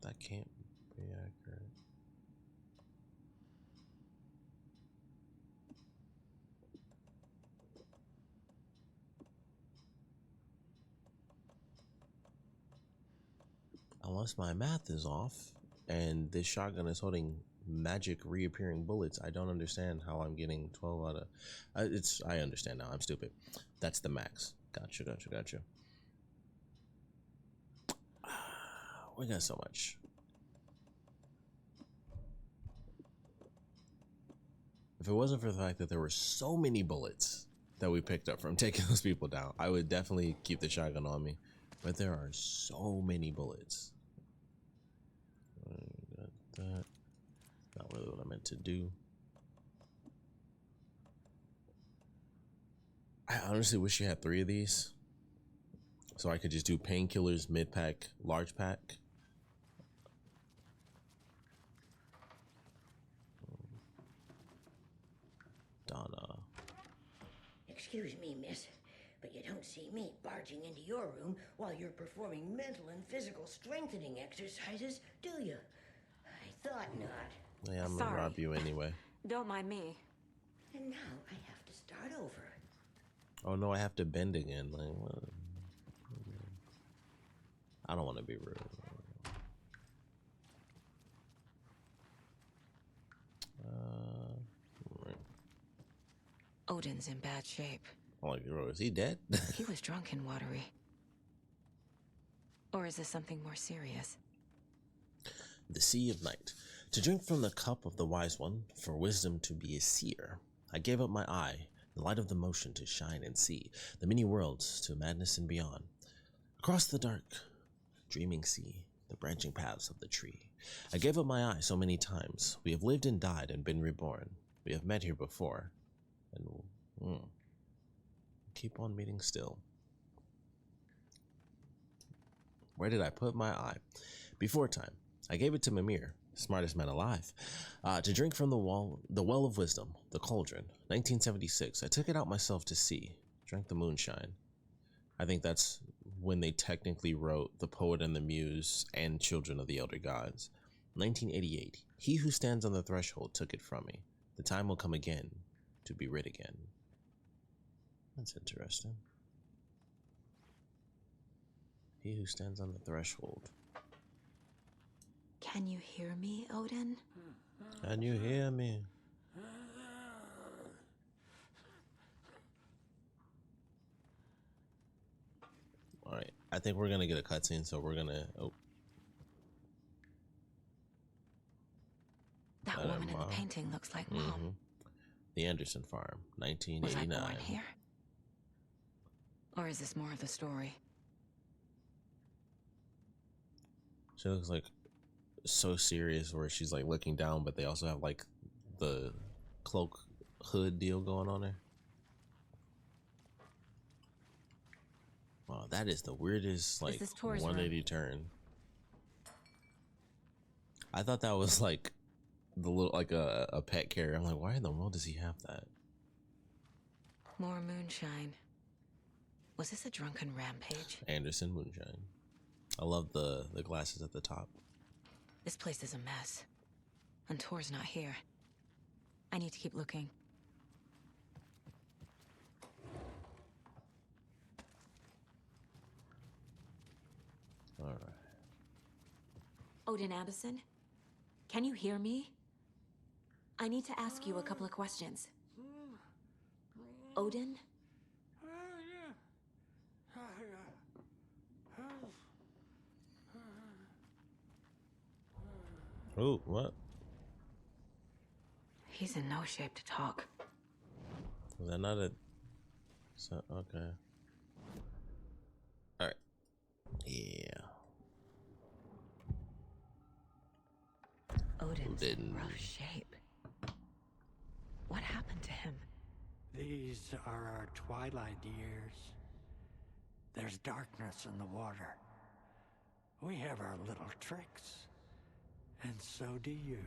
That can't be accurate. Unless my math is off and this shotgun is holding magic reappearing bullets, I don't understand how I'm getting 12 out of... I understand now. I'm stupid. That's the max. Gotcha. We got so much. If it wasn't for the fact that there were so many bullets that we picked up from taking those people down, I would definitely keep the shotgun on me. But there are so many bullets. That. Not really what I meant to do. I honestly wish you had 3 of these, so I could just do painkillers, mid-pack, large pack. Donna. Excuse me, miss, but you don't see me barging into your room while you're performing mental and physical strengthening exercises, do you? I thought not. Yeah, I'm gonna rob you anyway. Don't mind me. And now I have to start over. Oh no, I have to bend again. Like, what? I don't want to be rude. Right. Odin's in bad shape. I'm like, bro, is he dead? He was drunk and watery. Or is this something more serious? The Sea of Night. To drink from the cup of the wise one, for wisdom to be a seer. I gave up my eye, the light of the motion to shine and see, the many worlds to madness and beyond. Across the dark, dreaming sea, the branching paths of the tree. I gave up my eye so many times. We have lived and died and been reborn. We have met here before, and keep on meeting still. Where did I put my eye? Before time, I gave it to Mimir, smartest man alive, to drink from the well of wisdom, the cauldron. 1976. I took it out myself to see, drank the moonshine. I think that's when they technically wrote The Poet and the Muse and Children of the Elder Gods. 1988. He who stands on the threshold took it from me. The time will come again to be rid again. That's interesting. He who stands on the threshold. Can you hear me, Odin? Can you hear me? Alright, I think we're gonna get a cutscene, so we're gonna... Oh. That woman in the painting looks like Mom. The Anderson Farm, Was I 1989. born here? Or is this more of the story? She looks like so serious where she's like looking down, but they also have like the cloak hood deal going on there. Wow, that is the weirdest like 180 turn. I thought that was like the little like a pet carrier. I'm like, why in the world does he have that? More moonshine. Was this a drunken rampage? Anderson moonshine. I love the glasses at the top. This place is a mess. And Tor's not here. I need to keep looking. All right. Odin Anderson? Can you hear me? I need to ask you a couple of questions. Odin? Oh, what? He's in no shape to talk. Was that not a... So, okay. Alright. Yeah. Odin's in rough shape. What happened to him? These are our twilight years. There's darkness in the water. We have our little tricks. And so do you.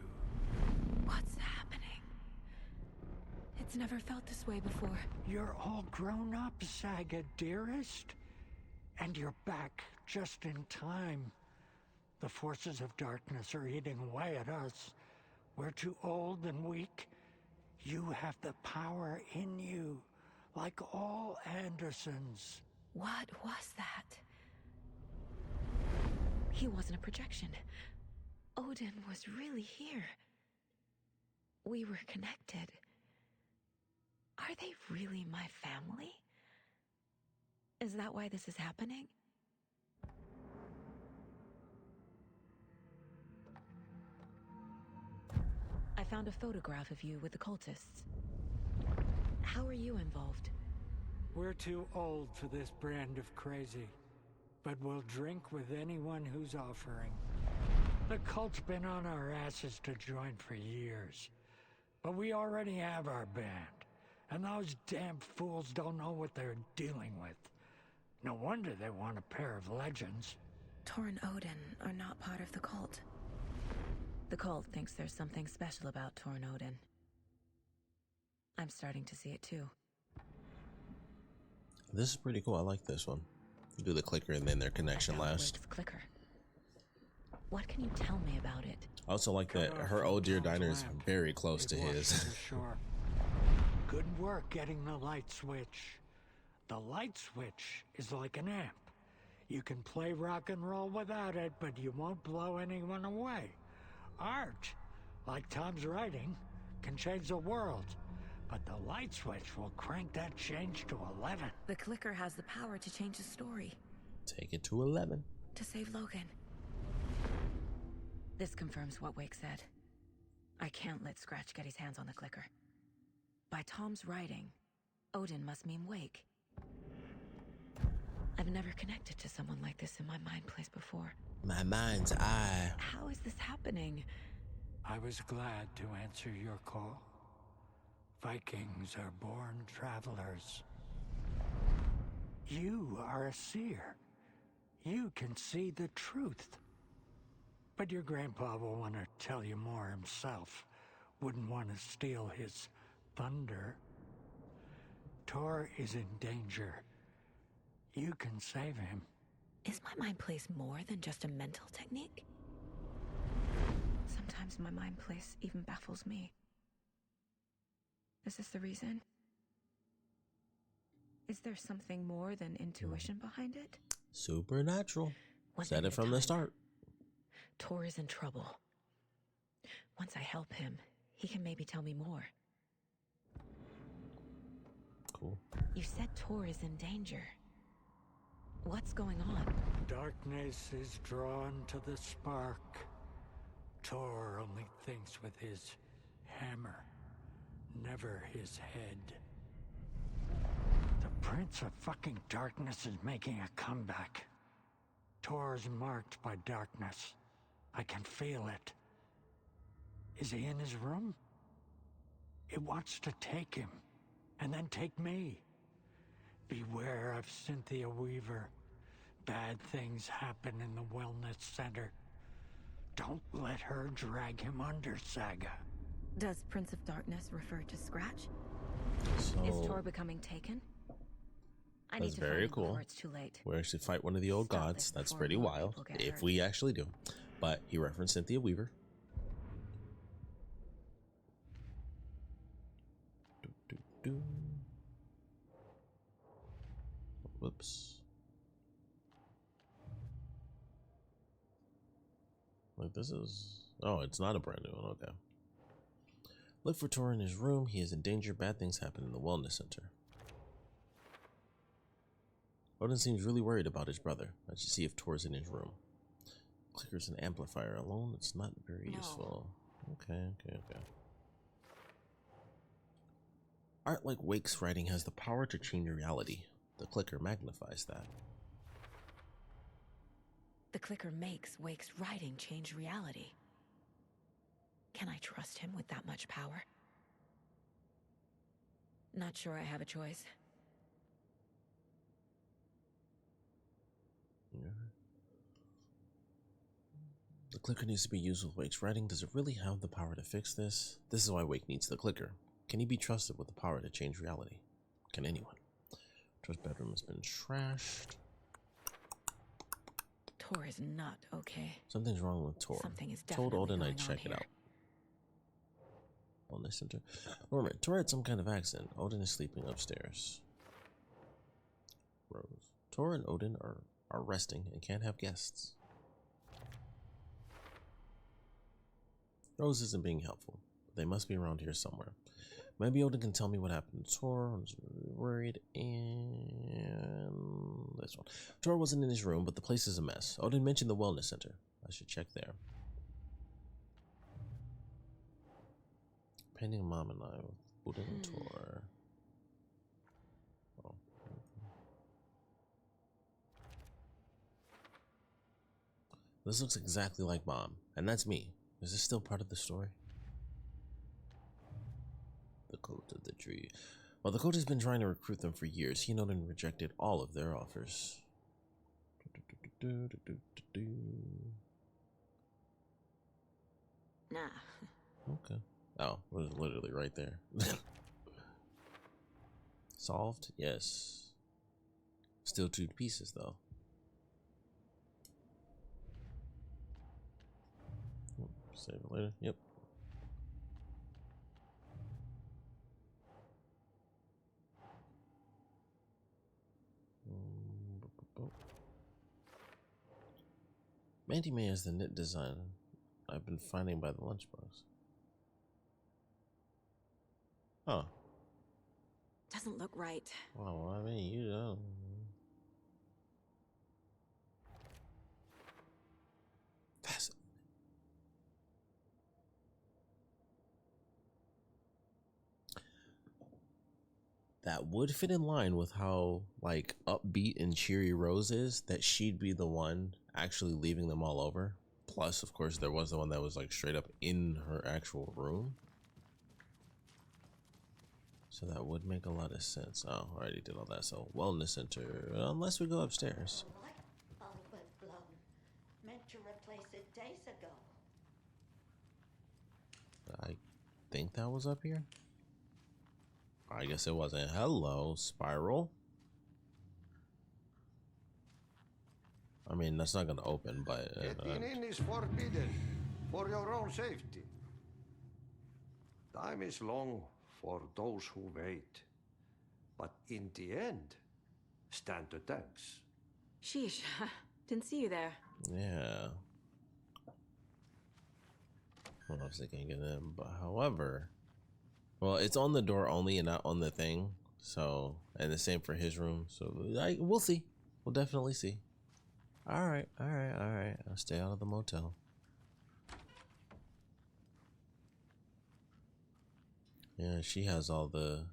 What's happening? It's never felt this way before. You're all grown up, Saga, dearest. And you're back just in time. The forces of darkness are eating away at us. We're too old and weak. You have the power in you, like all Andersons. What was that? He wasn't a projection. Odin was really here. We were connected. Are they really my family? Is that why this is happening? I found a photograph of you with the cultists. How are you involved? We're too old for this brand of crazy, but we'll drink with anyone who's offering. The cult's been on our asses to join for years, but we already have our band, and those damn fools don't know what they're dealing with. No wonder they want a pair of legends. Tor and Odin are not part of the cult. The cult thinks there's something special about Tor and Odin. I'm starting to see it too. This is pretty cool. I like this one. You do the clicker and then their connection last. Clicker. What can you tell me about it? I also like that her old dear diner is very close to his. Good work getting the light switch. The light switch is like an amp. You can play rock and roll without it, but you won't blow anyone away. Art, like Tom's writing, can change the world, but the light switch will crank that change to 11. The clicker has the power to change the story. Take it to 11. To save Logan. This confirms what Wake said. I can't let Scratch get his hands on the clicker. By Tom's writing, Odin must mean Wake. I've never connected to someone like this in my mind place before. My mind's eye. How is this happening? I was glad to answer your call. Vikings are born travelers. You are a seer. You can see the truth. But your grandpa will want to tell you more himself. Wouldn't want to steal his thunder. Tor is in danger. You can save him. Is my mind place more than just a mental technique? Sometimes my mind place even baffles me. Is this the reason? Is there something more than intuition behind it? Supernatural. Said it from the start. Tor is in trouble. Once I help him, he can maybe tell me more. Cool. You said Tor is in danger. What's going on? Darkness is drawn to the spark. Tor only thinks with his hammer, never his head. The Prince of fucking Darkness is making a comeback. Tor's marked by darkness. I can feel it. Is he in his room? It wants to take him, and then take me. Beware of Cynthia Weaver. Bad things happen in the wellness center. Don't let her drag him under, Saga. Does Prince of Darkness refer to Scratch? So, is Tor becoming taken? I that's need to very find cool. him before it's too late. We actually fight one of the old gods. That's pretty wild. If we actually do. But he referenced Cynthia Weaver. Whoops. Like this is... Oh, it's not a brand new one. Okay. Look for Tor in his room. He is in danger. Bad things happen in the wellness center. Odin seems really worried about his brother. I should see if Tor's in his room. Clicker's an amplifier alone. It's not very useful. Okay. Art like Wake's writing has the power to change reality. The clicker magnifies that. The clicker makes Wake's writing change reality. Can I trust him with that much power? Not sure I have a choice. Yeah. The clicker needs to be used with Wake's writing. Does it really have the power to fix this? This is why Wake needs the clicker. Can he be trusted with the power to change reality? Can anyone? Tor's bedroom has been trashed. Tor is not okay. Something's wrong with Tor. Something is Told definitely Odin going I'd check on it here. out. Wellness center. Norman, Tor had some kind of accident. Odin is sleeping upstairs. Rose. Tor and Odin are resting and can't have guests. Rose isn't being helpful. They must be around here somewhere. Maybe Odin can tell me what happened to Tor. I was really worried. And this one. Tor wasn't in his room, but the place is a mess. Odin mentioned the wellness center. I should check there. painting Mom and I with wooden tour. Oh. This looks exactly like Mom, and that's me. Is this still part of the story? The cult of the tree. Well, the cult has been trying to recruit them for years. He known and rejected all of their offers. Nah. Okay. Oh, it was literally right there. Solved? Yes. Still 2 pieces though. Save it later. Yep. Mandy May is the knit design I've been finding by the lunchbox. Huh. Doesn't look right. Well, I mean, you know. That's that would fit in line with how like upbeat and cheery Rose is, that she'd be the one actually leaving them all over. Plus, of course, there was the one that was like straight up in her actual room. So that would make a lot of sense. Oh, I already did all that. So wellness center, unless we go upstairs. Meant to replace it days ago. I think that was up here. I guess it wasn't. Hello, Spiral. I mean, that's not gonna open, but Getting in is forbidden for your own safety. Time is long for those who wait, but in the end, stand the thanks. Sheesh. Didn't see you there. yeah. I don't know if they can get in, but however, well, it's on the door only and not on the thing. So, and the same for his room. So, we'll see. We'll definitely see. All right. I'll stay out of the motel. Yeah, she has all the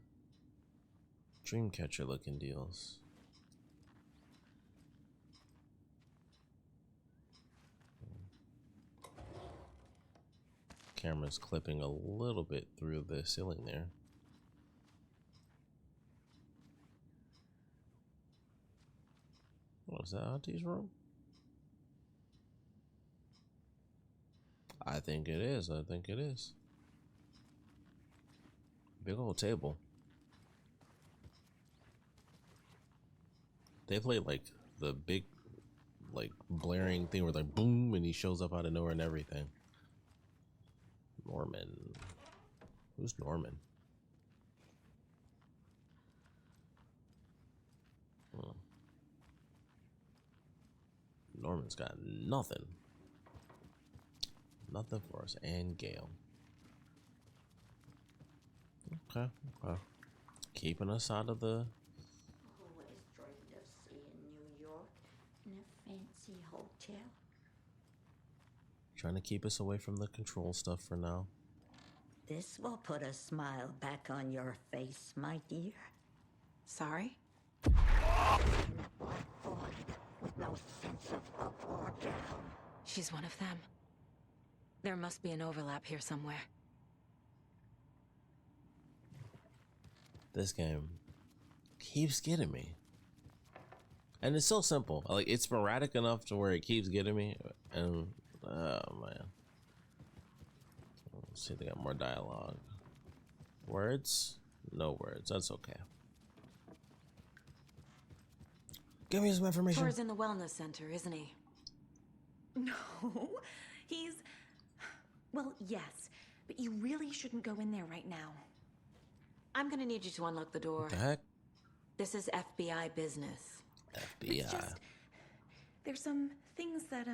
Dreamcatcher looking deals. Camera's clipping a little bit through the ceiling there. What is that, Auntie's room? I think it is. Big old table. They played like the big, like blaring thing where like boom and he shows up out of nowhere and everything. Norman. Who's Norman? Norman's got nothing. Nothing for us. And Gale. Okay. Keeping us out of the... Always dreamed of seeing New York in a fancy hotel. Trying to keep us away from the control stuff for now. This will put a smile back on your face, my dear. Sorry? In a black void with no sense of up or down. She's one of them. There must be an overlap here somewhere. This game keeps getting me. And it's so simple. Like, it's sporadic enough to where it keeps getting me. And, oh man. Let's see if they got more dialogue. Words? No words. That's okay. Give me some information. Tor's in the wellness center, isn't he? No, he's... Well, yes, but you really shouldn't go in there right now. I'm gonna need you to unlock the door. What the heck? This is FBI business. FBI. It's just... There's some things that,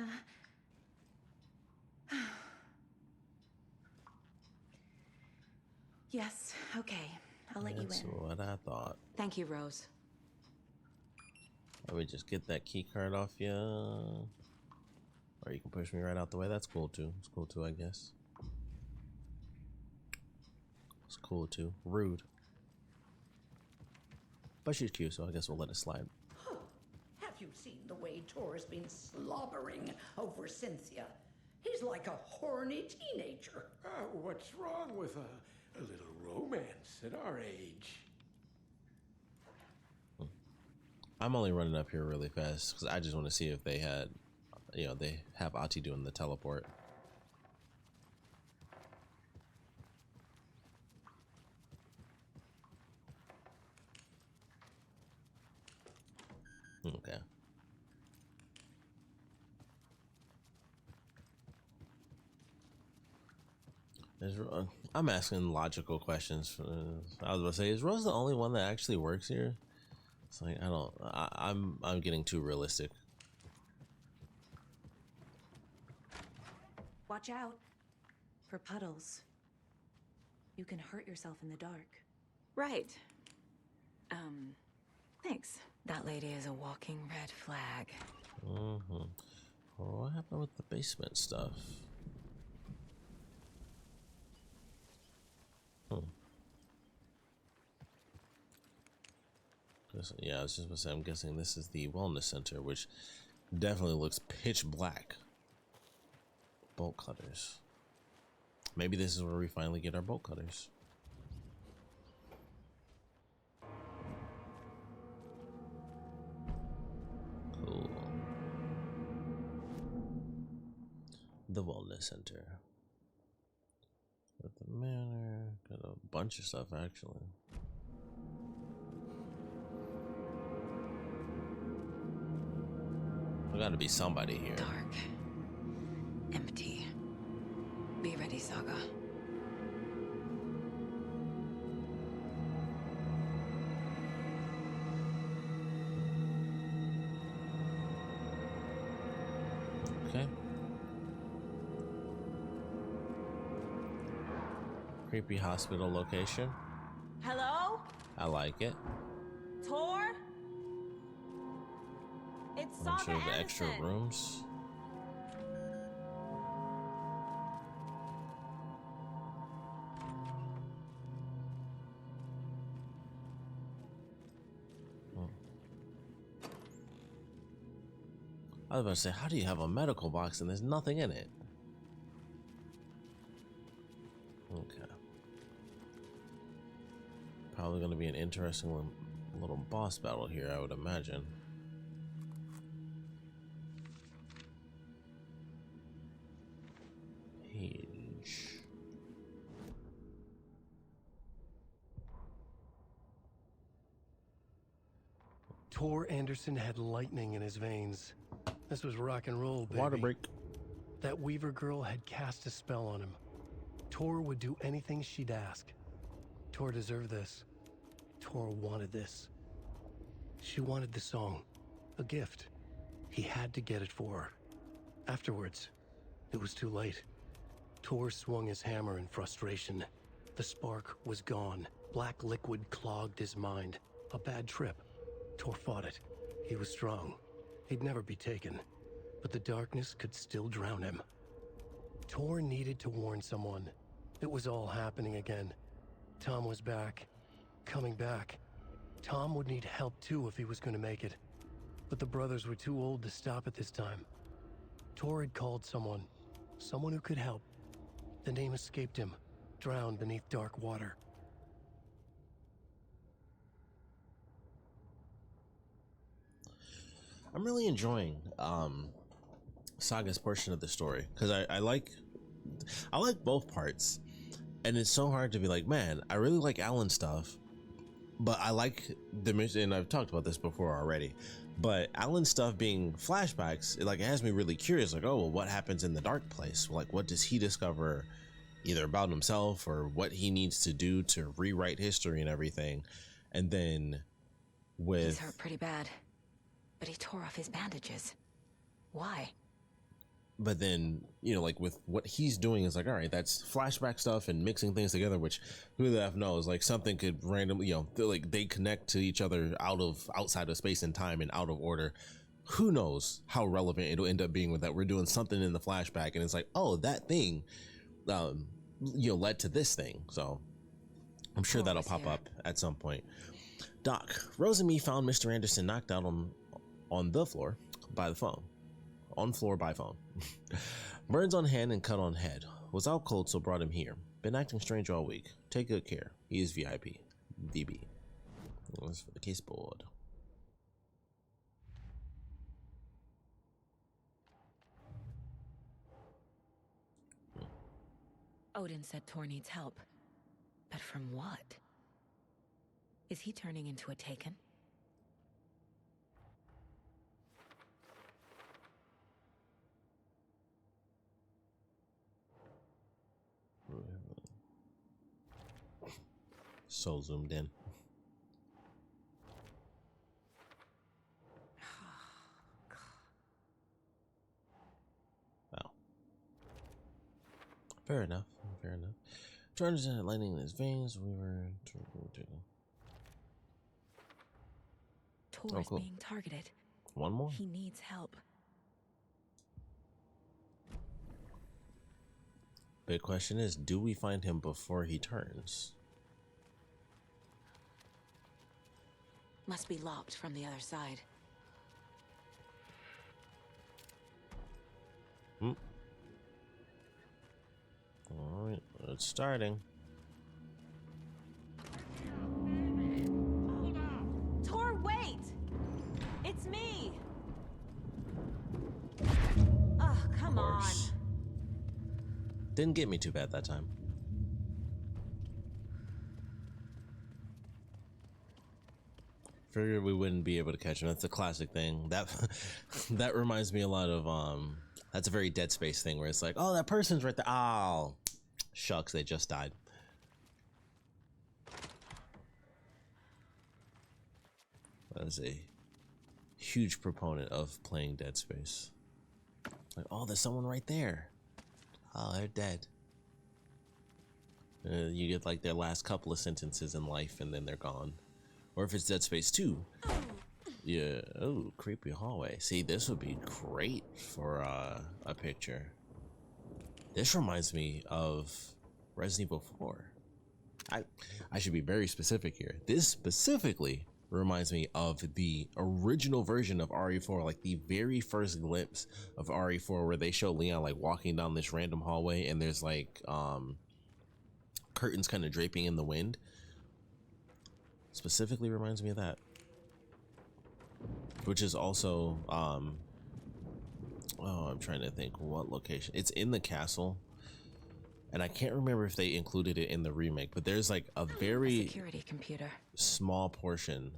Yes, okay. I'll let you in. That's what I thought. Thank you, Rose. Let me just get that key card off you. Or you can push me right out the way. That's cool too. It's cool too, I guess. It's cool too. Rude. But she's cute, so I guess we'll let it slide. Have you seen the way Tor's been slobbering over Cynthia? He's like a horny teenager. What's wrong with a little romance at our age? I'm only running up here really fast because I just want to see if they had, you know, they have Ati doing the teleport. Okay. I'm asking logical questions. I was about to say, is Rose the only one that actually works here? It's like I'm getting too realistic. Watch out for puddles. You can hurt yourself in the dark. Right. Thanks. That lady is a walking red flag. Mm-hmm. Well, what happened with the basement stuff? Yeah, I was just gonna say, I'm guessing this is the wellness center, which definitely looks pitch black. Bolt cutters. Maybe this is where we finally get our bolt cutters. Cool. The wellness center. At the manor, got a bunch of stuff actually. There gotta be somebody here. Dark. Empty. Be ready, Saga. Okay. Creepy hospital location. Hello? I like it. Tor? It's I'm Saga sure the extra Anderson. rooms. I was about to say, how do you have a medical box and there's nothing in it? Okay. Probably going to be an interesting little boss battle here, I would imagine. Page. Tor Anderson had lightning in his veins. This was rock and roll, baby. Water break. That Weaver girl had cast a spell on him. Tor would do anything she'd ask. Tor deserved this. Tor wanted this. She wanted the song, a gift. He had to get it for her. Afterwards, it was too late. Tor swung his hammer in frustration. The spark was gone. Black liquid clogged his mind. A bad trip. Tor fought it. He was strong. He'd never be taken. But the darkness could still drown him. Tor needed to warn someone. It was all happening again. Tom was back. Coming back. Tom would need help too if he was going to make it. But the brothers were too old to stop at this time. Tor had called someone. Someone who could help. The name escaped him. Drowned beneath dark water. I'm really enjoying Saga's portion of the story because I like both parts, and it's so hard to be like, man, I really like Alan's stuff, but I like the mission. And I've talked about this before already, but Alan's stuff being flashbacks, it has me really curious. Like, oh, well, what happens in the dark place? Like, what does he discover, either about himself or what he needs to do to rewrite history and everything? And then He's hurt pretty bad. But he tore off his bandages. Why? But then, like with what he's doing is like, all right, that's flashback stuff and mixing things together, which who the F knows, like something could randomly, they connect to each other outside of space and time and out of order. Who knows how relevant it'll end up being with that. We're doing something in the flashback and it's like, oh, that thing, led to this thing. So I'm sure that'll pop up at some point. Doc, Rose and me found Mr. Anderson knocked out on the floor by the phone. On floor by phone. Burns on hand and cut on head. Was out cold, so brought him here. Been acting strange all week. Take good care. He is VIP. VB. That's for the case board. Odin said Tor needs help. But from what? Is he turning into a Taken? So zoomed in. Wow. Fair enough. Fair enough. Charges and lightning in his veins. We were. Tor's being targeted. One more? He needs help. Big question is, do we find him before he turns? Must be locked from the other side. Alright, it's starting. Tor, wait! It's me! Oh, come on. Didn't get me too bad that time. Figured we wouldn't be able to catch him. That's a classic thing. That reminds me a lot of that's a very Dead Space thing where it's like, oh, that person's right there. Oh, shucks, they just died. That is a huge proponent of playing Dead Space. Like, oh, there's someone right there. Oh, they're dead. You get like their last couple of sentences in life and then they're gone. Or if it's Dead Space 2, yeah, oh, creepy hallway. See, this would be great for a picture. This reminds me of Resident Evil 4. I should be very specific here. This specifically reminds me of the original version of RE4, like the very first glimpse of RE4 where they show Leon like walking down this random hallway and there's like curtains kind of draping in the wind. Specifically reminds me of that, which is also oh, I'm trying to think what location. It's in the castle and I can't remember if they included it in the remake, but there's like a very security computer small portion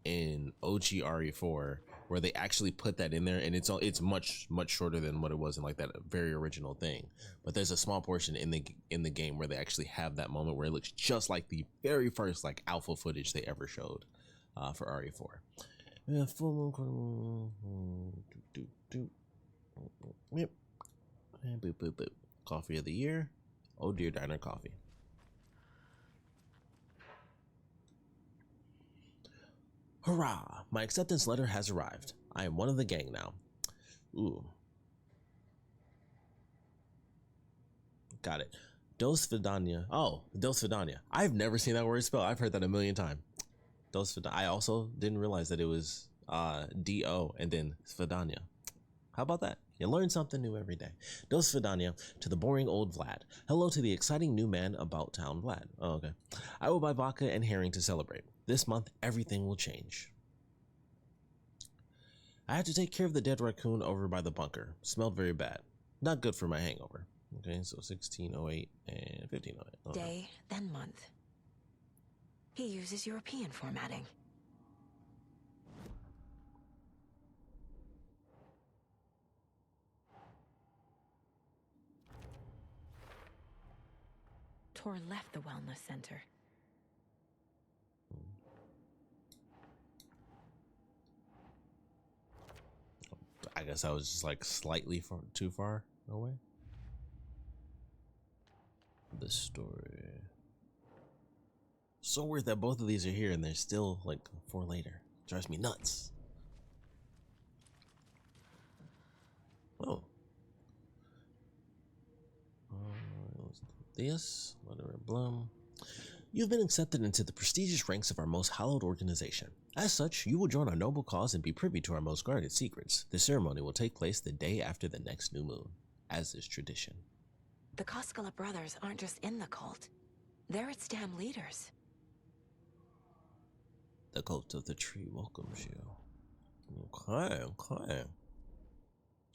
in OG RE4 where they actually put that in there, and it's much shorter than what it was in like that very original thing. But there's a small portion in the game where they actually have that moment where it looks just like the very first like alpha footage they ever showed for RE4. Yeah, yep. And boop boop boop. Coffee of the year. Oh dear, Diner Coffee. Hurrah! My acceptance letter has arrived. I am one of the gang now. Ooh. Got it. Dos Vidania. Oh, Dos Vidania. I've never seen that word spelled. I've heard that a million times. Dos Vidania. I also didn't realize that it was D-O and then Svidania. How about that? You learn something new every day. Dos Vidania to the boring old Vlad. Hello to the exciting new man about town Vlad. Oh, okay. I will buy vodka and herring to celebrate. This month, everything will change. I had to take care of the dead raccoon over by the bunker. Smelled very bad. Not good for my hangover. Okay, so 1608 and 1508. Okay. Day, then month. He uses European formatting. Tor left the wellness center. I guess I was just like slightly too far away. The story. So weird that both of these are here and they're still like 4 later. Drives me nuts. Oh. Let's do this. Whatever. Bloom. You've been accepted into the prestigious ranks of our most hallowed organization. As such, you will join our noble cause and be privy to our most guarded secrets. The ceremony will take place the day after the next new moon, as is tradition. The Koskela brothers aren't just in the cult. They're its damn leaders. The cult of the tree welcomes you. Okay, okay.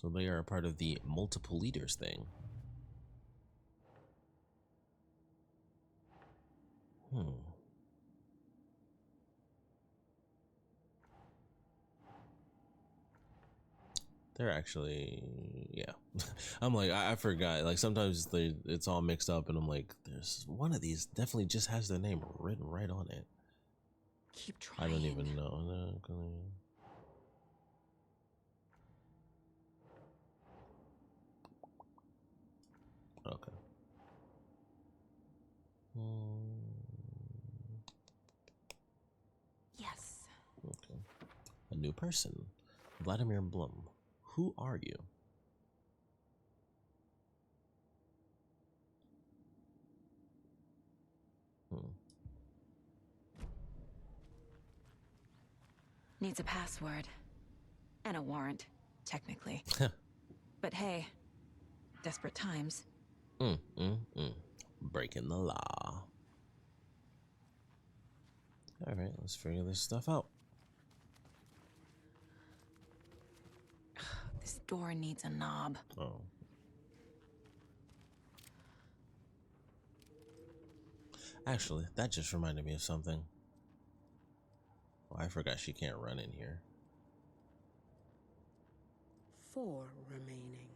So they are a part of the multiple leaders thing. They're actually, yeah. I'm like, I forgot. Like sometimes it's all mixed up, and I'm like, there's one of these definitely just has their name written right on it. Keep trying. I don't even know. Okay. Yes. Okay. A new person. Vladimir Blum. Who are you? Needs a password. And a warrant, technically. But hey, desperate times. Breaking the law. Alright, let's figure this stuff out. This door needs a knob. Oh. Actually, that just reminded me of something. Oh, I forgot she can't run in here. 4 remaining.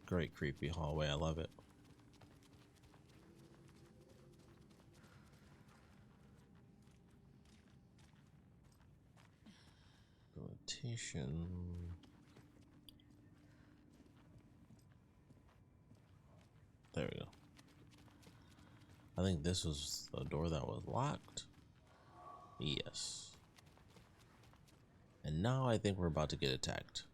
Great creepy hallway, I love it. Rotation. There we go. I think this was the door that was locked. Yes. And now I think we're about to get attacked.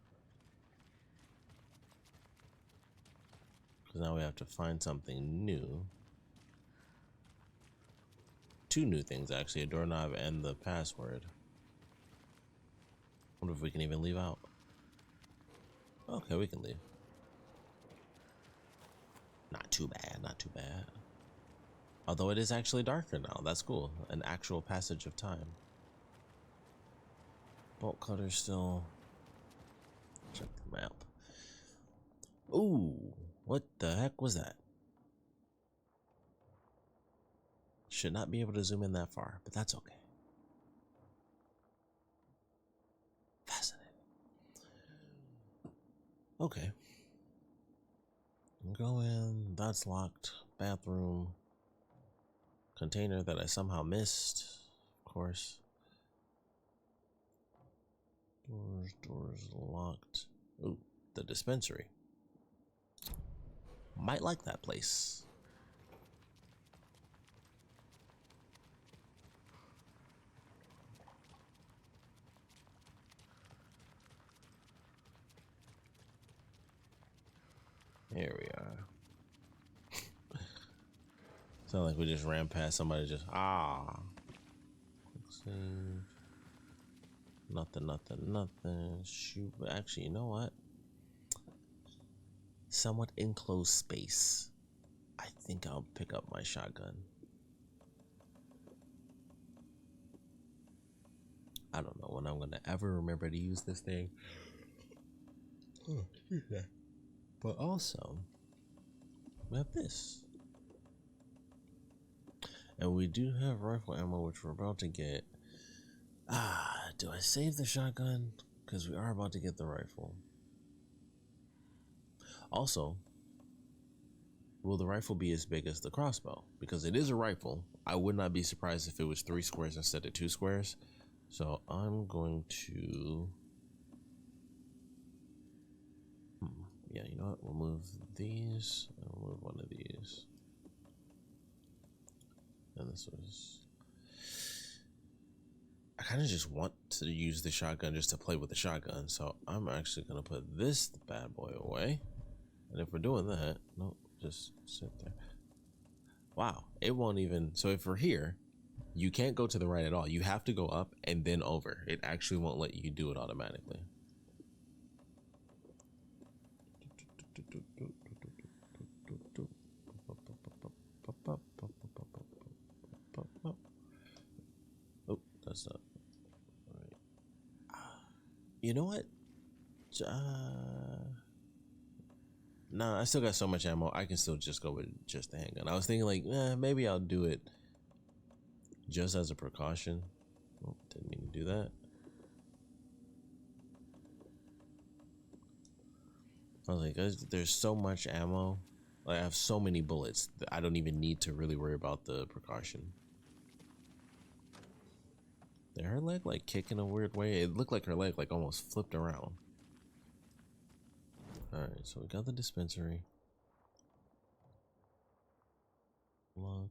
Because now we have to find something new. 2 new things actually, a doorknob and the password. Wonder if we can even leave out. Okay, we can leave. Not too bad, not too bad. Although it is actually darker now, that's cool. An actual passage of time. Bolt cutter still. Check the map. Ooh, what the heck was that? Should not be able to zoom in that far, but that's okay. Fascinating. Okay. Go in, that's locked. Bathroom. Container that I somehow missed, of course. Doors locked. Ooh, the dispensary. Might like that place. Here we are. Sound like we just ran past somebody just Quick save. Nothing. Shoot, but actually, you know what? Somewhat enclosed space. I think I'll pick up my shotgun. I don't know when I'm gonna ever remember to use this thing. But also, we have this. And we do have rifle ammo, which we're about to get. Do I save the shotgun? Because we are about to get the rifle. Also, will the rifle be as big as the crossbow? Because it is a rifle. I would not be surprised if it was 3 squares instead of 2 squares. So I'm going to... Yeah, you know what? We'll move these. And we'll move one of these. And this was... I kind of just want to use the shotgun just to play with the shotgun. So I'm actually going to put this bad boy away. And if we're doing that, nope, just sit there. Wow, it won't even. So if we're here, you can't go to the right at all. You have to go up and then over. It actually won't let you do it automatically. Oh, that's not right. You know what? Nah, I still got so much ammo. I can still just go with just the handgun. I was thinking like, maybe I'll do it just as a precaution. Oh, didn't mean to do that. I was like, there's so much ammo. Like, I have so many bullets that I don't even need to really worry about the precaution. Did her leg like kick in a weird way? It looked like her leg like almost flipped around. Alright, so we got the dispensary. Lock.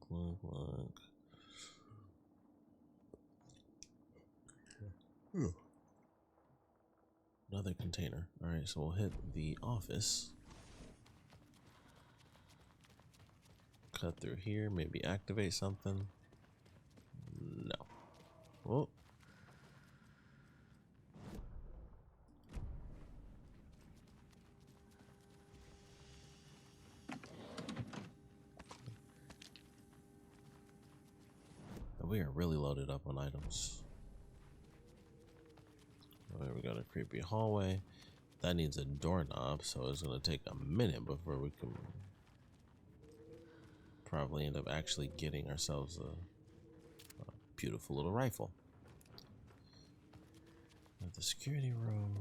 Another container. Alright, so we'll hit the office. Cut through here, maybe activate something. No. Oh. We are really loaded up on items. Alright, we got a creepy hallway. That needs a doorknob, so it's gonna take a minute before we can probably end up actually getting ourselves a beautiful little rifle. At the security room.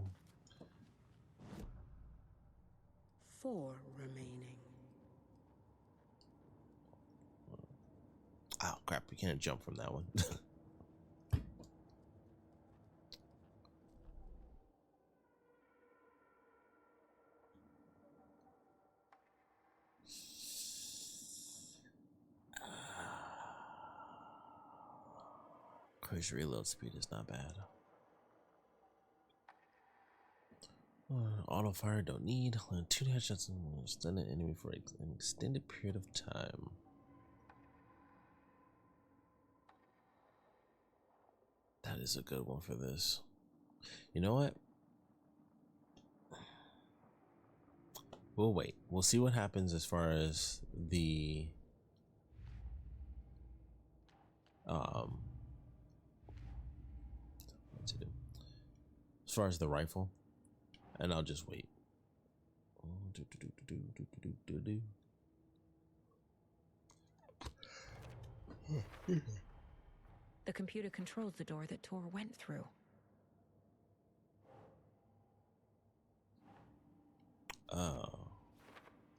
4 remaining. Oh crap, we can't jump from that one. Cruise reload speed is not bad. Auto fire don't need. Land 2 headshots and stun an enemy for an extended period of time. That is a good one for this. You know what? We'll wait. We'll see what happens as far as the as far as the rifle, and I'll just wait. The computer controls the door that Tor went through. Oh,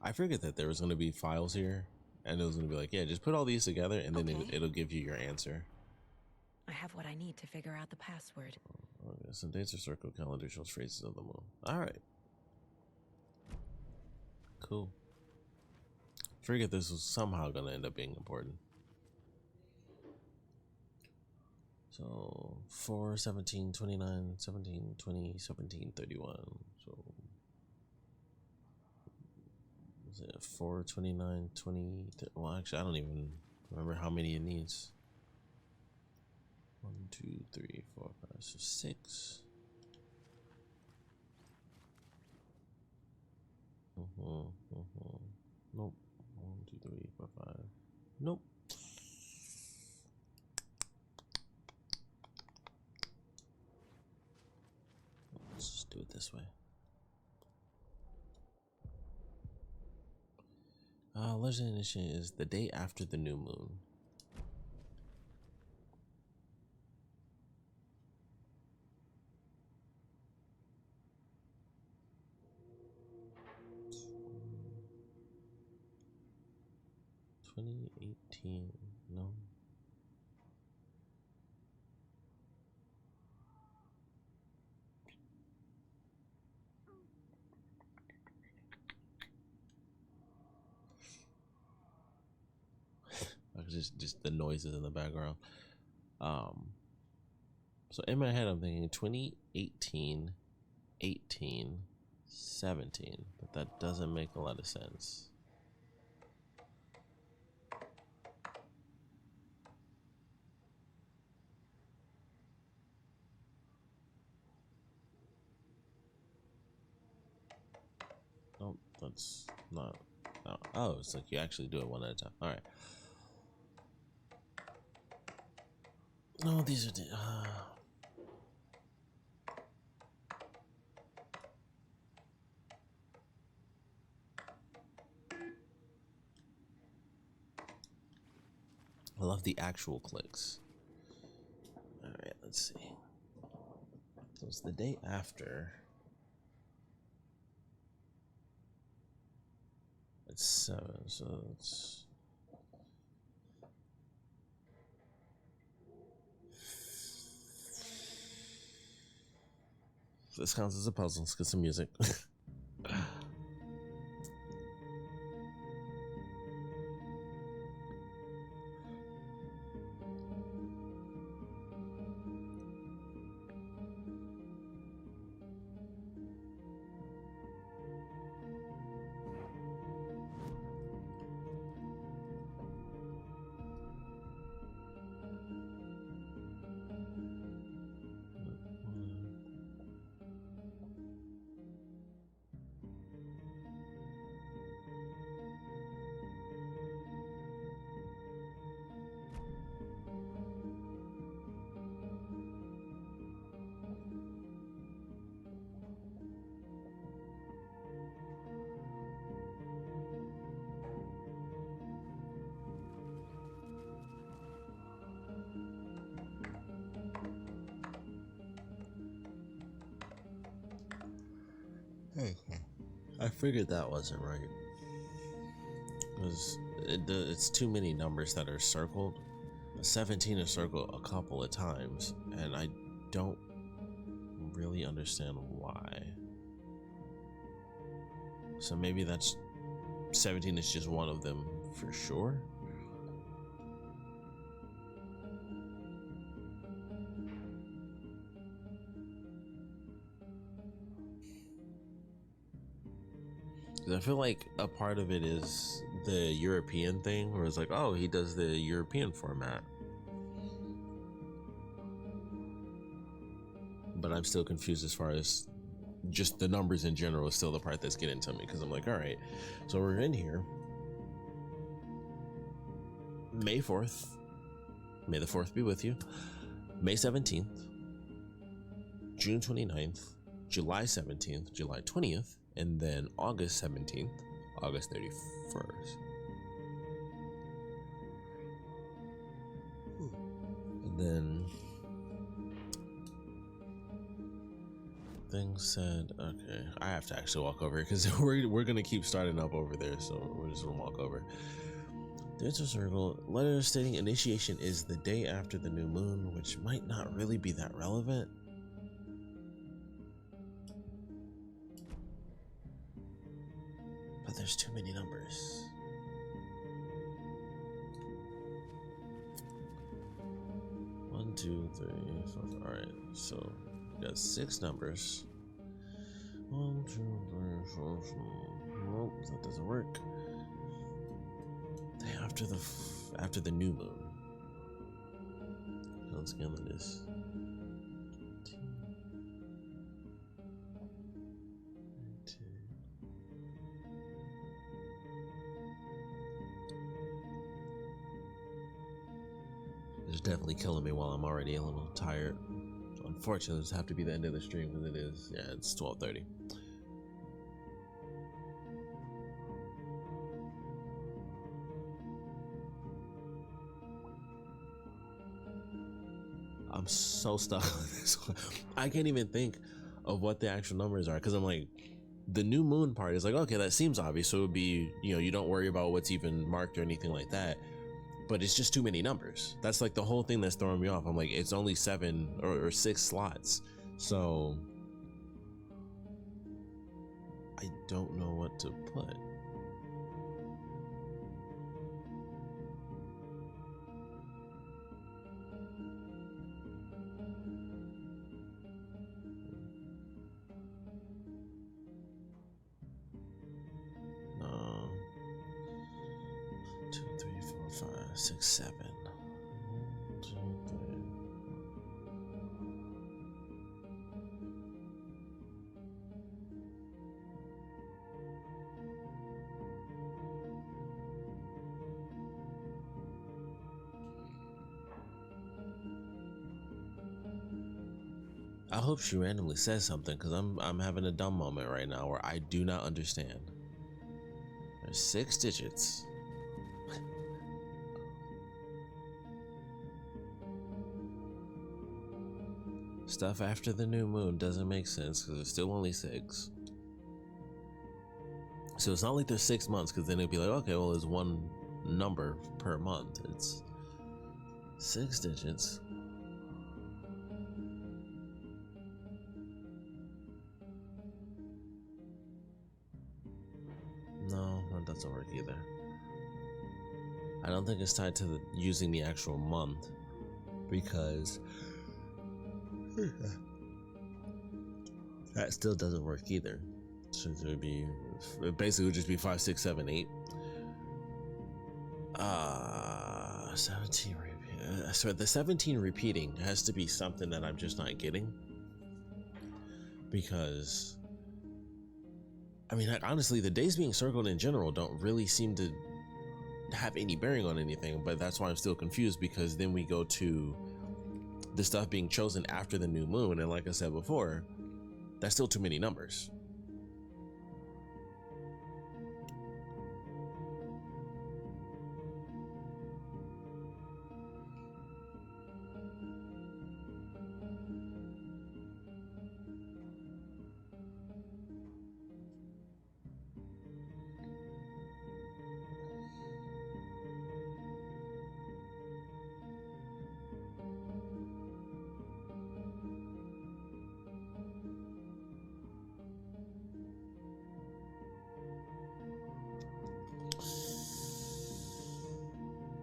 I figured that there was going to be files here, and it was going to be like, yeah, just put all these together, and then it'll give you your answer. I have what I need to figure out the password. Okay, some dates are circle calendar shows phrases of the moon. All right, cool. Figured this was somehow going to end up being important. So 4, 17, 29, 17, 20, 17, 31. So is it 4, 29, 20? Well, actually, I don't even remember how many it needs. 1, 2, 3, 4, 5, 6, 6. Nope. 1, 2, 3, 4, 5. Nope. Let's just do it this way. Legend Edition is the day after the new moon. $2018, no. Just the noises in the background. So in my head, I'm thinking 2018, 18, 17, but that doesn't make a lot of sense. Oh, that's not. Oh, it's like you actually do it one at a time. All right. No, these are the. I love the actual clicks. All right, let's see. So it's the day after. It's 7, so it's. This counts as a puzzle. Let's get some music. I figured that wasn't right. Because it's too many numbers that are circled. 17 is circled a couple of times, and I don't really understand why. So maybe that's 17 is just one of them for sure. I feel like a part of it is the European thing, where it's like, oh, he does the European format. But I'm still confused as far as just the numbers in general is still the part that's getting to me, because I'm like, all right, so we're in here. May 4th. May the 4th be with you. May 17th. June 29th. July 17th. July 20th. And then August 17th, August 31st. And then things said, okay, I have to actually walk over because we're gonna keep starting up over there, so we're just gonna walk over. There's a circle. Letter stating initiation is the day after the new moon, which might not really be that relevant. But there's too many numbers. One, two, three, four. All right, so we got 6 numbers. 1, 2, 3, 4, 5. Nope, that doesn't work. Day after the new moon. Let's get into this. It's definitely killing me while I'm already a little tired. So unfortunately, this have to be the end of the stream because it is. Yeah, it's 12:30. I'm so stuck on this one. I can't even think of what the actual numbers are because I'm like, the new moon part is like, okay, that seems obvious. So it would be, you don't worry about what's even marked or anything like that. But it's just too many numbers. That's like the whole thing that's throwing me off. I'm like, it's only 7 or 6 slots. So I don't know what to put. 6, 7. 1, 2, 3. I hope she randomly says something, because I'm having a dumb moment right now where I do not understand. There's 6 digits. Stuff after the new moon doesn't make sense because it's still only 6. So it's not like there's 6 months, because then it'd be like, okay, well, there's one number per month. It's 6 digits. No, that doesn't work either. I don't think it's tied to using the actual month, because that still doesn't work either. So it basically would just be 5, 6, 7, 8. 17 repeat. So the 17 repeating has to be something that I'm just not getting, because I mean, honestly, the days being circled in general don't really seem to have any bearing on anything, but that's why I'm still confused, because then we go to the stuff being chosen after the new moon, and like I said before, that's still too many numbers.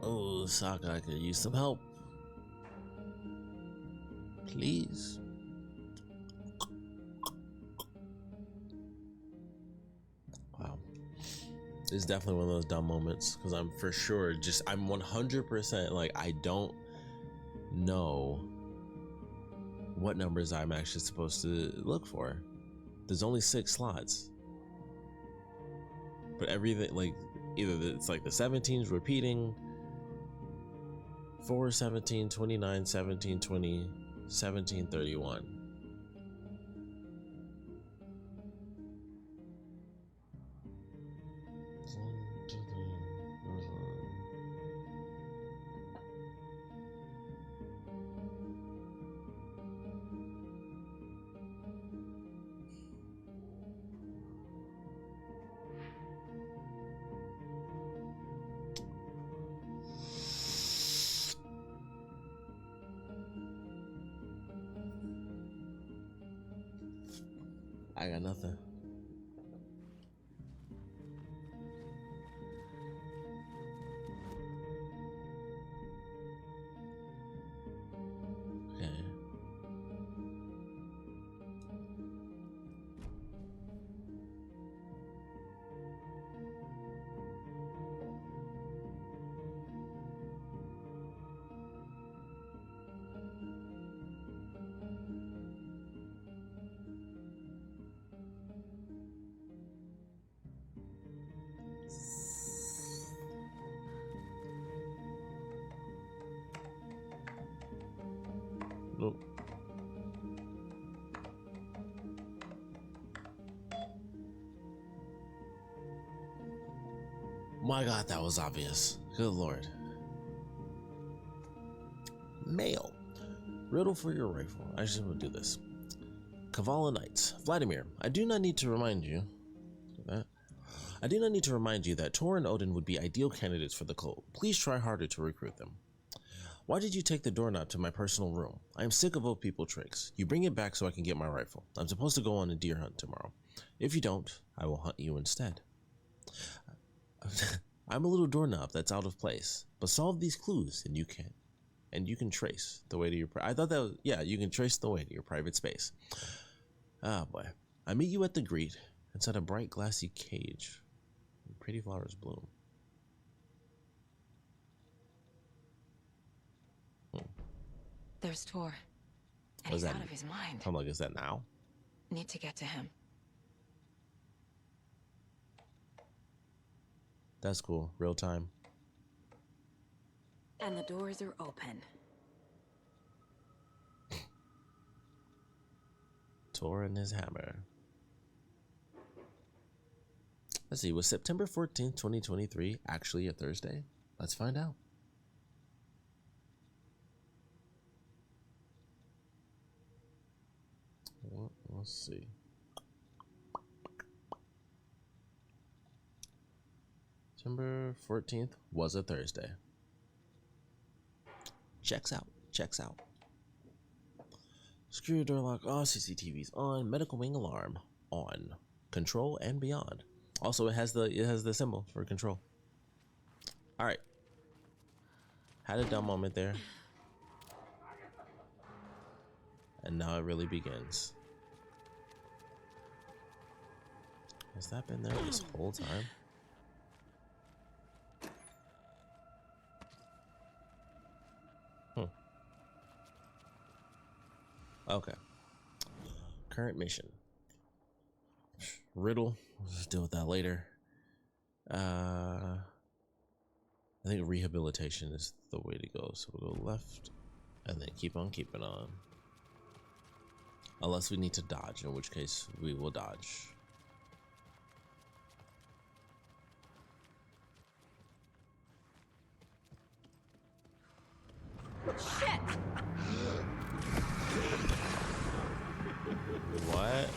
Oh, Saga, I could use some help. Please. Wow. It's definitely one of those dumb moments, because I'm for sure I'm 100% like, I don't know what numbers I'm actually supposed to look for. There's only 6 slots. But everything, like, either it's like the 17s repeating, 4, 17, 29, 17, 20, 17, 31. I got nothing. Okay. Nope. My God, that was obvious. Good Lord. Mail. Riddle for your rifle. I just want to do this. Kavala Knights. Vladimir, I do not need to remind you that Tor and Odin would be ideal candidates for the cult. Please try harder to recruit them. Why did you take the doorknob to my personal room? I am sick of old people tricks. You bring it back so I can get my rifle. I'm supposed to go on a deer hunt tomorrow. If you don't, I will hunt you instead. I'm a little doorknob that's out of place, but solve these clues and you can trace the way to your I thought that was, yeah, you can trace the way to your private space. Ah, boy. I meet you at the greet inside a bright glassy cage. Pretty flowers bloom. There's Tor. And Was he's that out of his mind. I'm like, is that now? Need to get to him. That's cool. Real time. And the doors are open. Tor and his hammer. Let's see, was September 14th, 2023 actually a Thursday? Let's find out. Well, let's see. September 14th was a Thursday. Checks out. Checks out. Screw door lock off. CCTV's on. Medical wing alarm on. Control and beyond. Also, it has the symbol for control. All right. Had a dumb moment there. And now it really begins. Has that been there this whole time? Okay. Current mission. Riddle. We'll just deal with that later. I think rehabilitation is the way to go. So we'll go left and then keep on keeping on. Unless we need to dodge, in which case we will dodge. Shit! What?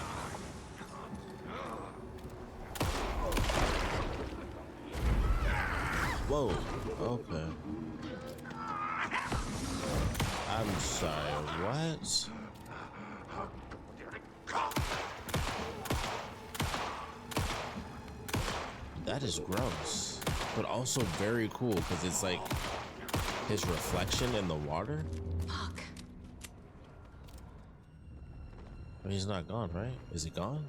Whoa, okay. I'm sorry, what? That is gross, but also very cool because it's like his reflection in the water. Fuck. I mean, he's not gone, right? Is he gone?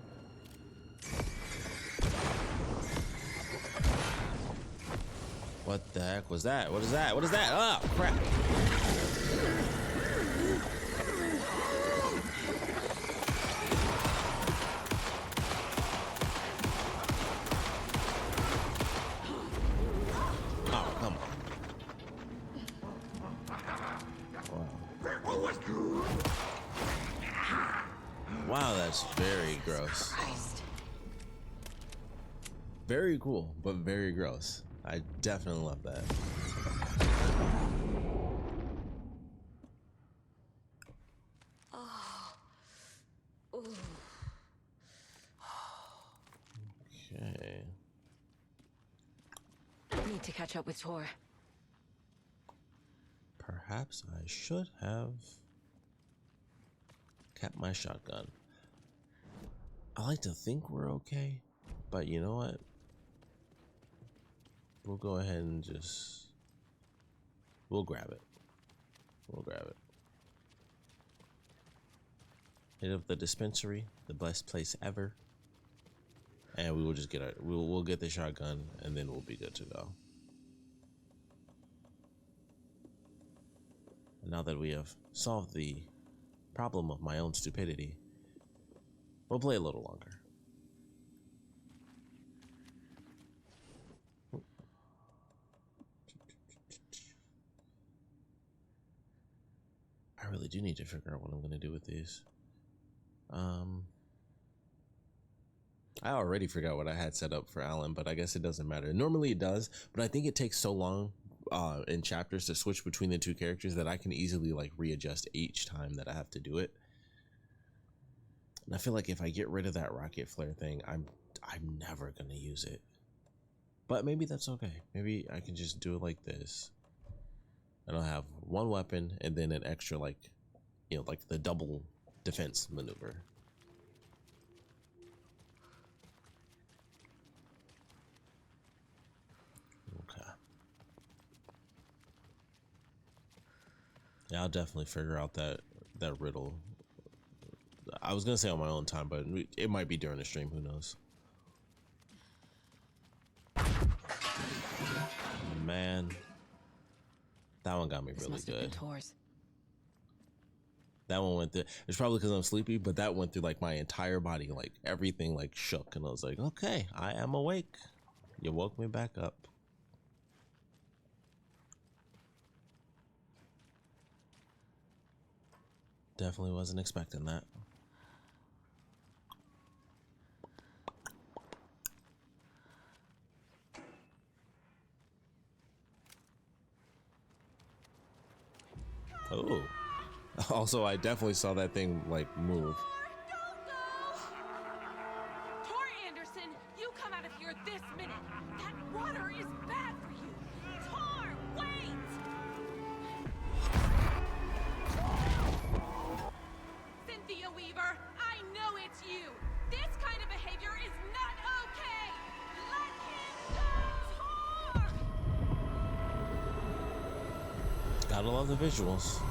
What the heck was that? What is that? What is that? Oh, crap. Oh, come on. Wow, that's very gross. Very cool, but very gross. I definitely love that. Okay. Need to catch up with Tor. Perhaps I should have kept my shotgun. I like to think we're okay, but you know what? We'll go ahead and we'll grab it. We'll grab it. Hit up the dispensary, the best place ever. And we will just we'll get the shotgun and then we'll be good to go. And now that we have solved the problem of my own stupidity, we'll play a little longer. I really do need to figure out what I'm going to do with these. I already forgot what I had set up for Alan, but I guess it doesn't matter. Normally it does, but I think it takes so long in chapters to switch between the two characters that I can easily like readjust each time that I have to do it. And I feel like if I get rid of that rocket flare thing, I'm never going to use it. But maybe that's okay. Maybe I can just do it like this. And I'll have one weapon and then an extra, like, you know, like the double defense maneuver. Okay. Yeah, I'll definitely figure out that riddle. I was gonna say on my own time, but it might be during the stream. Who knows? Man. That one got me really good. That one went through. It's probably because I'm sleepy, but that went through like my entire body, like everything like shook, and I was like, okay, I am awake. You woke me back up. Definitely wasn't expecting that. Oh. Also, I definitely saw that thing like move. Tor Anderson, you come out of here this minute. That water is bad for you. Tor, wait! Cynthia Weaver, I know it's you. This kind of behavior is not okay. Let him go, Tor! Gotta love the visuals.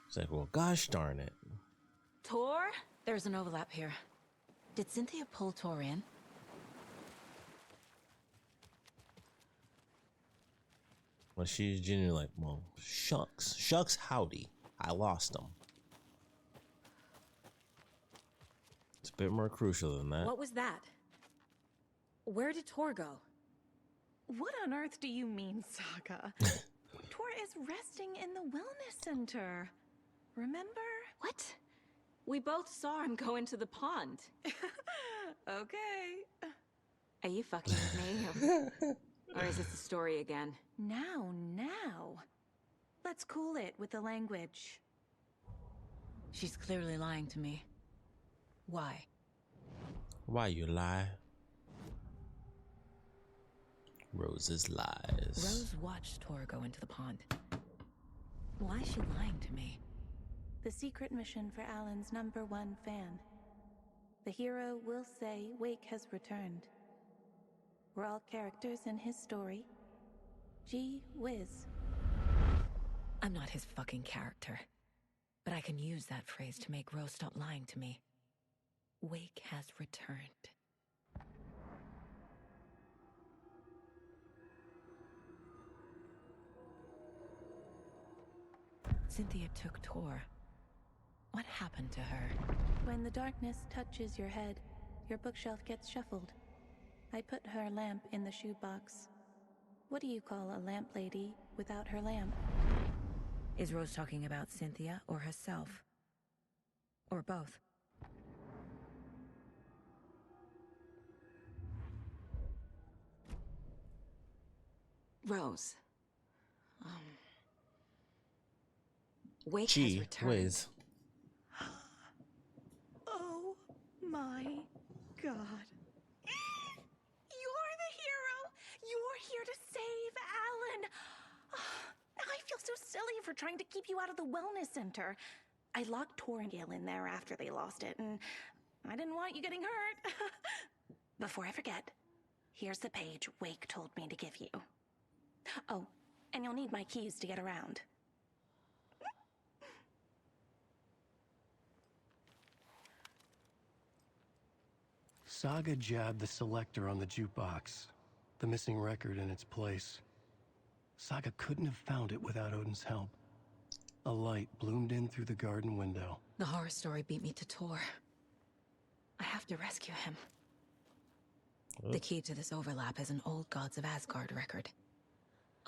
It's like, well, gosh darn it. Tor? There's an overlap here. Did Cynthia pull Tor in? Well, she's genuinely like, well, shucks. Shucks howdy. I lost him. It's a bit more crucial than that. What was that? Where did Tor go? What on earth do you mean, Saga? Tor is resting in the wellness center. Remember? What? We both saw him go into the pond. Okay. Are you fucking with me? Or is this the story again? Now. Let's cool it with the language. She's clearly lying to me. Why? Why you lie? Rose's lies. Rose watched Tor go into the pond. Why is she lying to me? The secret mission for Alan's #1 fan. The hero will say Wake has returned. We're all characters in his story. Gee whiz. I'm not his fucking character. But I can use that phrase to make Rose stop lying to me. Wake has returned. Cynthia took Tor. What happened to her? When the darkness touches your head, your bookshelf gets shuffled. I put her lamp in the shoebox. What do you call a lamp lady without her lamp? Is Rose talking about Cynthia or herself? Or both? Rose. Wake has returned. Whiz. Oh my God. You're the hero! You're here to save Alan! I feel so silly for trying to keep you out of the wellness center. I locked Tor and Gale in there after they lost it, and I didn't want you getting hurt. Before I forget, here's the page Wake told me to give you. Oh, and you'll need my keys to get around. Saga jabbed the selector on the jukebox, the missing record in its place. Saga couldn't have found it without Odin's help. A light bloomed in through the garden window. The horror story beat me to Tor. I have to rescue him. Oh. The key to this overlap is an old Gods of Asgard record.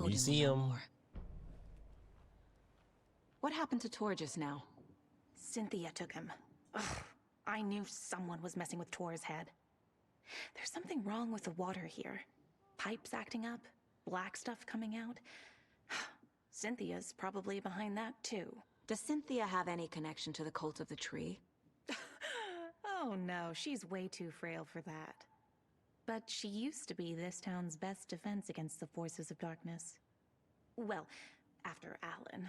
You see him. What happened to Tor just now? Cynthia took him. Ugh, I knew someone was messing with Tor's head. There's something wrong with the water here. Pipes acting up, black stuff coming out. Cynthia's probably behind that too. Does Cynthia have any connection to the cult of the tree? Oh no, she's way too frail for that. But she used to be this town's best defense against the forces of darkness. Well, after Alan.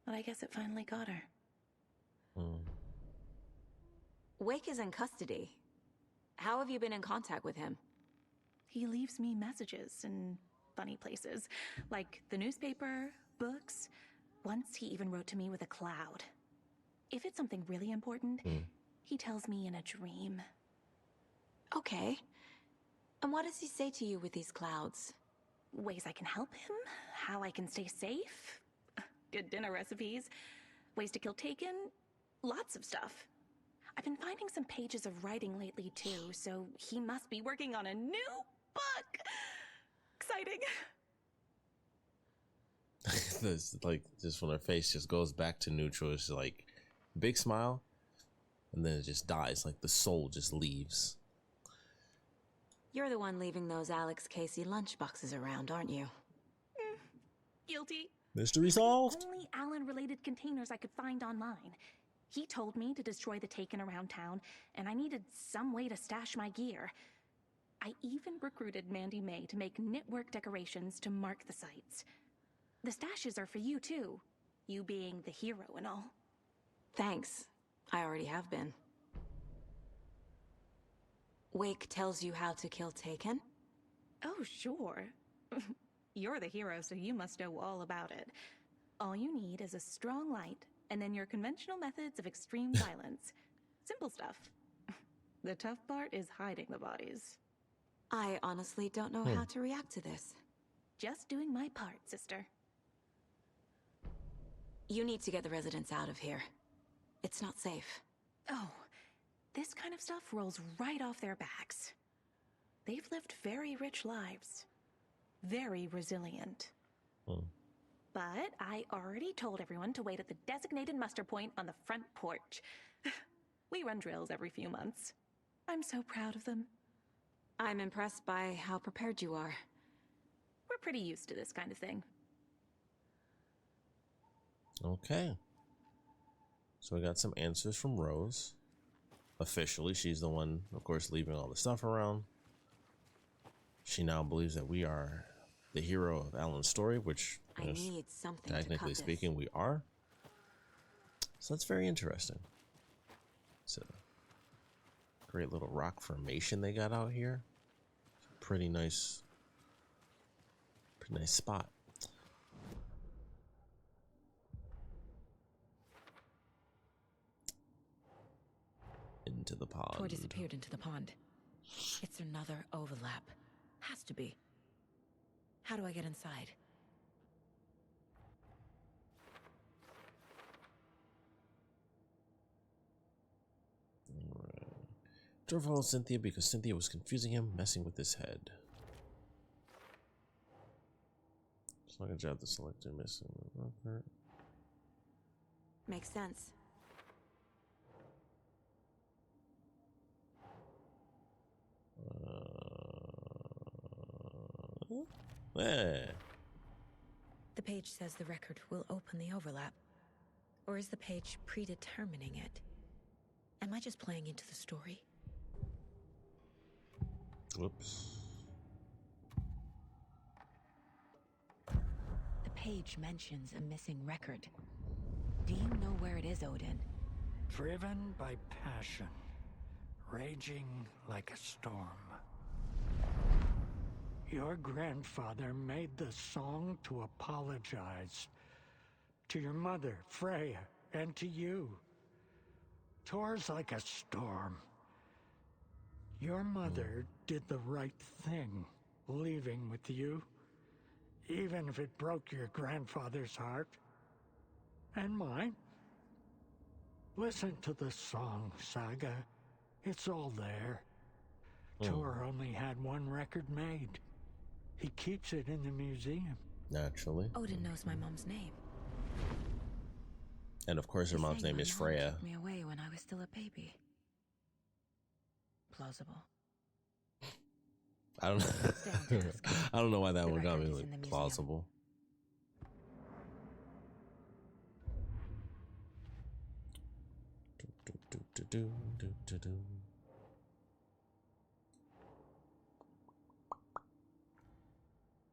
But I guess it finally got her. Wake is in custody. How have you been in contact with him? He leaves me messages in funny places, like the newspaper, books. Once he even wrote to me with a cloud. If it's something really important, he tells me in a dream. Okay. And what does he say to you with these clouds? Ways I can help him, how I can stay safe, good dinner recipes, ways to kill Taken, lots of stuff. I've been finding some pages of writing lately too, so he must be working on a new book. Exciting. This, like, just when her face just goes back to neutral, it's like big smile, and then it just dies. Like the soul just leaves. You're the one leaving those Alex Casey lunchboxes around, aren't you? Guilty. Mystery solved. Only Alan-related containers I could find online. He told me to destroy the Taken around town, and I needed some way to stash my gear. I even recruited Mandy May to make knitwork decorations to mark the sites. The stashes are for you too, you being the hero and all. Thanks. I already have been. Wake tells you how to kill Taken? Oh, sure. You're the hero, so you must know all about it. All you need is a strong light, and then your conventional methods of extreme violence. Simple stuff. The tough part is hiding the bodies. I honestly don't know how to react to this. Just doing my part, sister. You need to get the residents out of here. It's not safe. Oh, this kind of stuff rolls right off their backs. They've lived very rich lives. Very resilient. But I already told everyone to wait at the designated muster point on the front porch. We run drills every few months. I'm so proud of them. I'm impressed by how prepared you are. We're pretty used to this kind of thing. Okay. So we got some answers from Rose. Officially, she's the one, of course, leaving all the stuff around. She now believes that we are the hero of Alan's story, which, I need something technically speaking, we are. So that's very interesting. It's a great little rock formation they got out here. Pretty nice spot. Into the pond. Tor disappeared into the pond. It's another overlap. Has to be. How do I get inside? Tor followed Cynthia because Cynthia was confusing him, messing with his head. It's not a job to select a missing. Makes sense. The page says the record will open the overlap. Or is the page predetermining it? Am I just playing into the story? Whoops. The page mentions a missing record. Do you know where it is, Odin? Driven by passion, raging like a storm. Your grandfather made the song to apologize. To your mother, Freya, and to you. Tor's like a storm. Your mother did the right thing, leaving with you. Even if it broke your grandfather's heart. And mine. Listen to the song, Saga. It's all there. Tor only had one record made. He keeps it in the museum. Naturally. Odin knows my mom's name. And of course her mom's name is Freya. Took me away when I was still a baby. Plausible. I don't know. I don't know why that one got me like plausible.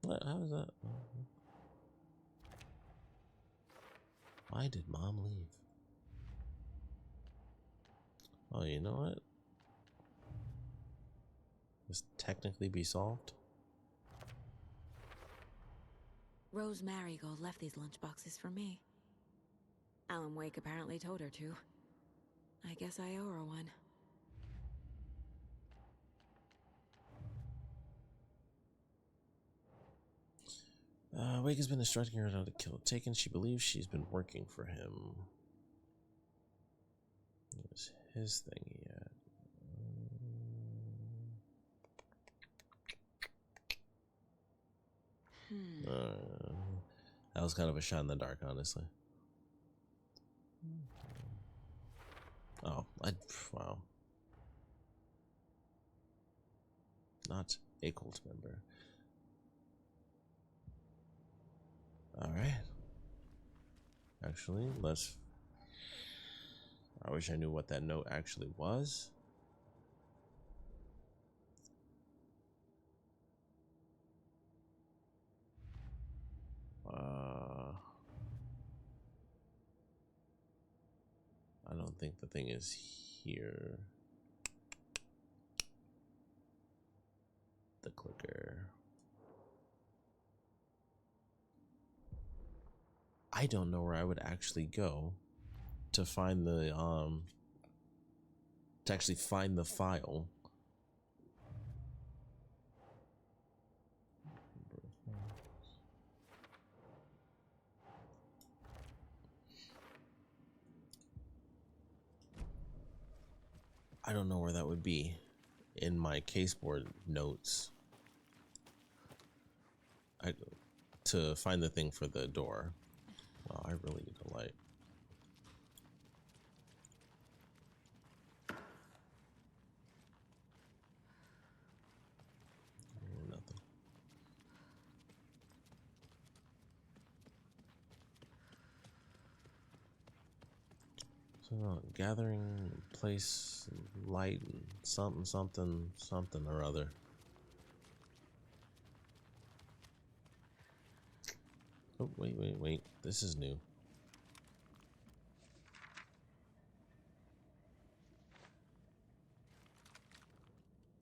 What? How is that? Why did Mom leave? Oh, you know what? This technically be solved. Rose Marigold left these lunchboxes for me. Alan Wake apparently told her to. I guess I owe her one. Wake has been instructing her not to kill Taken. She believes she's been working for him. What was his thing he had? That was kind of a shot in the dark, honestly. Oh, wow. Not a cult member. Alright. Actually, I wish I knew what that note actually was. I don't think the thing is here. The clicker. I don't know where I would actually go to find the to actually find the file. I don't know where that would be in my caseboard notes. To find the thing for the door. Wow, I really need a light. Nothing. So gathering place, light, and something or other. Oh, wait. This is new.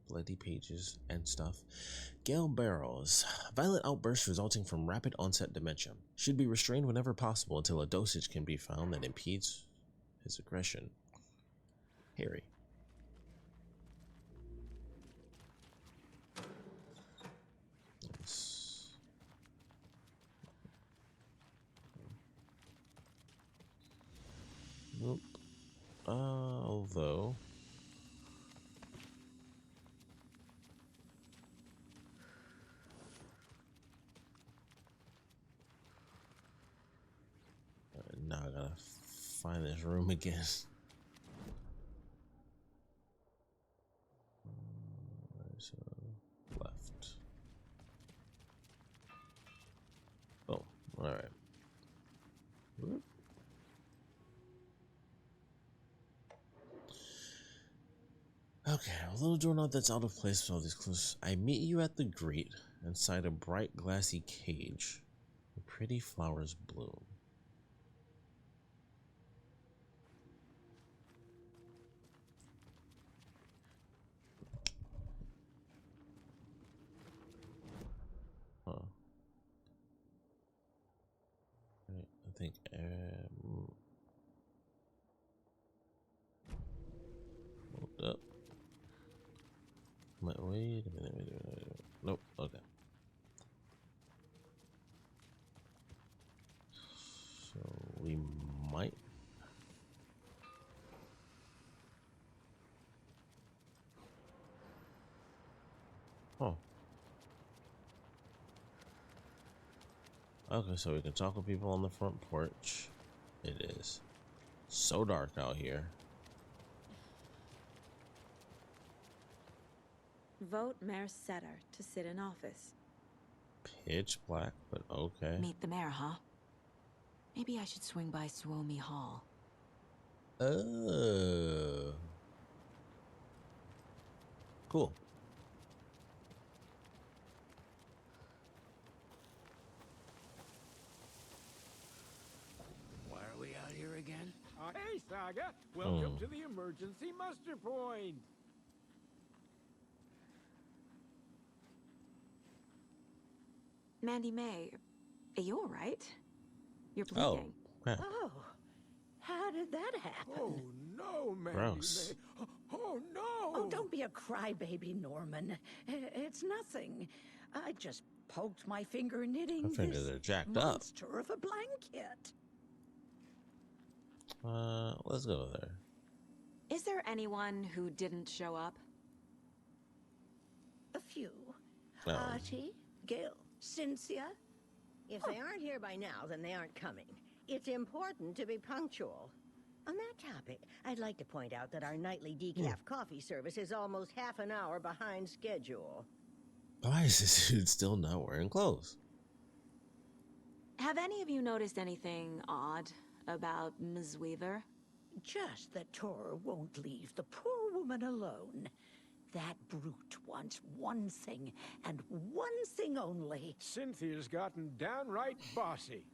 Bloody pages and stuff. Gale Barrows. Violent outbursts resulting from rapid onset dementia. Should be restrained whenever possible until a dosage can be found that impedes his aggression. Harry. Nice. Nope. Although now I gotta find this room again. So left. Oh, all right. Whoop. Okay, a little doorknob that's out of place with all these clues. I meet you at the grate inside a bright glassy cage where pretty flowers bloom. Huh. Right, I think hold up. Wait a minute. Nope, okay. So we might. Oh. Okay, so we can talk with people on the front porch. It is so dark out here. Vote Mayor Setter to sit in office. Pitch black, but okay. Meet the mayor, huh? Maybe I should swing by Suomi Hall. Cool. Why are we out here again? Hey, Saga! Welcome to the emergency muster point! Mandy May, are you alright? You're bleeding. Oh, How did that happen? Oh, no, Mandy Gross. May. Oh, no! Oh, don't be a crybaby, Norman. It's nothing. I just poked my finger knitting My fingers this are jacked up. monster of a blanket. Let's go there. Is there anyone who didn't show up? A few. Oh. Artie, Gil, Cynthia. If they aren't here by now, then they aren't coming. It's important to be punctual. On that topic, I'd like to point out that our nightly decaf coffee service is almost half an hour behind schedule. Why is this dude still not wearing clothes? Have any of you noticed anything odd about Ms. Weaver? Just that Tor won't leave the poor woman alone. That brute wants one thing, and one thing only. Cynthia's gotten downright bossy.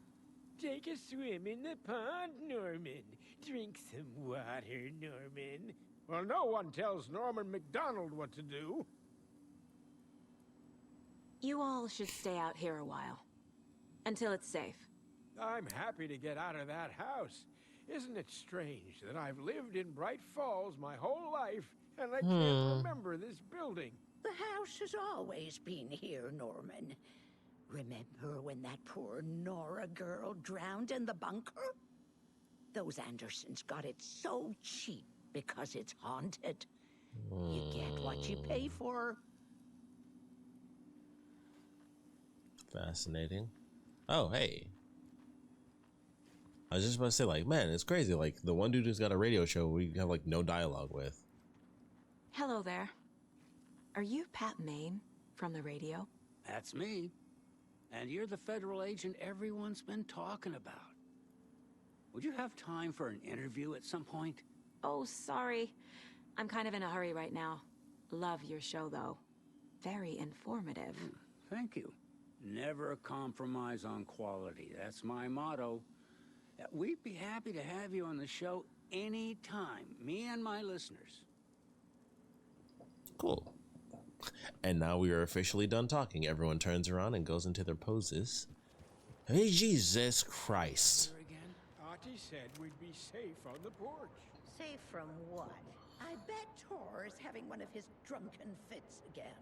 Take a swim in the pond, Norman. Drink some water, Norman. Well, no one tells Norman McDonald what to do. You all should stay out here a while. Until it's safe. I'm happy to get out of that house. Isn't it strange that I've lived in Bright Falls my whole life, and I can't remember this building? The house has always been here, Norman. Remember when that poor Nora girl drowned in the bunker? Those Andersons got it so cheap because it's haunted. You get what you pay for. Fascinating. Oh, hey. I was just about to say, like, man, it's crazy. Like, the one dude who's got a radio show we have, like, no dialogue with. Hello there. Are you Pat Maine from the radio? That's me. And you're the federal agent everyone's been talking about. Would you have time for an interview at some point? Oh, sorry. I'm kind of in a hurry right now. Love your show, though. Very informative. Thank you. Never compromise on quality. That's my motto. We'd be happy to have you on the show anytime, me and my listeners. Cool. And now we are officially done talking. Everyone turns around and goes into their poses. Hey, Jesus Christ. Artie said we'd be safe on the porch. Safe from what? I bet Tor is having one of his drunken fits again.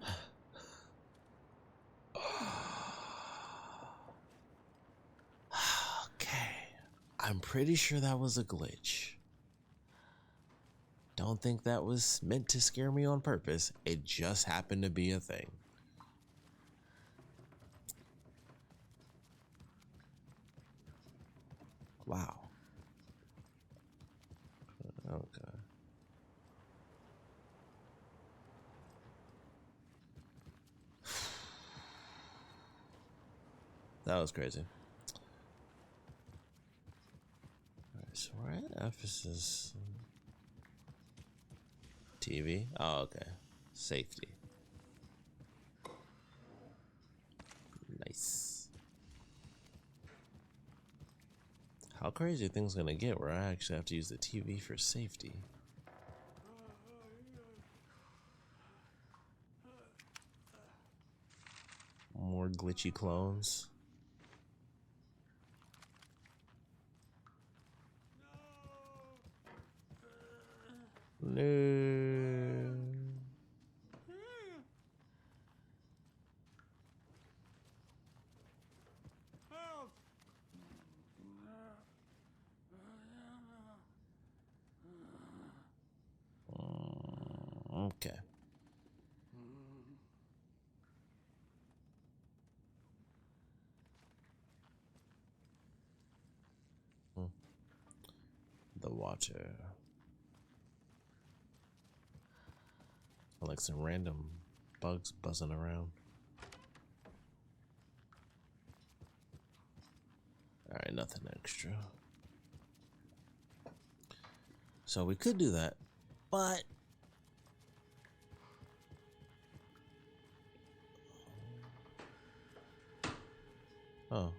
Okay. I'm pretty sure that was a glitch. Don't think that was meant to scare me on purpose. It just happened to be a thing. Wow. Okay. That was crazy. Alright, so we're at Ephesus. TV? Oh, okay. Safety. Nice. How crazy are things gonna get where I actually have to use the TV for safety? More glitchy clones. No. Okay. The water. Like some random bugs buzzing around. Alright, nothing extra. So we could do that, but oh,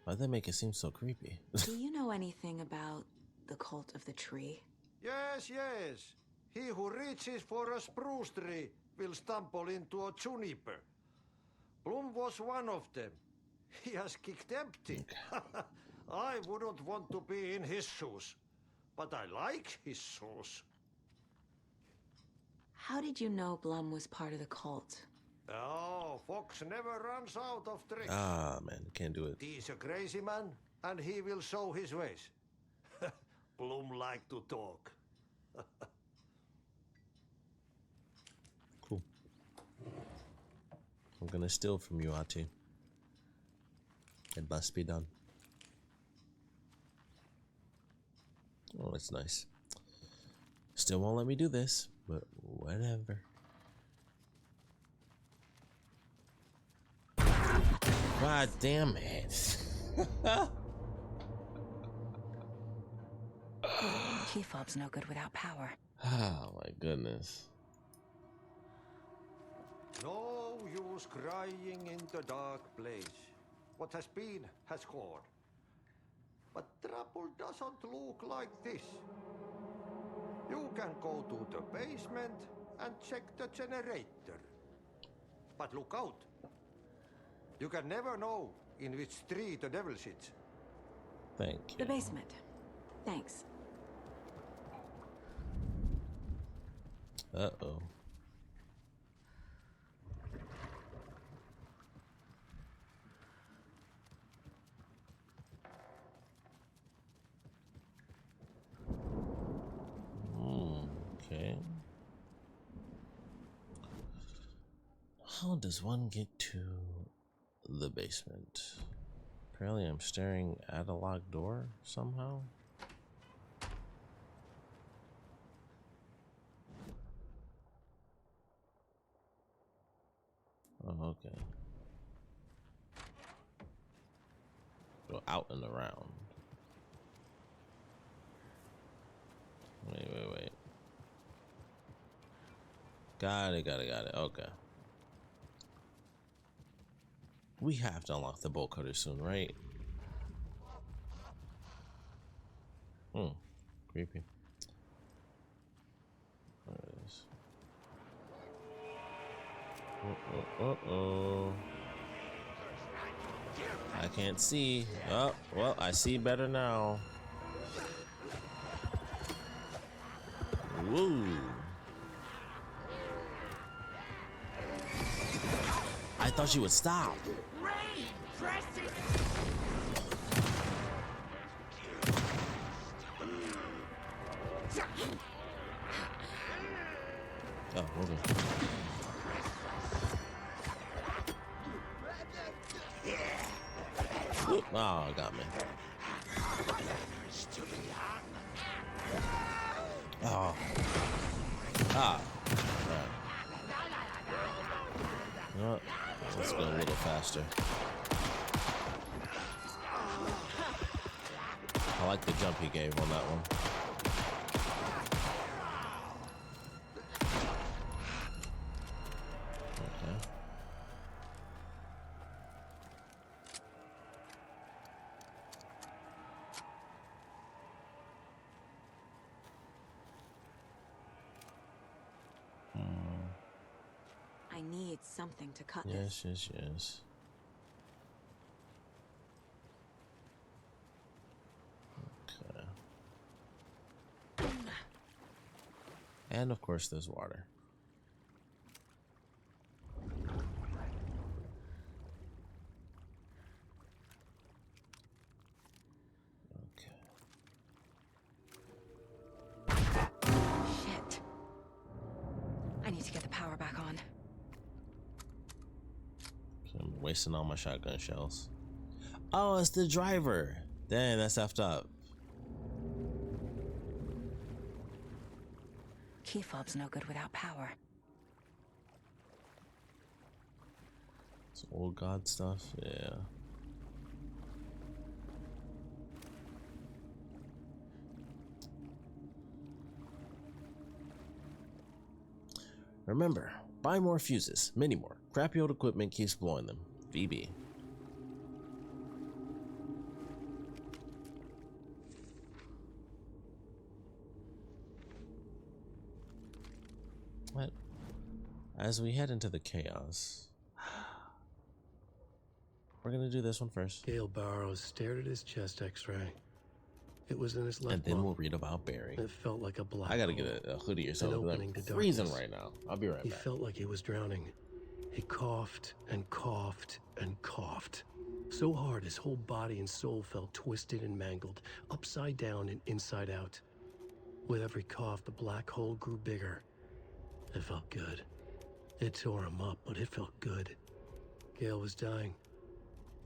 why'd that make it seem so creepy? Do you know anything about the cult of the tree? Yes, yes. He who reaches for a spruce tree will stumble into a juniper. Bloom was one of them. He has kicked empty. I wouldn't want to be in his shoes, but I like his shoes. How did you know Blum was part of the cult? Oh, Fox never runs out of tricks. Ah, man, can't do it. He's a crazy man, and he will show his ways. Bloom like to talk. Cool. I'm gonna steal from you, Ati. It must be done. Oh, it's nice. Still won't let me do this, but whatever. God damn it. Key fob's no good without power. Oh my goodness. No use crying in the dark place. What has been has gone. But trouble doesn't look like this. You can go to the basement and check the generator. But look out. You can never know in which tree the devil sits. Thank you. The basement. Thanks. Uh-oh. Okay. How does one get to the basement? Apparently I'm staring at a locked door somehow. Oh, okay. Go out and around. Wait. Got it. Okay. We have to unlock the bolt cutter soon, right? Creepy. There it is. Uh-oh. I can't see. Oh, well, I see better now. Woo. I thought she would stop. Oh, okay. Whoop. Oh, got me. Oh. Ah. Right. Oh, let's go a little faster. I like the jump he gave on that one. Okay. I need something to cut this. Yes. Okay. And of course there's water. Shit. I need to get the power back on. I'm wasting all my shotgun shells. Oh, it's the driver. Dang, that's effed up. Key fob's no good without power. It's old god stuff, yeah. Remember, buy more fuses, many more. Crappy old equipment keeps blowing them. VB. What? As we head into the chaos. we're gonna do this one first. Gale Barrows stared at his chest x-ray. It was in his left And then lung. we'll read about Barry. It felt like a black I gotta hole, get a hoodie or an something. opening I'm to freezing darkness. right now. I'll be right He back. felt like he was drowning. He coughed and coughed and coughed. So hard his whole body and soul felt twisted and mangled, upside down and inside out. With every cough, the black hole grew bigger. It felt good. It tore him up, but it felt good. Gale was dying.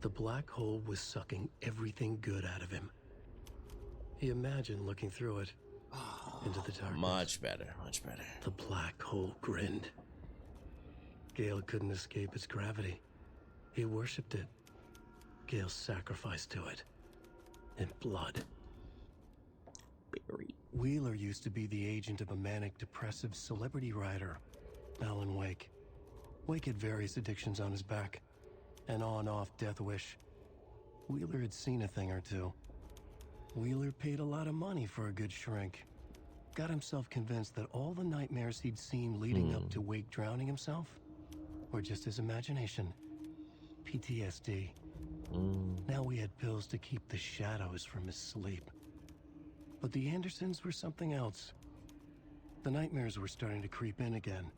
The black hole was sucking everything good out of him. He imagined looking through it, into the darkness. Much better, much better. The black hole grinned. Gale couldn't escape its gravity. He worshipped it. Gale sacrificed to it. In blood. Barry. Wheeler used to be the agent of a manic depressive celebrity writer, Alan Wake. Wake had various addictions on his back. An on-off death wish. Wheeler had seen a thing or two. Wheeler paid a lot of money for a good shrink. Got himself convinced that all the nightmares he'd seen leading up to Wake drowning himself were just his imagination. PTSD. Now he had pills to keep the shadows from his sleep. But the Andersons were something else. The nightmares were starting to creep in again.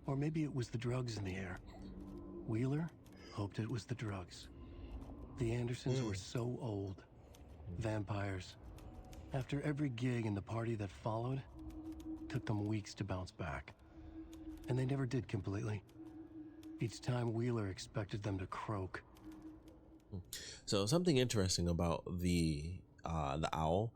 Or maybe it was the drugs in the air. Wheeler hoped it was the drugs. The Andersons were so old. Vampires. After every gig and the party that followed, took them weeks to bounce back. And they never did completely. Each time Wheeler expected them to croak. So something interesting about the owl.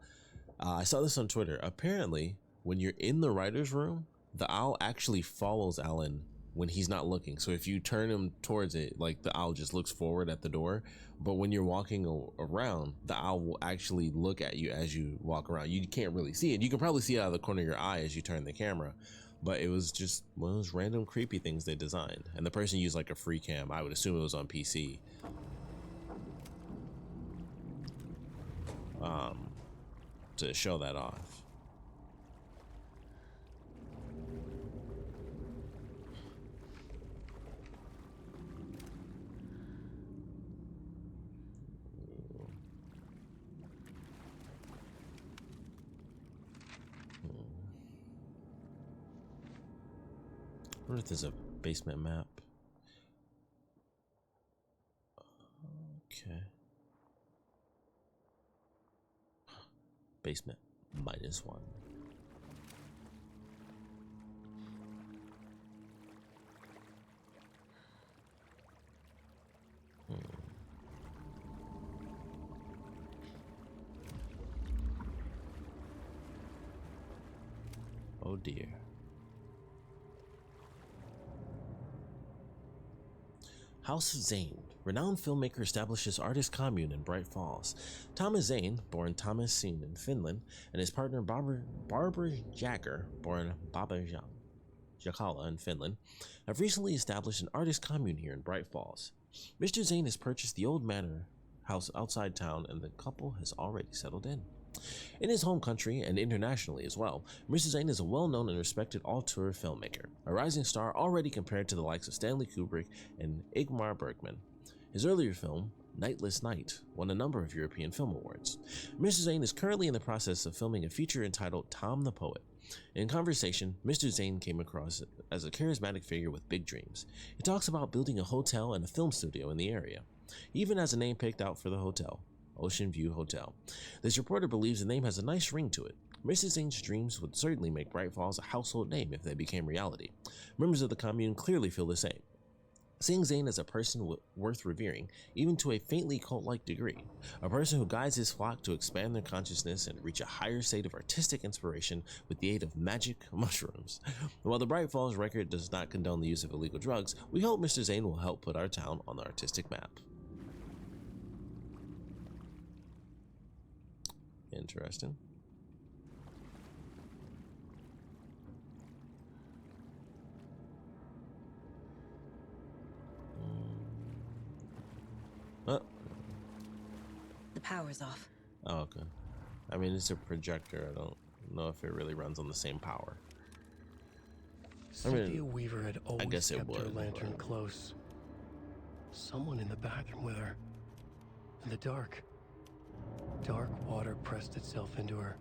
I saw this on Twitter. Apparently, when you're in the writer's room, the owl actually follows Alan when he's not looking. So if you turn him towards it, like the owl just looks forward at the door. But when you're walking around, the owl will actually look at you as you walk around. You can't really see it. You can probably see it out of the corner of your eye as you turn the camera. But it was just one of those random creepy things they designed. And the person used like a free cam. I would assume it was on PC. To show that off. I wonder if there's a basement map. Okay. Basement -1. Oh dear. House of Zane. Renowned filmmaker establishes artist commune in Bright Falls. Thomas Zane, born Thomas Seen in Finland, and his partner Barbara Jagger, born Baba Jakala in Finland, have recently established an artist commune here in Bright Falls. Mr. Zane has purchased the old manor house outside town, and the couple has already settled in. In his home country and internationally as well, Mr. Zane is a well-known and respected auteur filmmaker, a rising star already compared to the likes of Stanley Kubrick and Ingmar Bergman. His earlier film, Nightless Night, won a number of European Film Awards. Mr. Zane is currently in the process of filming a feature entitled Tom the Poet. In conversation, Mr. Zane came across as a charismatic figure with big dreams. He talks about building a hotel and a film studio in the area. He even has a name picked out for the hotel, Ocean View Hotel. This reporter believes the name has a nice ring to it. Mr. Zane's dreams would certainly make Bright Falls a household name if they became reality. Members of the commune clearly feel the same. Seeing Zane as a person worth revering, even to a faintly cult-like degree, a person who guides his flock to expand their consciousness and reach a higher state of artistic inspiration with the aid of magic mushrooms. While the Bright Falls record does not condone the use of illegal drugs, we hope Mr. Zane will help put our town on the artistic map. Interesting. The power's off. Oh, okay. I mean, it's a projector. I don't know if it really runs on the same power. Cynthia Weaver had always guess it kept her would, lantern but close. Someone in the bathroom with her. In the dark. Dark water pressed itself into her.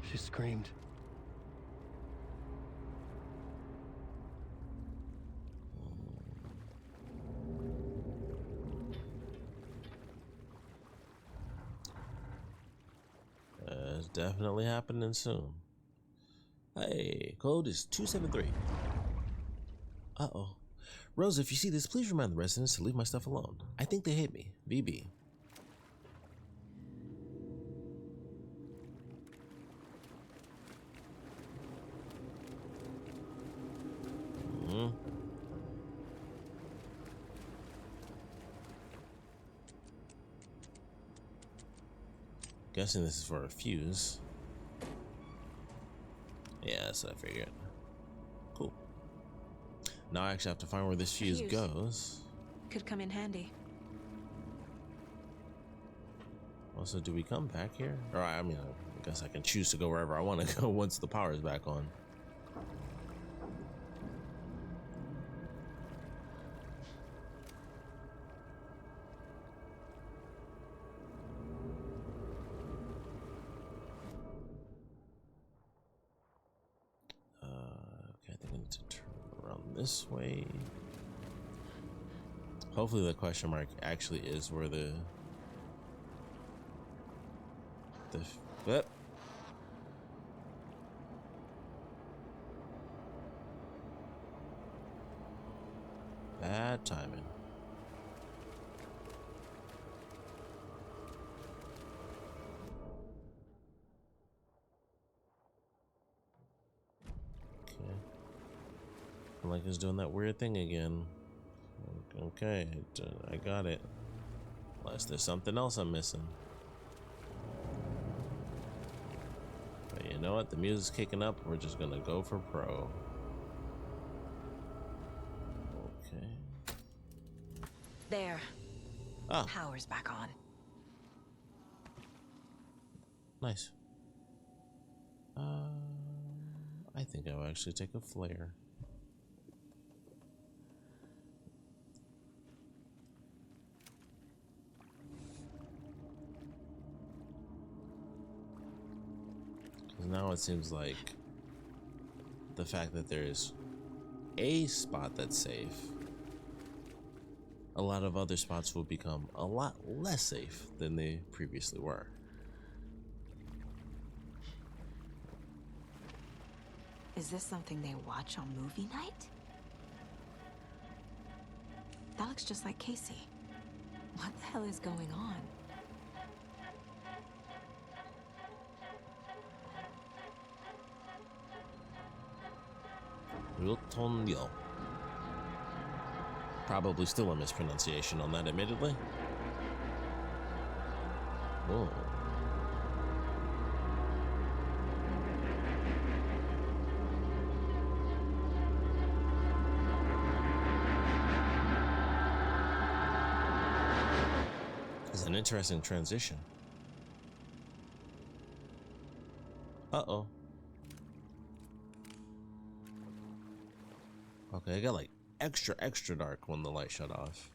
She screamed. It's definitely happening soon. Hey, code is 273. Uh-oh. Rose, if you see this, please remind the residents to leave my stuff alone. I think they hate me. BB. Guessing this is for a fuse. Yeah, that's what I figured. Cool. Now I actually have to find where this fuse goes. Could come in handy. Also, do we come back here? Or I mean, I guess I can choose to go wherever I want to go once the power is back on. Okay, I think I need to turn around this way. Hopefully the question mark actually is where the bad timing. Okay. Like it's doing that weird thing again. Okay, I got it. Unless there's something else I'm missing. But you know what? The music's kicking up. We're just gonna go for pro. Okay. There. Ah. Power's back on. Nice. I think I'll actually take a flare. Now it seems like the fact that there's a spot that's safe, a lot of other spots will become a lot less safe than they previously were. Is this something they watch on movie night? That looks just like Casey. What the hell is going on? Wiltonio. Probably still a mispronunciation on that, admittedly. Oh. It's an interesting transition. Uh-oh. Okay, it got like extra dark when the light shut off.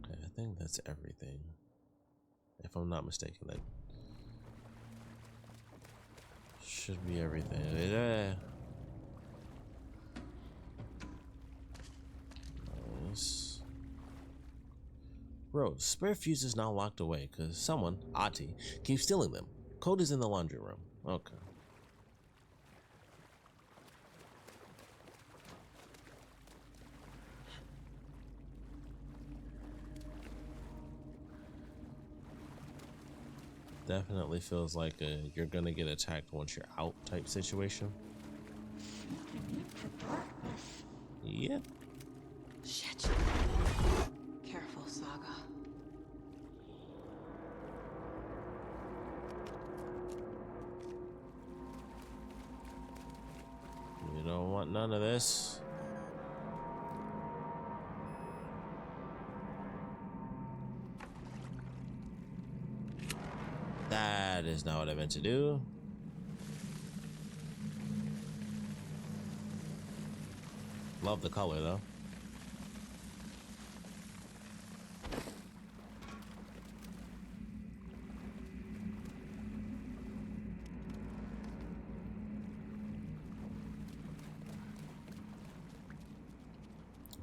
Okay, I think that's everything. If I'm not mistaken, that should be everything. Yeah. Nice. Rose, spare fuse is now locked away because someone, Ati, keeps stealing them. Code is in the laundry room. Okay. Definitely feels like you're gonna get attacked once you're out type situation. Yep. Shit. Careful, Saga. You don't want none of this. That is not what I meant to do. Love the color though.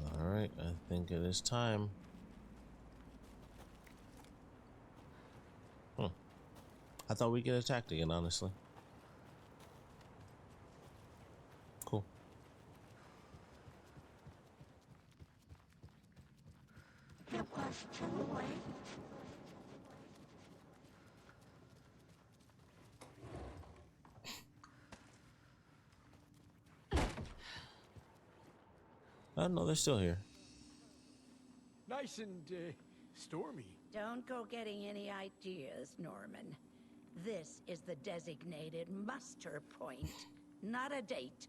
All right, I think it is time. I thought we'd get attacked again, honestly. Cool. It was too late. Oh no, they're still here. Nice and stormy. Don't go getting any ideas, Norman. This is the designated muster point, not a date.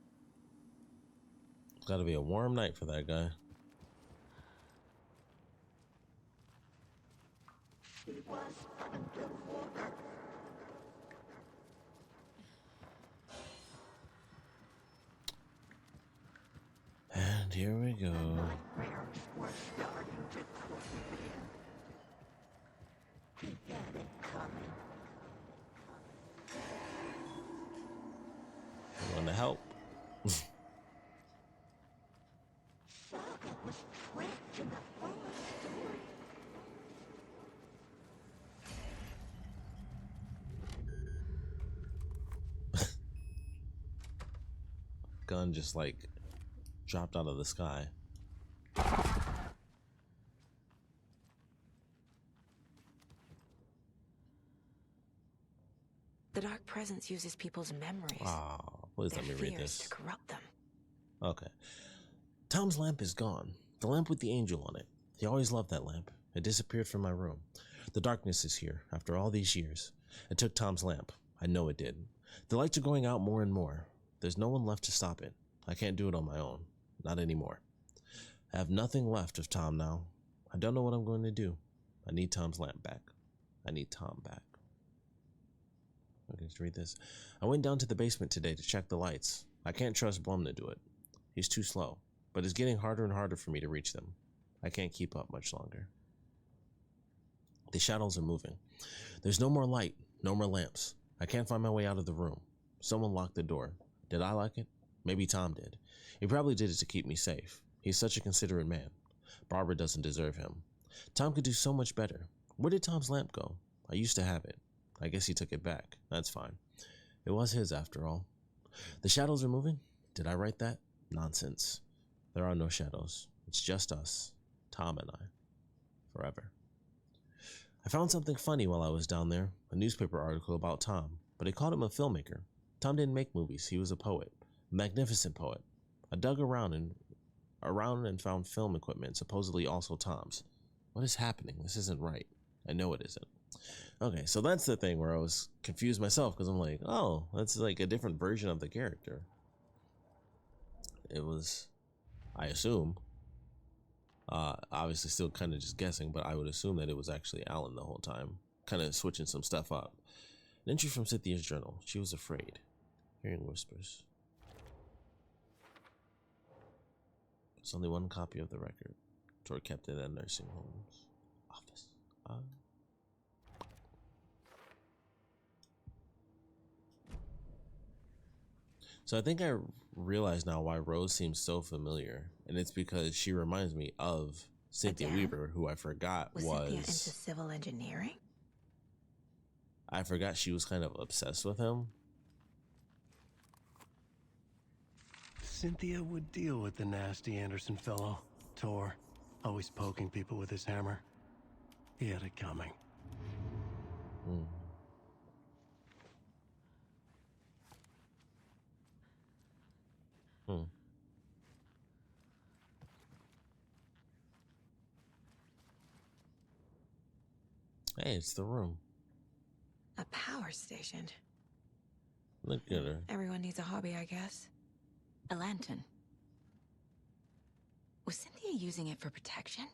It's gotta be a warm night for that guy. She was underwater. And here we go. Nightmares were starting to creep in. He had it coming. You want to help? Saga was trapped in the forest. Gun just like dropped out of the sky. The dark presence uses people's memories. Oh, please let me read this. To corrupt them. Okay. Tom's lamp is gone. The lamp with the angel on it. He always loved that lamp. It disappeared from my room. The darkness is here after all these years. It took Tom's lamp. I know it did. The lights are going out more and more. There's no one left to stop it. I can't do it on my own. Not anymore. I have nothing left of Tom now. I don't know what I'm going to do. I need Tom's lamp back. I need Tom back. Okay, let's read this. I went down to the basement today to check the lights. I can't trust Blum to do it. He's too slow, but it's getting harder and harder for me to reach them. I can't keep up much longer. The shadows are moving. There's no more light, no more lamps. I can't find my way out of the room. Someone locked the door. Did I lock it? Maybe Tom did. He probably did it to keep me safe. He's such a considerate man. Barbara doesn't deserve him. Tom could do so much better. Where did Tom's lamp go? I used to have it. I guess he took it back. That's fine. It was his after all. The shadows are moving? Did I write that? Nonsense. There are no shadows. It's just us, Tom and I. Forever. I found something funny while I was down there, a newspaper article about Tom, but they called him a filmmaker. Tom didn't make movies. He was a poet, a magnificent poet. I dug around and found film equipment, supposedly also Tom's. What is happening? This isn't right. I know it isn't. Okay, so that's the thing where I was confused myself, because I'm like, oh, that's like a different version of the character. It was, I assume, obviously still kind of just guessing, but I would assume that it was actually Alan the whole time, kind of switching some stuff up. An entry from Cynthia's journal. She was afraid. Hearing whispers. There's only one copy of the record. Tor kept it at nursing home's office. So I think I realize now why Rose seems so familiar, and it's because she reminds me of Cynthia Weaver, who I forgot was Cynthia into civil engineering? I forgot she was kind of obsessed with him. Cynthia would deal with the nasty Anderson fellow, Tor, always poking people with his hammer. He had it coming. Hey, it's the room. A power station. Look at her. Everyone needs a hobby, I guess. A lantern. Was Cynthia using it for protection?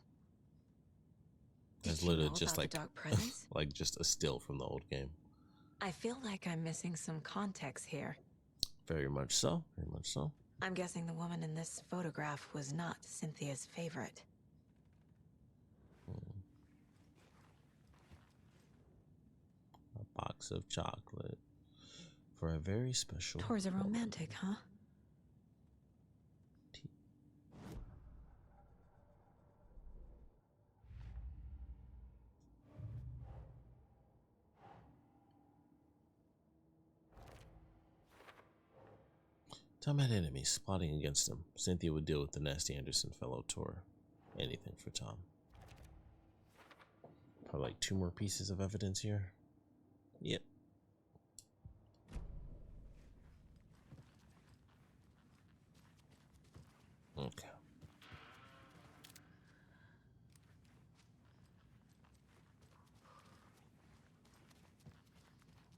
It's literally just like dark presence? like just a still from the old game. I feel like I'm missing some context here. Very much so. Very much so. I'm guessing the woman in this photograph was not Cynthia's favorite. A box of chocolate for a very special. Tor's a romantic, huh? Tom had enemies plotting against him. Cynthia would deal with the nasty Anderson fellow Tor. Anything for Tom. Probably like 2 more pieces of evidence here. Yep. Okay.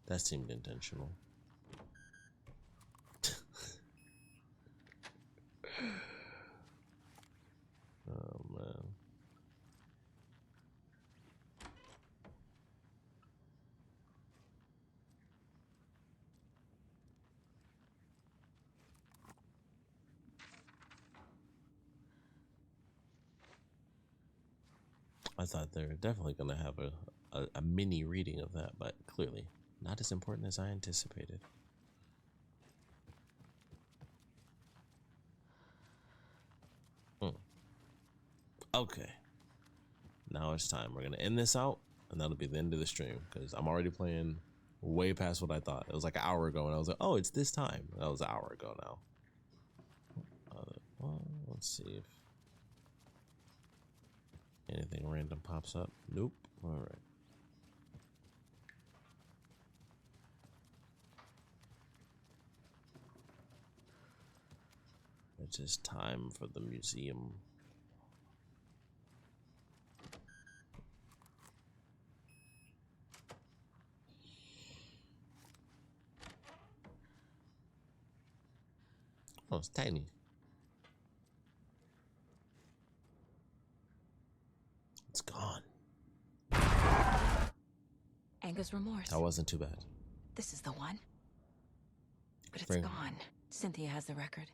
That seemed intentional. Oh man. I thought they were definitely going to have a mini reading of that, but clearly not as important as I anticipated. Okay. Now it's time. We're going to end this out, and that'll be the end of the stream, because I'm already playing way past what I thought. It was like an hour ago, and I was like, oh, it's this time. That was an hour ago now. Well, let's see if anything random pops up. Nope. All right. It is time for the museum. Oh, it's tiny. It's gone. Anger's remorse. That wasn't too bad. This is the one. But it's Frame. gone. Cynthia has the record.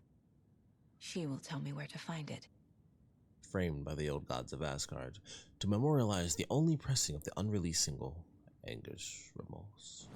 She will tell me where to find it. Framed by the old gods of Asgard to memorialize the only pressing of the unreleased single, Anger's Remorse.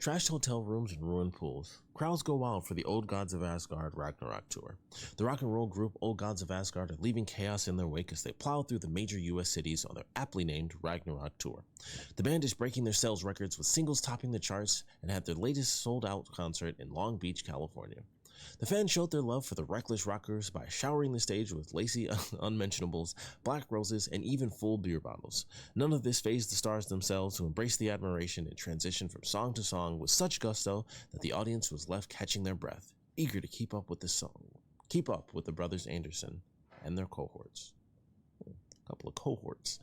Trashed hotel rooms and ruined pools. Crowds go wild for the Old Gods of Asgard Ragnarok tour. The rock and roll group Old Gods of Asgard are leaving chaos in their wake as they plow through the major US cities on their aptly named Ragnarok tour. The band is breaking their sales records with singles topping the charts and had their latest sold-out concert in Long Beach, California. The fans showed their love for the reckless rockers by showering the stage with lacy unmentionables, black roses, and even full beer bottles. None of this fazed the stars themselves, who embraced the admiration and transitioned from song to song with such gusto that the audience was left catching their breath, eager to keep up with the brothers Anderson and their cohorts. A couple of cohorts.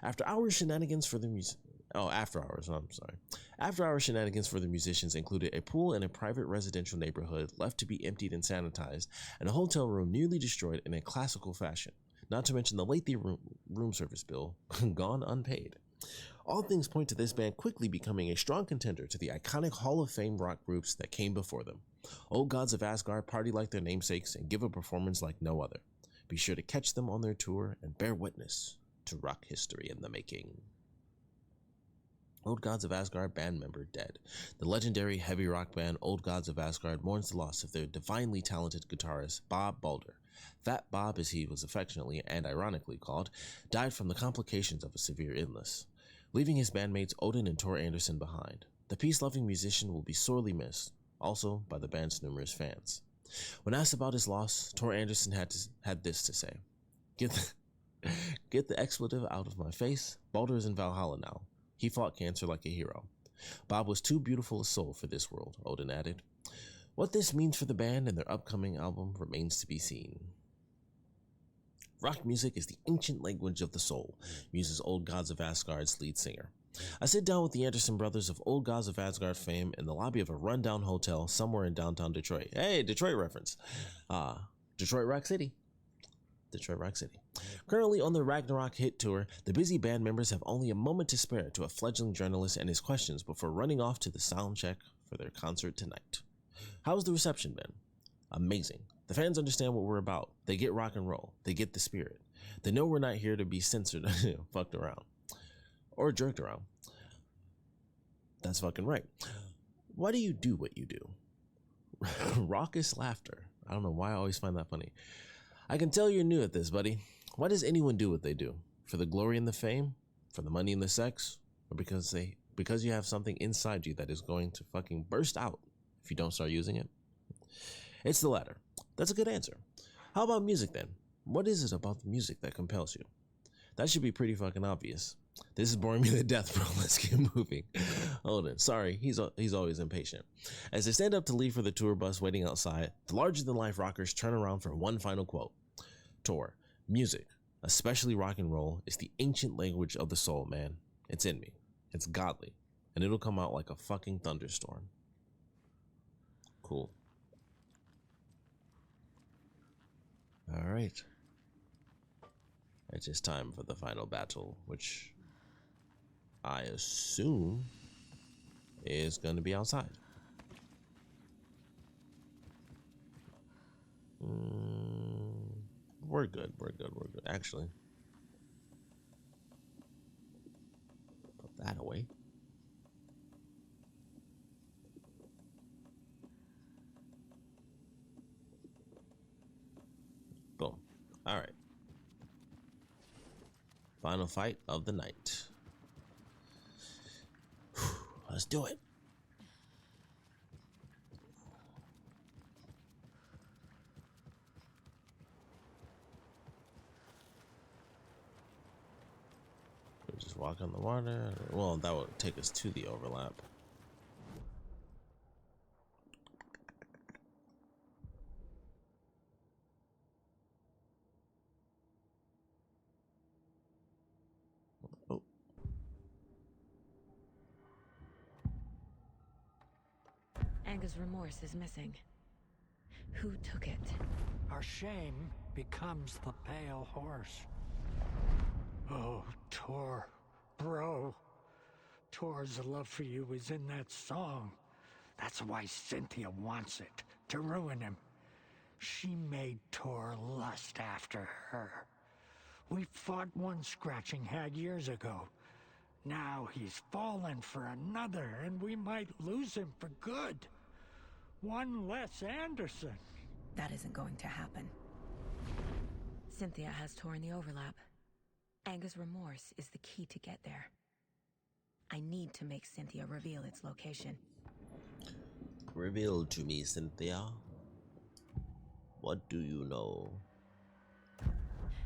After hours shenanigans for the music. After hours shenanigans for the musicians included a pool in a private residential neighborhood left to be emptied and sanitized, and a hotel room nearly destroyed in a classical fashion, not to mention the lengthy room service bill gone unpaid. All things point to this band quickly becoming a strong contender to the iconic Hall of Fame rock groups that came before them. Old Gods of Asgard party like their namesakes and give a performance like no other. Be sure to catch them on their tour and bear witness to rock history in the making. Old Gods of Asgard band member dead. The legendary heavy rock band Old Gods of Asgard mourns the loss of their divinely talented guitarist Bob Balder. Fat Bob, as he was affectionately and ironically called, died from the complications of a severe illness, leaving his bandmates Odin and Tor Anderson behind. The peace-loving musician will be sorely missed, also by the band's numerous fans. When asked about his loss, Tor Anderson had this to say: Get the expletive out of my face. Balder is in Valhalla now. He fought cancer like a hero. Bob was too beautiful a soul for this world, Odin added. What this means for the band and their upcoming album remains to be seen. Rock music is the ancient language of the soul, muses Old Gods of Asgard's lead singer. I sit down with the Anderson brothers of Old Gods of Asgard fame in the lobby of a rundown hotel somewhere in downtown Detroit. Hey, Detroit reference. Detroit Rock City. Detroit Rock City. Currently on the Ragnarok hit tour, the busy band members have only a moment to spare to a fledgling journalist and his questions before running off to the sound check for their concert tonight. How's the reception been? Amazing. The fans understand what we're about. They get rock and roll. They get the spirit. They know we're not here to be censored, fucked around, or jerked around. That's fucking right. Why do you do what you do? Raucous laughter. I don't know why I always find that funny. I can tell you're new at this, buddy. Why does anyone do what they do? For the glory and the fame? For the money and the sex? Or because you have something inside you that is going to fucking burst out if you don't start using it? It's the latter. That's a good answer. How about music then? What is it about the music that compels you? That should be pretty fucking obvious. This is boring me to death, bro. Let's get moving. Hold on. Sorry, he's always impatient. As they stand up to leave for the tour bus waiting outside, the larger-than-life rockers turn around for one final quote. Tor, music, especially rock and roll, is the ancient language of the soul, man. It's in me. It's godly. And it'll come out like a fucking thunderstorm. Cool. All right. It's just time for the final battle, which I assume is going to be outside. We're good. Actually, put that away. Boom. All right. Final fight of the night. Let's do it. We just walk on the water. Well, that would take us to the overlap. Anga's remorse is missing. Who took it? Our shame becomes the pale horse. Oh, Tor, bro. Tor's love for you is in that song. That's why Cynthia wants it, to ruin him. She made Tor lust after her. We fought one scratching hag years ago. Now he's fallen for another, and we might lose him for good. One less Anderson. That isn't going to happen. Cynthia has Tor in the overlap. Anga's remorse is the key to get there. I need to make Cynthia reveal its location. Reveal to me, Cynthia. What do you know?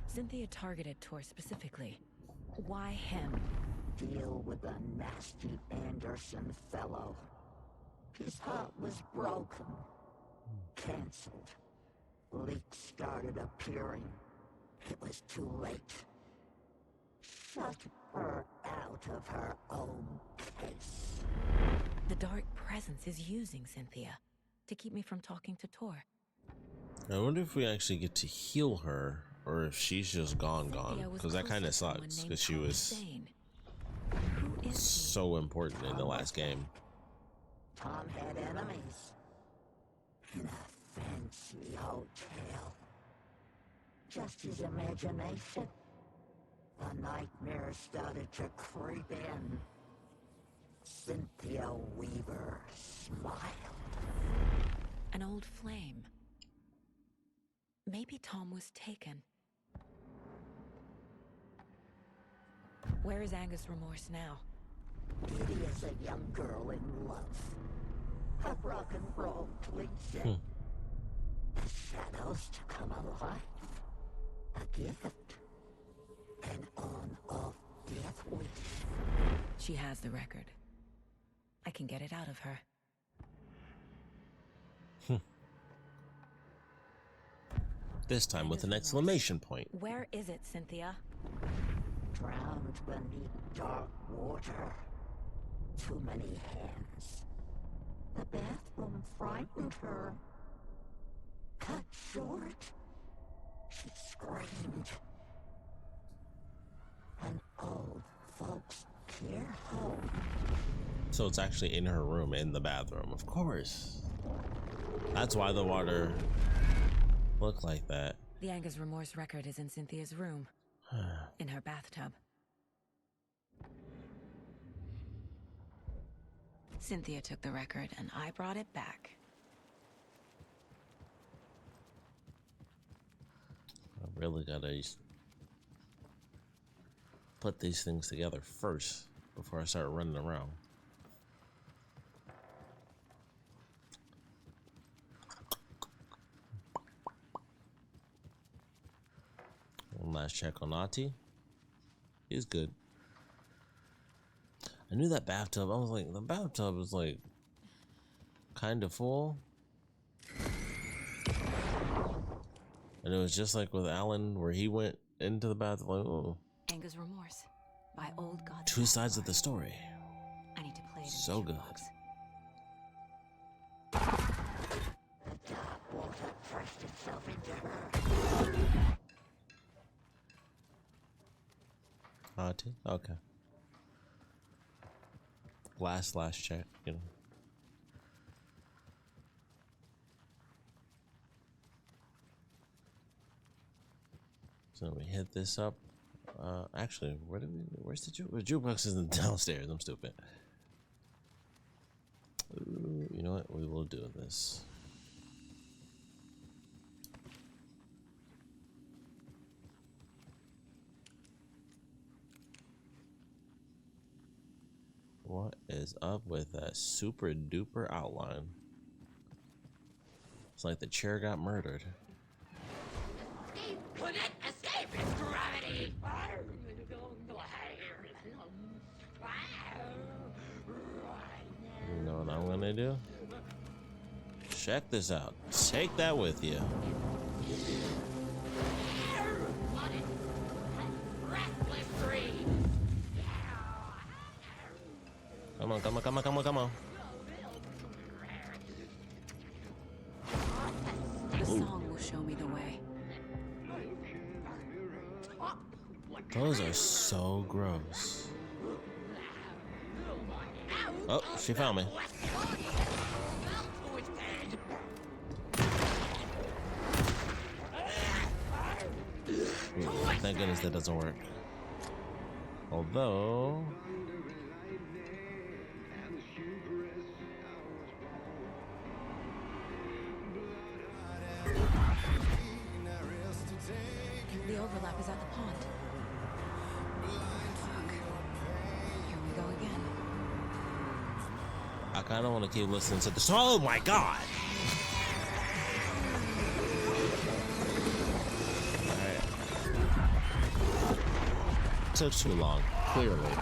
Cynthia targeted Tor specifically. Why him? Deal with the nasty Anderson fellow. His heart was broken. Cancelled. Leaks started appearing. It was too late. Shut her out of her own case. The dark presence is using Cynthia to keep me from talking to Tor. I wonder if we actually get to heal her, or if she's just gone, because that kind of sucks, because she was so important in the last game. Tom had enemies. In a fancy hotel. Just his imagination. The nightmare started to creep in. Cynthia Weaver smiled. An old flame. Maybe Tom was taken. Where is Anga's remorse now? Kitty is a young girl in love. A rock and roll cliche. The shadows to come alive. A gift. An on-off death wish. She has the record. I can get it out of her. This time with an exclamation point. Where is it, Cynthia? drowned beneath dark water. Too many hands. The bathroom frightened her. Cut short. She screamed. An old folks care home. So it's actually in her room, in the bathroom. Of course. That's why the water looked like that. The Anger's Remorse record is in Cynthia's room. In her bathtub. Cynthia took the record and I brought it back. I really gotta put these things together first before I start running around. One last check on Ati. He's good. I knew that bathtub. I was like, the bathtub was like kind of full. And it was just like with Alan, where he went into the bathroom. Like, oh. Anger's Remorse by Old God. Two sides of the story. I need to play it. So good. Ati? Okay. Last check, you know. So we hit this up. Actually, where's the jukebox? The jukebox isn't downstairs. I'm stupid. Ooh, you know what? We will do this. What is up with that super duper outline? It's like the chair got murdered. Couldn't escape its gravity. You know what I'm gonna do? Check this out. Take that with you. Come on, come on, come on, come on, come on. The song will show me the way. Those are so gross. Oh, she found me. Ooh, thank goodness that doesn't work. Although... The overlap is at the pond. Fuck. Here we go again. I kind of want to keep listening to this. Oh my god! Alright. Took too long, clearly.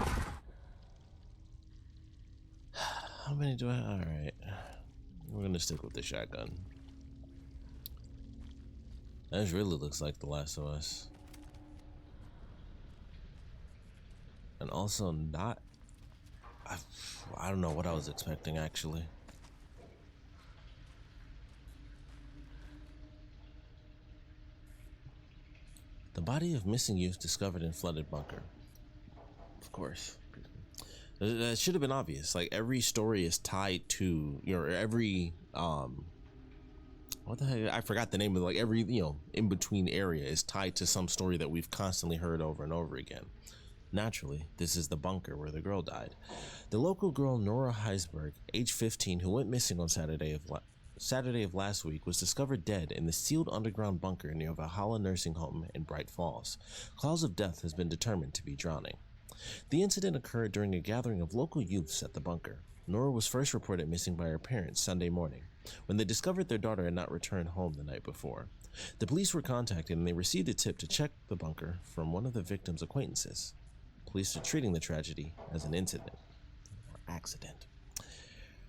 How many do I? Alright. We're gonna stick with the shotgun. That really looks like The Last of Us. And also not... I don't know what I was expecting, actually. The body of missing youth discovered in flooded bunker. Of course. That should have been obvious. Like, every story is tied to, you know, every, what the heck? I forgot the name of, like, every, you know, in between area is tied to some story that we've constantly heard over and over again. Naturally, this is the bunker where the girl died. The local girl Nora Heisberg, age 15, who went missing on Saturday of last week, was discovered dead in the sealed underground bunker near Valhalla Nursing Home in Bright Falls. Cause of death has been determined to be drowning. The incident occurred during a gathering of local youths at the bunker. Nora was first reported missing by her parents Sunday morning, when they discovered their daughter had not returned home the night before. The police were contacted and they received a tip to check the bunker from one of the victim's acquaintances. Police are treating the tragedy as an incident or accident.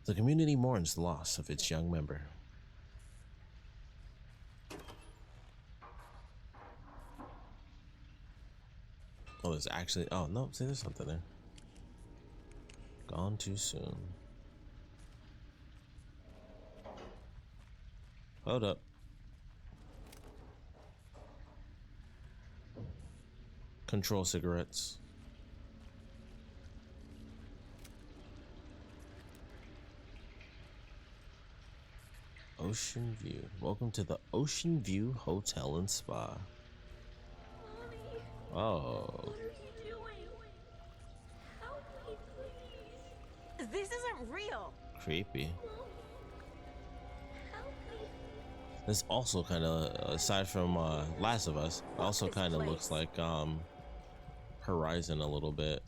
The community mourns the loss of its young member. Oh, it's actually. Oh no, see, there's something there. Gone too soon. Hold up. Control cigarettes. Ocean View. Welcome to the Ocean View Hotel and Spa. Mommy, Oh. what are you doing? Help me, please. This isn't real. Creepy. Help me. This also kind of, aside from Last of Us, also kind of looks like Horizon a little bit.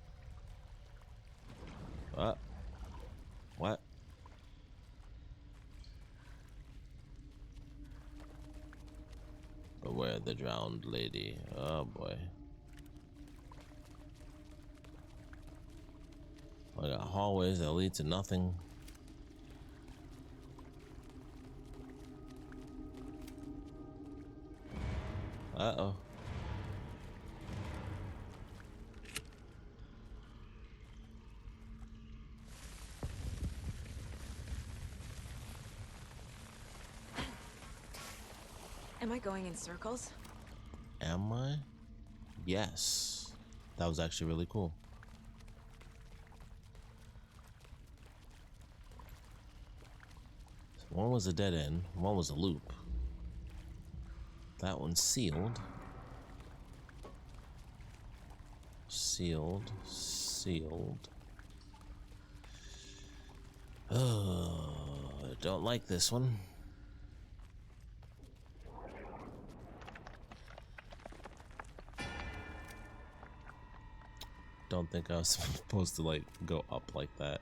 What? Beware the drowned lady. Oh boy. I got hallways that lead to nothing. Uh-oh. Am I going in circles? Am I? Yes. That was actually really cool. One was a dead end, one was a loop. That one's sealed. Sealed. Sealed. Oh, I don't like this one. Don't think I was supposed to like go up like that.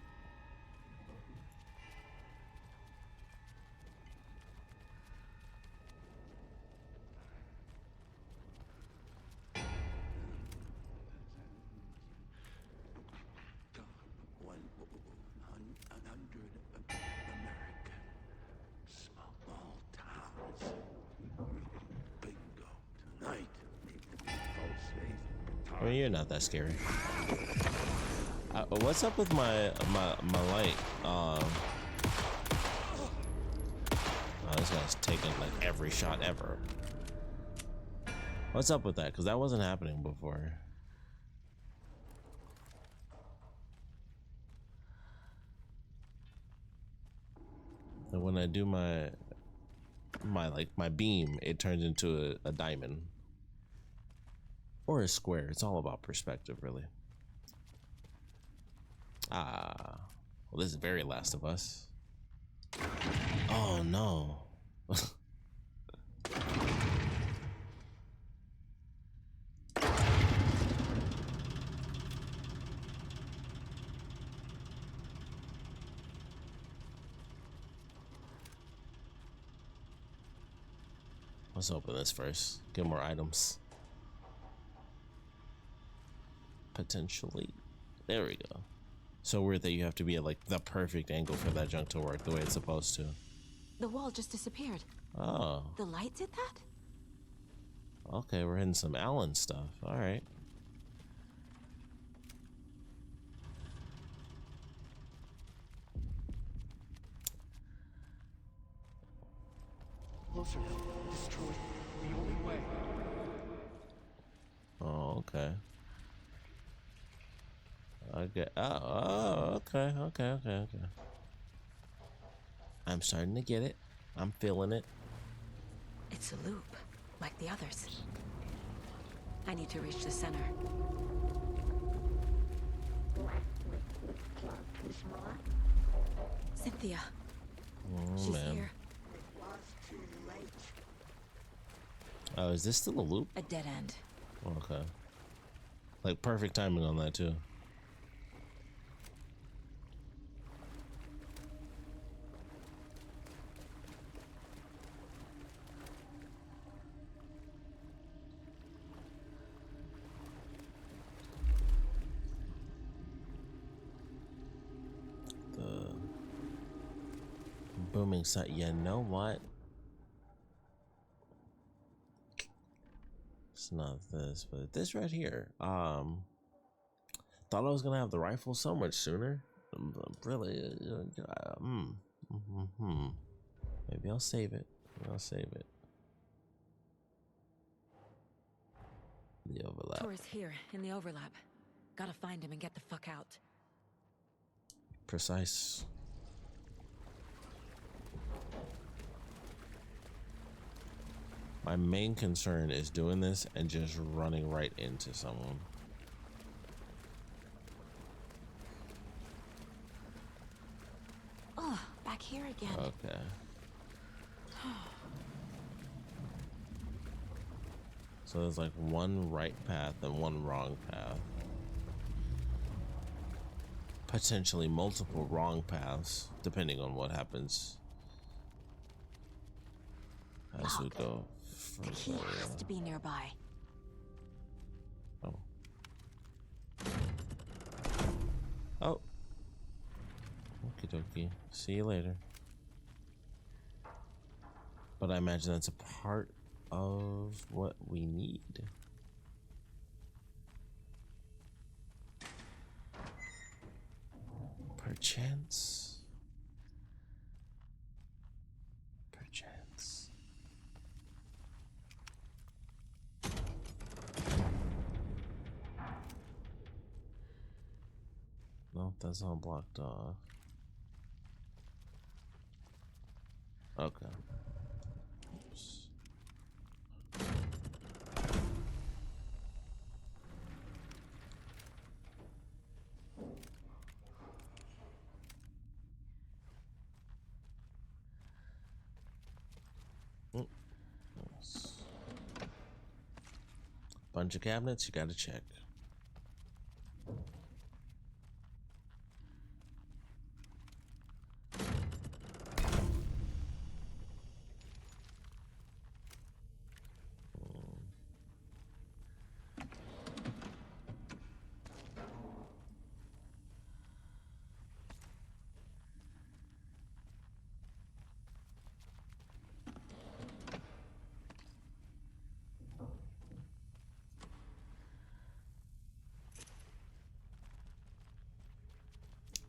I mean, you're not that scary. What's up with my light? This guy's taking like every shot ever. What's up with that? Because that wasn't happening before. And when I do my beam, it turns into a diamond or a square. It's all about perspective, really. Well, this is very Last of Us. Oh no. Let's open this first. Get more items. Potentially. There we go. So weird that you have to be at like the perfect angle for that junk to work the way it's supposed to. The wall just disappeared. Oh. The light did that? Okay, we're hitting some Allen stuff. All right. Closer. Destroy. The only way. Oh, okay. Okay. Oh, okay. I'm starting to get it. I'm feeling it. It's a loop, like the others. I need to reach the center. Cynthia. Oh, She's man. here. Oh, is this still a loop? A dead end. Okay. Like perfect timing on that too. The booming sound. You know what? It's not this, but this right here. Thought I was gonna have the rifle so much sooner. Really? Maybe I'll save it. The overlap. Tor is here in the overlap. Gotta find him and get the fuck out. Precise. My main concern is doing this and just running right into someone. Oh, back here again. Okay. So there's like one right path and one wrong path. Potentially multiple wrong paths, depending on what happens as we go The key has to be nearby. Oh. Oh. Okie dokie. See you later. But I imagine that's a part of what we need. Perchance. Nope, that's all blocked off. Okay. Oops. Nice. Bunch of cabinets you gotta check.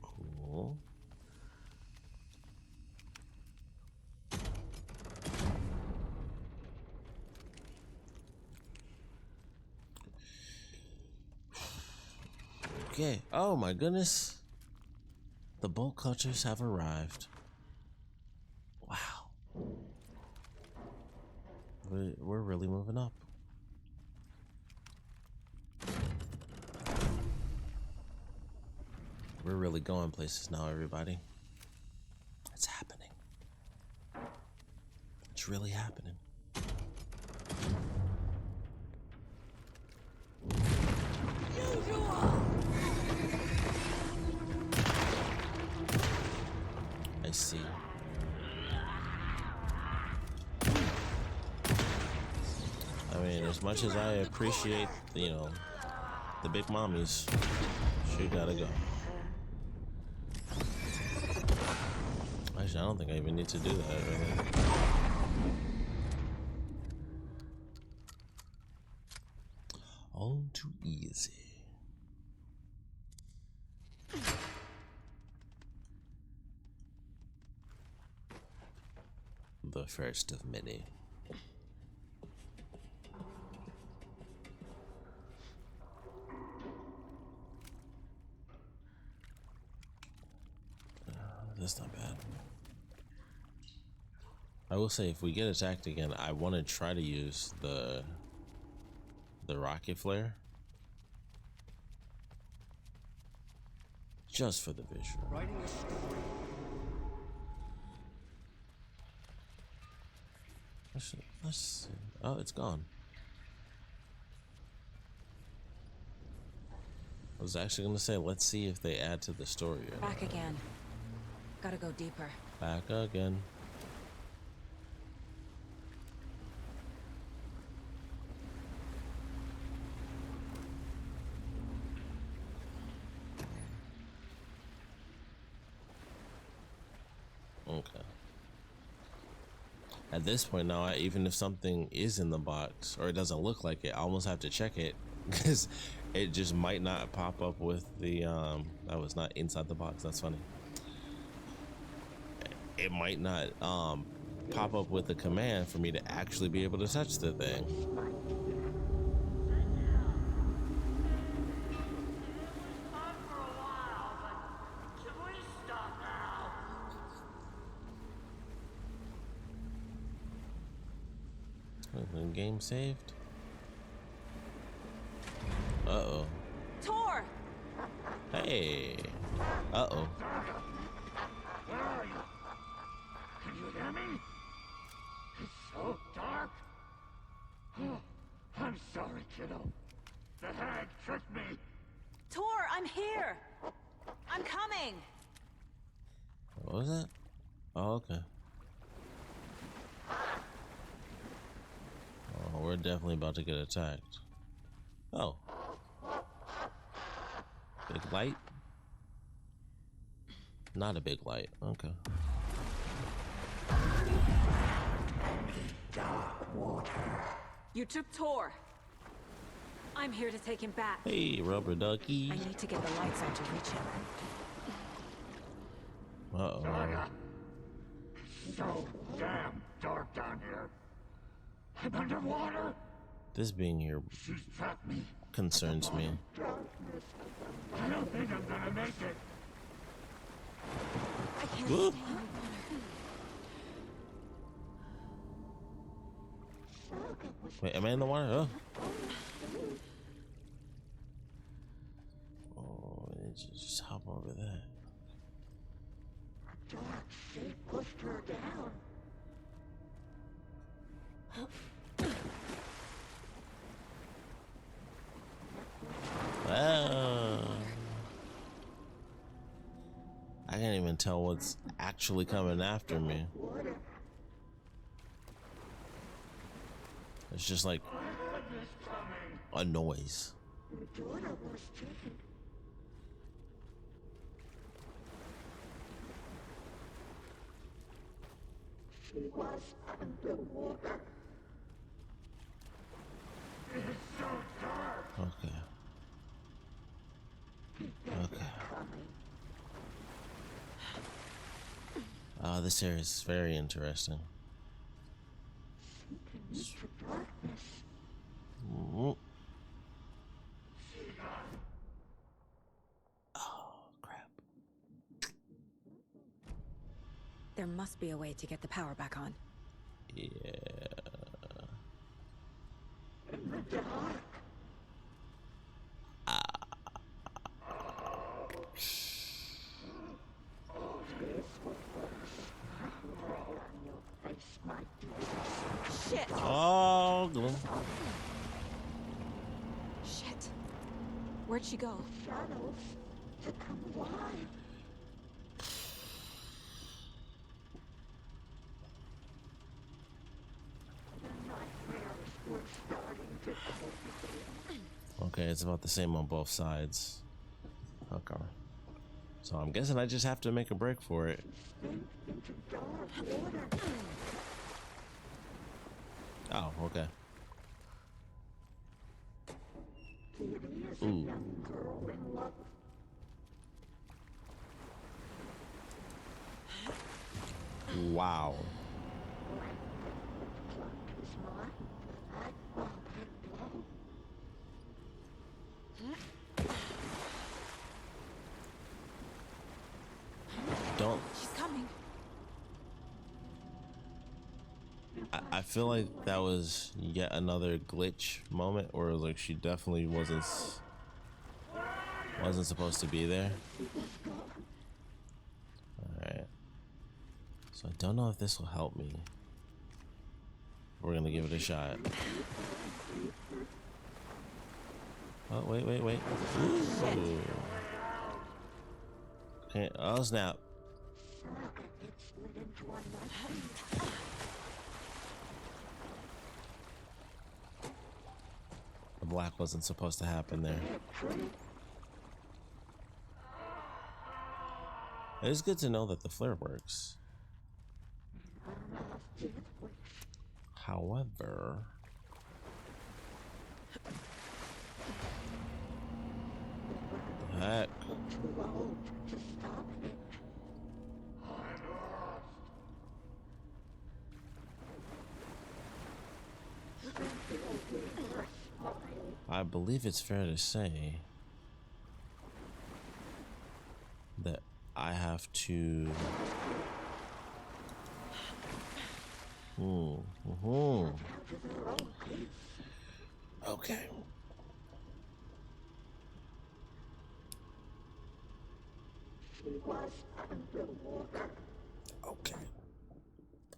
Cool. Okay. Oh my goodness. The bolt cutters have arrived. Wow. We're really moving up. We're really going places now, everybody. It's happening. It's really happening. I see. I mean, as much as I appreciate, you know, the big mommies, she gotta go. Actually, I don't think I even need to do that, really. All too easy. The first of many. That's not bad. I will say, if we get attacked again, I want to try to use the rocket flare. Just for the visual. Writing a story. Let's see. Oh, it's gone. I was actually going to say, let's see if they add to the story. Back again. Gotta go deeper. Back again. Okay. At this point now, even if something is in the box or it doesn't look like it, I almost have to check it because it just might not pop up with the that was not inside the box. That's funny. It might not pop up with the command for me to actually be able to touch the thing. The game saved. Uh-oh. Tor! Hey. Uh-oh. Where are you? Can you hear me? It's so dark. Oh, I'm sorry, kiddo. The hag tricked me. Tor, I'm here! I'm coming! What was that? Oh, okay. Oh, we're definitely about to get attacked. Oh. Big light? Not a big light. Okay. Dark water. You took Tor. I'm here to take him back. Hey, rubber ducky. I need to get the lights on to reach him. Uh-oh. Saga. It's so damn dark down here. I'm underwater. This being here She's trapped me. concerns me. Darkness. I don't think I'm gonna make it. I can't Whoa. stay underwater. Wait, am I in the water? Oh. Oh, just hop over that. A dark shape pushed her down. I can't even tell what's actually coming after me. It's just like a noise. She was underwater. It's so dark. Okay. Okay. This area is very interesting. Oh, crap. There must be a way to get the power back on. Yeah. In the dark. Shit! Oh, Shit. Where'd she go? Shadows to come alive. okay, it's about the same on both sides. Okay. So I'm guessing I just have to make a break for it. Oh, okay. Ooh. Wow. Don't. She's coming. I feel like that was yet another glitch moment, or like she definitely wasn't supposed to be there. All right. So I don't know if this will help me. We're gonna give it a shot. Oh wait. Ooh. Okay. Oh snap. The black wasn't supposed to happen there. It is good to know that the flare works. However, the heck? I believe it's fair to say that I have to. Okay. Okay.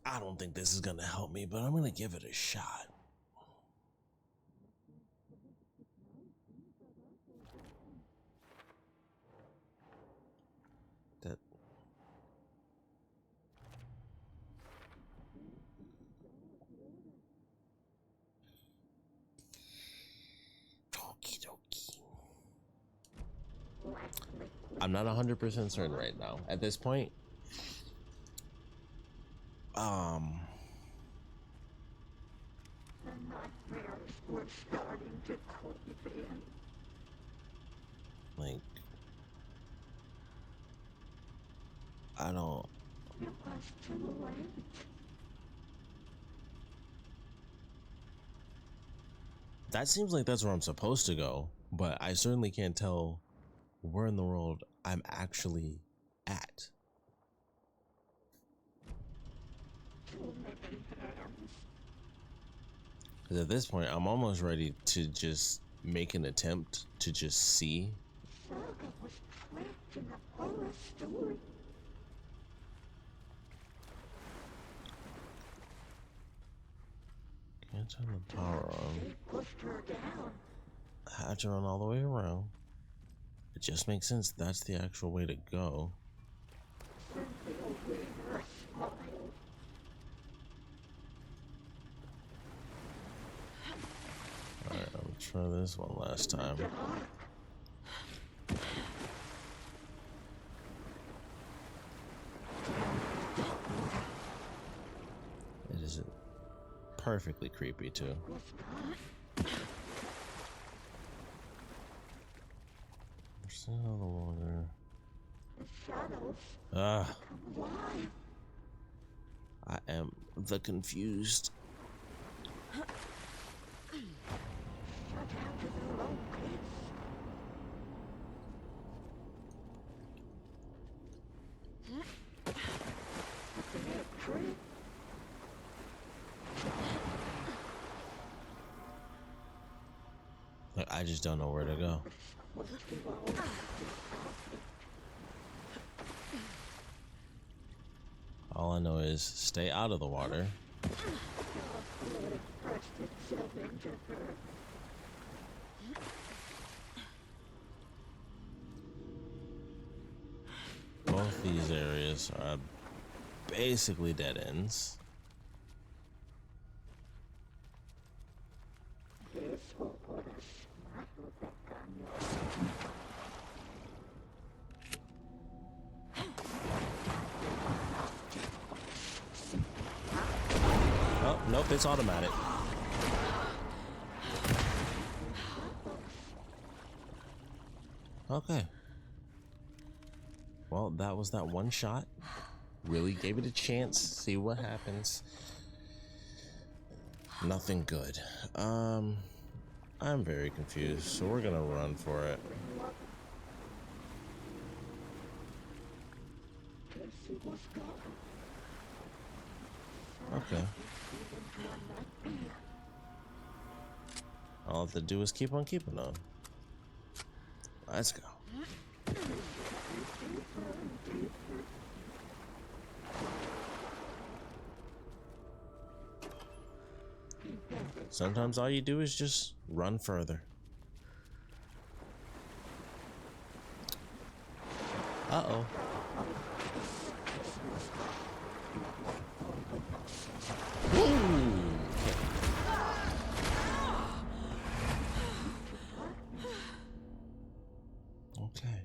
I don't think this is gonna help me, but I'm gonna give it a shot. That. Okie dokie. I'm not 100% certain right now. At this point, like, I don't. It was too late. That seems like that's where I'm supposed to go, but I certainly can't tell where in the world I'm actually at. Because at this point, I'm almost ready to just make an attempt to just see. Saga was trapped in a horror story. Can't turn the power on. They pushed her down. Had to run all the way around. It just makes sense that's the actual way to go. Alright, I'll try this one last time. It is perfectly creepy too. Percent of the water. Ah. I am the confused. Like, I just don't know where to go. All I know is stay out of the water. Both these areas are basically dead ends. Oh, nope, it's automatic. Okay. Well, that was that one shot. Really gave it a chance. See what happens. Nothing good. I'm very confused, so we're gonna run for it. Okay. All I have to do is keep on keeping on. Let's go. Sometimes all you do is just run further. Uh-oh. Okay.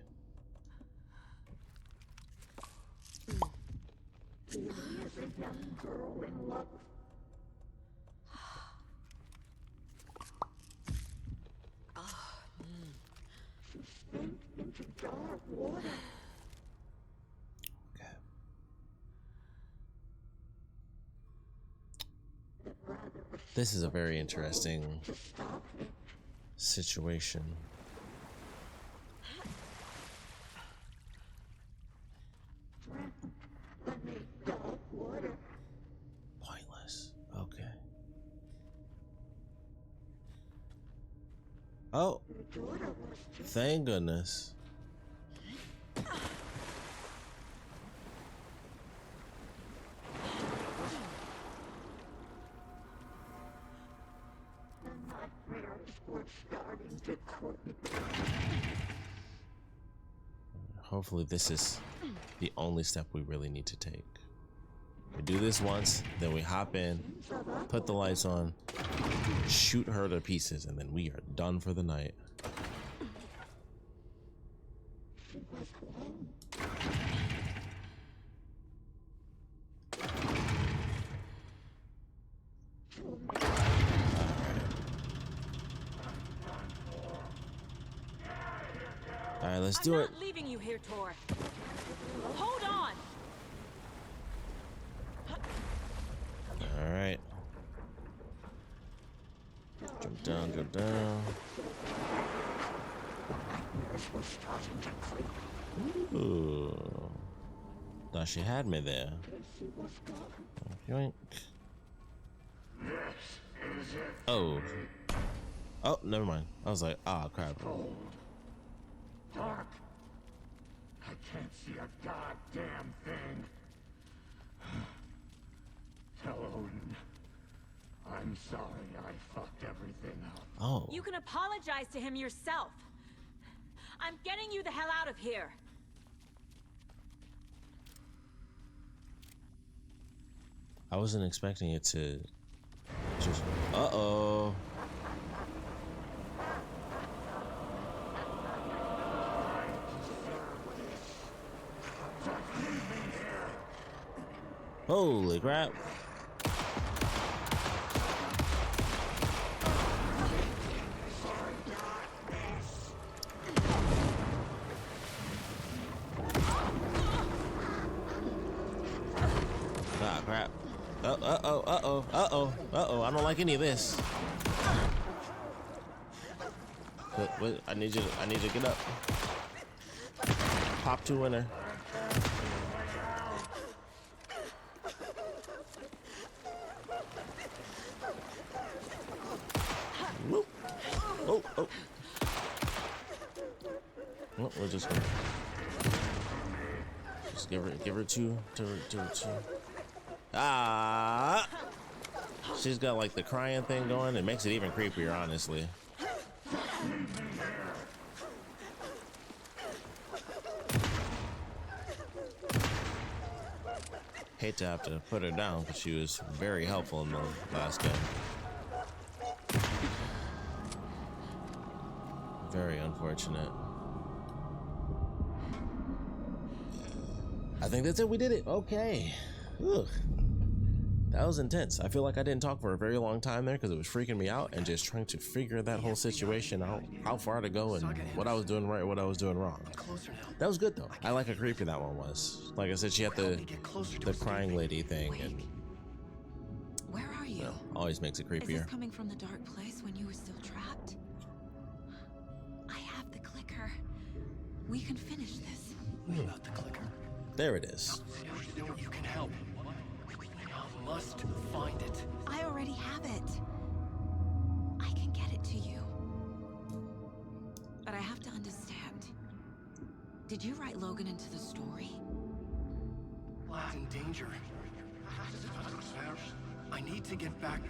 This is a very interesting situation. Pointless. Okay. Oh, thank goodness. Hopefully this is the only step we really need to take. We do this once, then we hop in, put the lights on, shoot her to pieces, and then we are done for the night. All right, let's do it. I'm not leaving you here, Tor. Hold on. All right. Jump down, jump down. Ooh. Thought she had me there. Yoink. Oh. Oh, never mind. I was like, ah, crap. Dark. I can't see a goddamn thing. Tell Odin. I'm sorry I fucked everything up. Oh. You can apologize to him yourself. I'm getting you the hell out of here. I wasn't expecting it to just... Uh-oh. Holy crap. Ah, crap. Uh-oh. I don't like any of this. Wait, I need you to get up. Pop to winner. Whoop. Oh. Well, we'll just give her two. Ah! She's got like the crying thing going. It makes it even creepier, honestly. Hate to have to put her down because she was very helpful in the last game. Very unfortunate. I think that's it. We did it. Okay. Ugh. That was intense. I feel like I didn't talk for a very long time there because it was freaking me out and just trying to figure that whole situation out, how far to go and what I was doing right and what I was doing wrong. That was good though. I like how creepy that one was. Like I said, she had the crying lady thing, and where are you? Well, always makes it creepier. Is this coming from the dark place when you were still trapped? I have the clicker. We can finish this. What about the clicker? There it is. You can help. I must find it. I already have it. I can get it to you. But I have to understand. Did you write Logan into the story? Lad's in danger. I need to get back.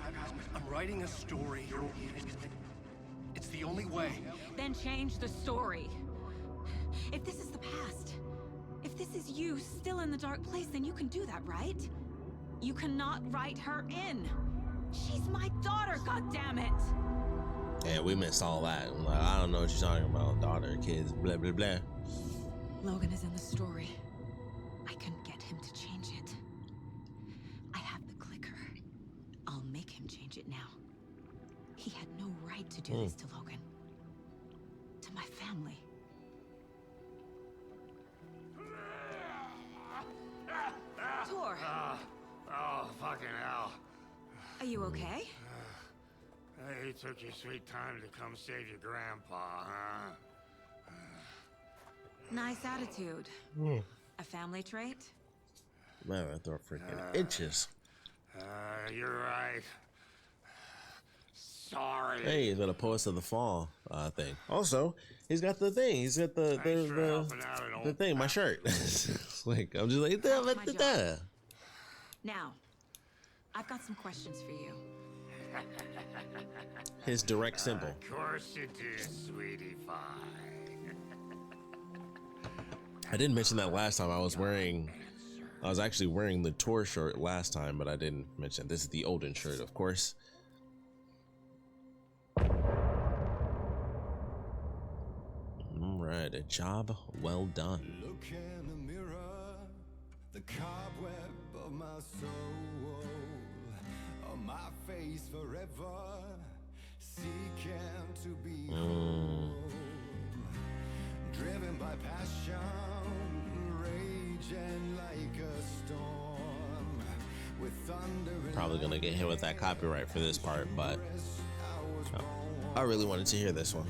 I'm writing a story. It's the only way. Then change the story. If this is the past, if this is you still in the dark place, then you can do that, right? You cannot write her in. She's my daughter, goddammit! Yeah, we missed all that. Like, I don't know what you're talking about. Daughter, kids, blah, blah, blah. Logan is in the story. I can get him to change it. I have the clicker. I'll make him change it now. He had no right to do this to Logan. To my family. door. Oh, fucking hell. Are you okay? Hey, took your sweet time to come save your grandpa, huh? Nice attitude. A family trait? Man, my throat freaking itches. You're right. Sorry. Hey, he's got a Poets of the Fall thing. Also, he's got the thing. He's got the thing. My shirt. It's like I'm just like da. Now, I've got some questions for you. His direct symbol. Of course you do, sweetie pie. I didn't mention that last time. I was actually wearing the tour shirt last time, but I didn't mention this is the Odin shirt, of course. All right, a job well done. Look in the mirror, the cobweb of my soul, on my face forever, seeking to be whole, driven by passion, raging like a storm, with thunder. Probably gonna get hit with that copyright for this part, but I really wanted to hear this one.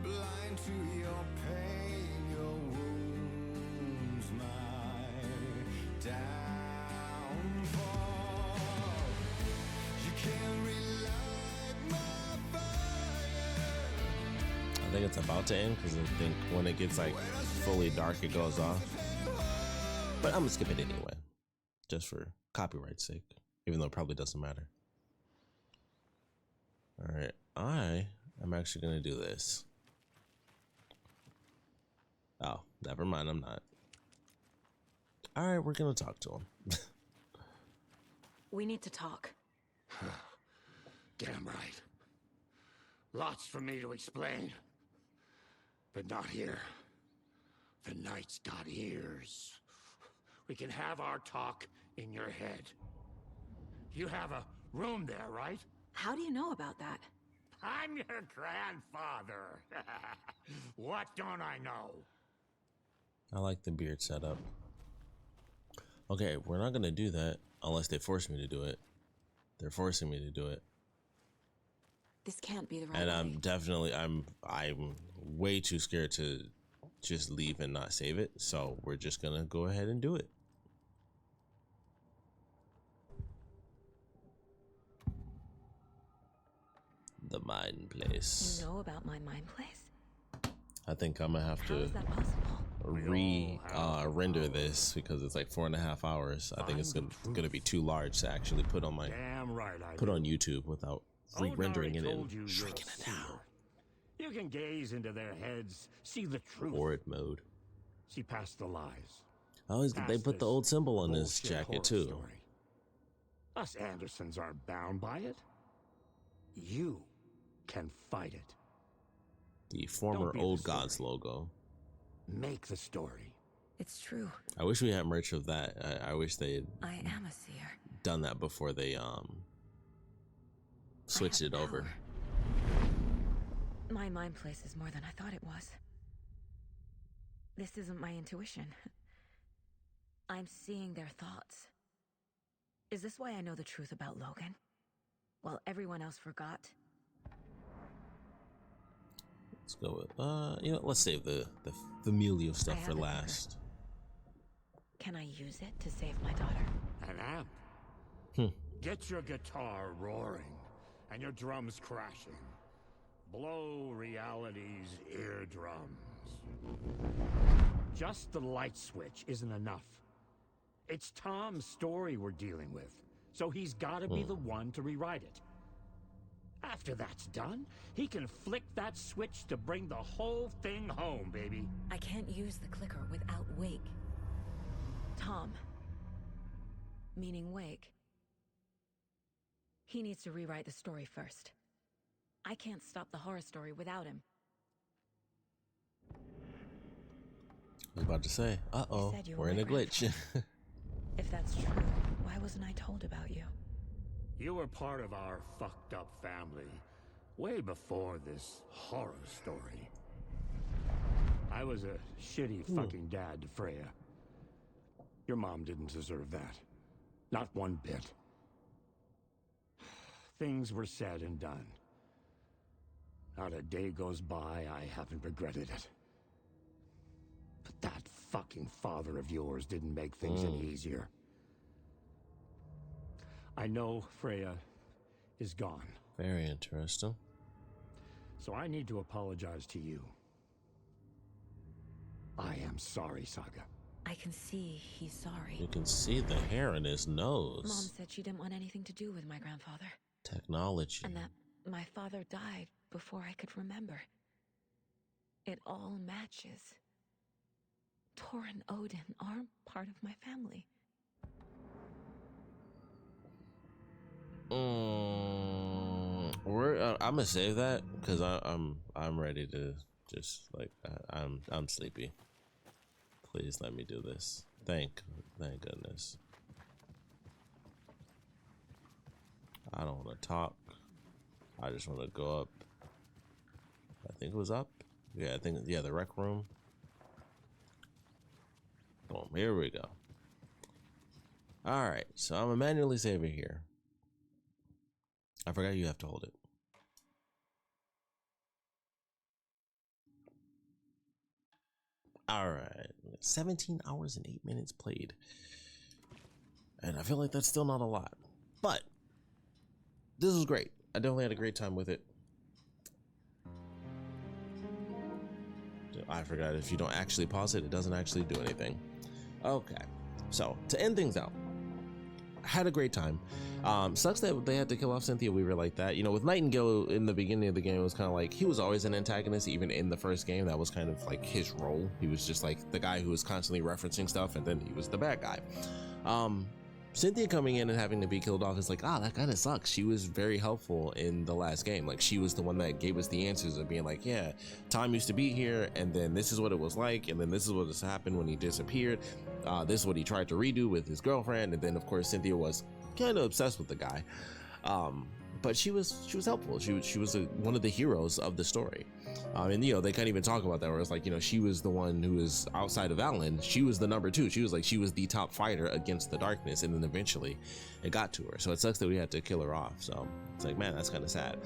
Blind to your pain, your wounds, my downfall. You can't relight my fire. I think it's about to end because I think when it gets like fully dark, it goes off. But I'm gonna skip it anyway, just for copyright's sake, even though it probably doesn't matter. All right, I am actually gonna do this. Oh, never mind, I'm not. All right, we're gonna talk to him. We need to talk. Damn right. Lots for me to explain. But not here. The night's got ears. We can have our talk in your head. You have a room there, right? How do you know about that? I'm your grandfather. What don't I know? I like the beard setup. Okay, we're not gonna do that unless they force me to do it. They're forcing me to do it. This can't be the right And way. I'm way too scared to just leave and not save it. So we're just gonna go ahead and do it. The mine place. You know about my mine place? I think I'm gonna have How to is that possible? render this because it's like 4.5 hours. I think it's gonna be too large to actually put on my Damn right I put on YouTube without re-rendering it and you shrinking it down. You can gaze into their heads, see the truth. Horde mode. See past the lies. Oh, they put the old symbol on his Bullshit jacket horror too. story. Us Andersons aren't bound by it. You can fight it. The former be Old the Gods logo. Make the story. It's true. I wish we had merch of that. I wish they had I am a seer. done that before they switched it over. My mind place is more than I thought it was. This isn't my intuition. I'm seeing their thoughts. Is this why I know the truth about Logan? While everyone else forgot? Let's go with let's save the familial stuff for last. Can I use it to save my daughter? An amp. Get your guitar roaring and your drums crashing. Blow reality's eardrums. Just the light switch isn't enough. It's Tom's story we're dealing with, so he's got to be the one to rewrite it. After that's done, he can flick that switch to bring the whole thing home, baby. I can't use the clicker without Wake. Tom, meaning Wake, he needs to rewrite the story first. I can't stop the horror story without him. I was about to say, uh-oh, we're in a glitch. If that's true, why wasn't I told about you? You were part of our fucked up family way before this horror story. I was a shitty fucking dad to Freya. Your mom didn't deserve that. Not one bit. Things were said and done. Not a day goes by I haven't regretted it. But that fucking father of yours didn't make things any easier. I know Freya is gone. Very interesting. So I need to apologize to you. I am sorry, Saga. I can see he's sorry. You can see the hair in his nose. Mom said she didn't want anything to do with my grandfather. Technology. And that my father died before I could remember. It all matches. Tor and Odin are part of my family. I'm gonna save that because I'm ready to just like I'm sleepy. Please let me do this. Thank goodness. I don't want to talk. I just want to go up. I think it was up. Yeah, I think the rec room. Boom. Here we go. All right, so I'm manually saving here. I forgot you have to hold it. All right, 17 hours and 8 minutes played. And I feel like that's still not a lot, but this was great. I definitely had a great time with it. I forgot if you don't actually pause it, it doesn't actually do anything. Okay, so to end things out, I had a great time. Sucks that they had to kill off Cynthia Weaver like that. You know, with Nightingale in the beginning of the game, it was kind of like he was always an antagonist. Even in the first game, that was kind of like his role. He was just like the guy who was constantly referencing stuff, and then he was the bad guy. Cynthia coming in and having to be killed off is like, that kind of sucks. She was very helpful in the last game. Like, she was the one that gave us the answers of being like, yeah, Tom used to be here, and then this is what it was like, and then this is what has happened when he disappeared. This is what he tried to redo with his girlfriend, and then of course Cynthia was kind of obsessed with the guy. But she was helpful. She was one of the heroes of the story. And you know, they can't even talk about that, where it's like, you know, she was the one who was outside of Alan. She was the number 2. She was the top fighter against the darkness, and then eventually it got to her. So it sucks that we had to kill her off. So it's like, man, that's kind of sad.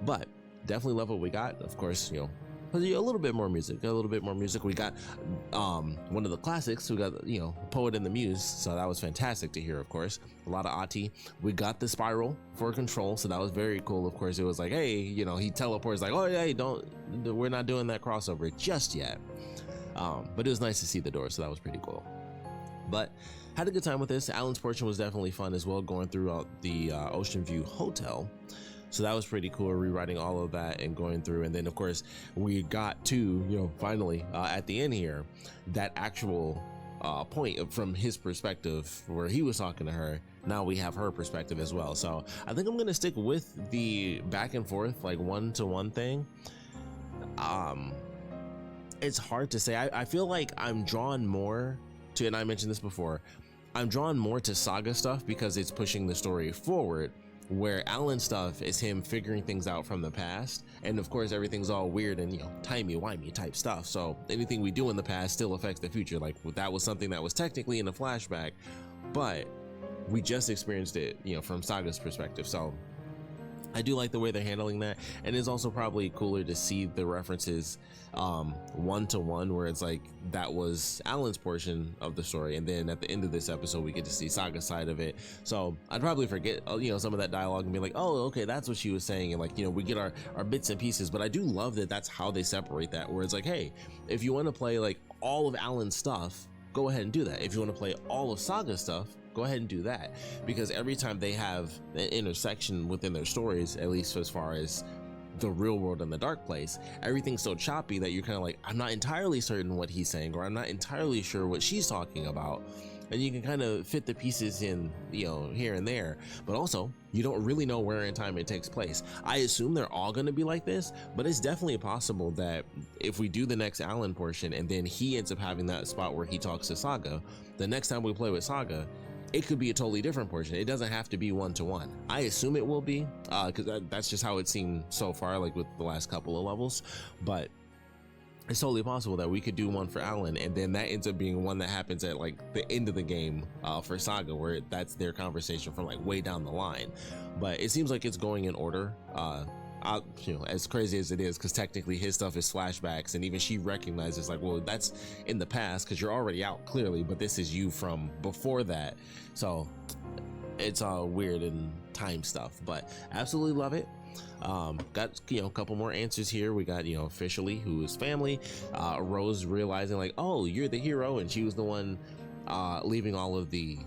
But definitely love what we got. Of course, you know, a little bit more music. We got one of the classics. We got, you know, Poet and the Muse, so that was fantastic to hear. Of course, a lot of Ati. We got the Spiral for Control, so that was very cool. Of course, it was like, hey, you know, he teleports like, oh yeah, we're not doing that crossover just yet. But it was nice to see the door, so that was pretty cool. But had a good time with this. Alan's portion was definitely fun as well, going throughout the Ocean View Hotel. So that was pretty cool, rewriting all of that and going through. And then of course we got to, you know, finally at the end here, that actual point from his perspective where he was talking to her. Now we have her perspective as well. So I think I'm gonna stick with the back and forth, like 1-to-1 thing. It's hard to say. I feel like I'm drawn more to, and I mentioned this before, I'm drawn more to Saga stuff because it's pushing the story forward, where Alan stuff is him figuring things out from the past. And of course everything's all weird and, you know, timey-wimey type stuff, so anything we do in the past still affects the future. Like, that was something that was technically in a flashback, but we just experienced it, you know, from Saga's perspective. So I do like the way they're handling that, and it's also probably cooler to see the references 1-to-1, where it's like that was Alan's portion of the story, and then at the end of this episode we get to see Saga's side of it. So I'd probably forget, you know, some of that dialogue and be like, oh, okay, that's what she was saying, and like, you know, we get our bits and pieces. But I do love that that's how they separate that, where it's like, hey, if you want to play like all of Alan's stuff, go ahead and do that. If you want to play all of Saga's stuff, go ahead and do that. Because every time they have an intersection within their stories, at least as far as the real world and the dark place, everything's so choppy that you're kind of like, I'm not entirely certain what he's saying, or I'm not entirely sure what she's talking about. And you can kind of fit the pieces in, you know, here and there, but also you don't really know where in time it takes place. I assume they're all going to be like this, but it's definitely possible that if we do the next Alan portion and then he ends up having that spot where he talks to Saga, the next time we play with Saga, it could be a totally different portion. It doesn't have to be 1-to-1. I assume it will be, because that's just how it seemed so far, like with the last couple of levels. But it's totally possible that we could do one for Alan, and then that ends up being one that happens at like the end of the game for Saga, where that's their conversation from like way down the line. But it seems like it's going in order. You know, as crazy as it is, because technically his stuff is flashbacks, and even she recognizes like, well, that's in the past because you're already out clearly, but this is you from before that. So it's all weird and time stuff, but absolutely love it. Got, you know, a couple more answers here. We got, you know, officially who is family, Rose realizing like, oh, you're the hero, and she was the one leaving all of the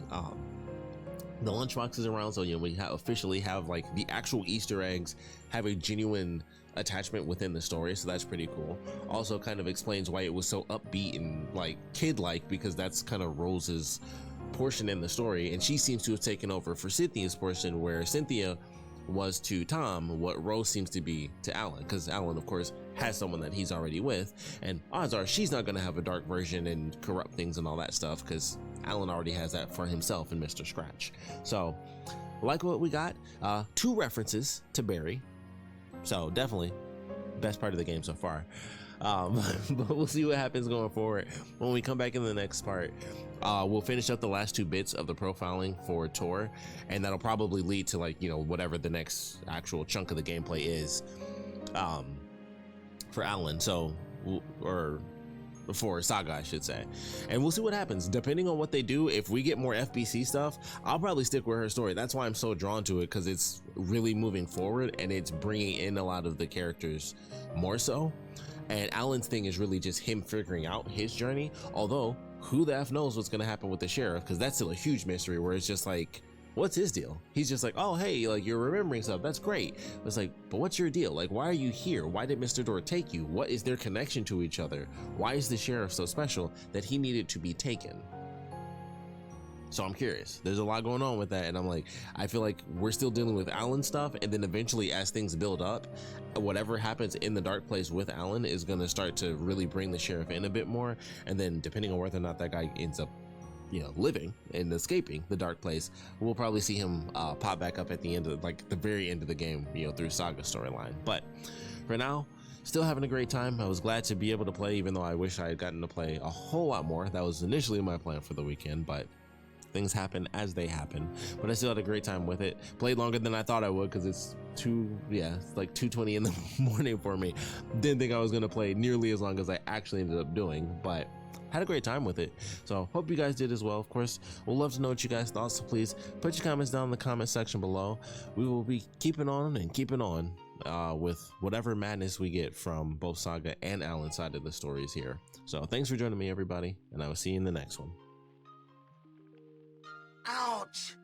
lunchboxes around. So, you know, we officially have like the actual Easter eggs have a genuine attachment within the story, so that's pretty cool. Also kind of explains why it was so upbeat and like kid-like, because that's kind of Rose's portion in the story, and she seems to have taken over for Cynthia's portion, where Cynthia was to Tom what Rose seems to be to Alan, because Alan of course has someone that he's already with, and odds are she's not going to have a dark version and corrupt things and all that stuff, because Alan already has that for himself in Mr. Scratch. So like what we got, 2 references to Barry, so definitely best part of the game so far. But we'll see what happens going forward. When we come back in the next part, we'll finish up the last 2 bits of the profiling for Tor, and that'll probably lead to like, you know, whatever the next actual chunk of the gameplay is for Alan, so, or for Saga I should say, and we'll see what happens depending on what they do. If we get more FBC stuff, I'll probably stick with her story. That's why I'm so drawn to it, because it's really moving forward and it's bringing in a lot of the characters more so. And Alan's thing is really just him figuring out his journey, although who the F knows what's going to happen with the sheriff, because that's still a huge mystery, where it's just like, what's his deal? He's just like, oh, hey, like you're remembering stuff. That's great. It's like, but what's your deal? Like, why are you here? Why did Mr. Door take you? What is their connection to each other? Why is the sheriff so special that he needed to be taken? So I'm curious. There's a lot going on with that, and I'm like, I feel like we're still dealing with Alan stuff, and then eventually as things build up, whatever happens in the dark place with Alan is going to start to really bring the sheriff in a bit more, and then depending on whether or not that guy ends up, you know, living and escaping the dark place, we'll probably see him pop back up at the end of, like, the very end of the game, you know, through Saga storyline. But for now, still having a great time. I was glad to be able to play, even though I wish I had gotten to play a whole lot more. That was initially my plan for the weekend, but things happen as they happen. But I still had a great time with it. Played longer than I thought I would, because it's like 2:20 in the morning for me. Didn't think I was gonna play nearly as long as I actually ended up doing, but had a great time with it. So hope you guys did as well. Of course, we'll love to know what you guys thought, so please put your comments down in the comment section below. We will be keeping on and keeping on with whatever madness we get from both Saga and Alan's side of the stories here. So thanks for joining me, everybody, and I will see you in the next one. Ouch!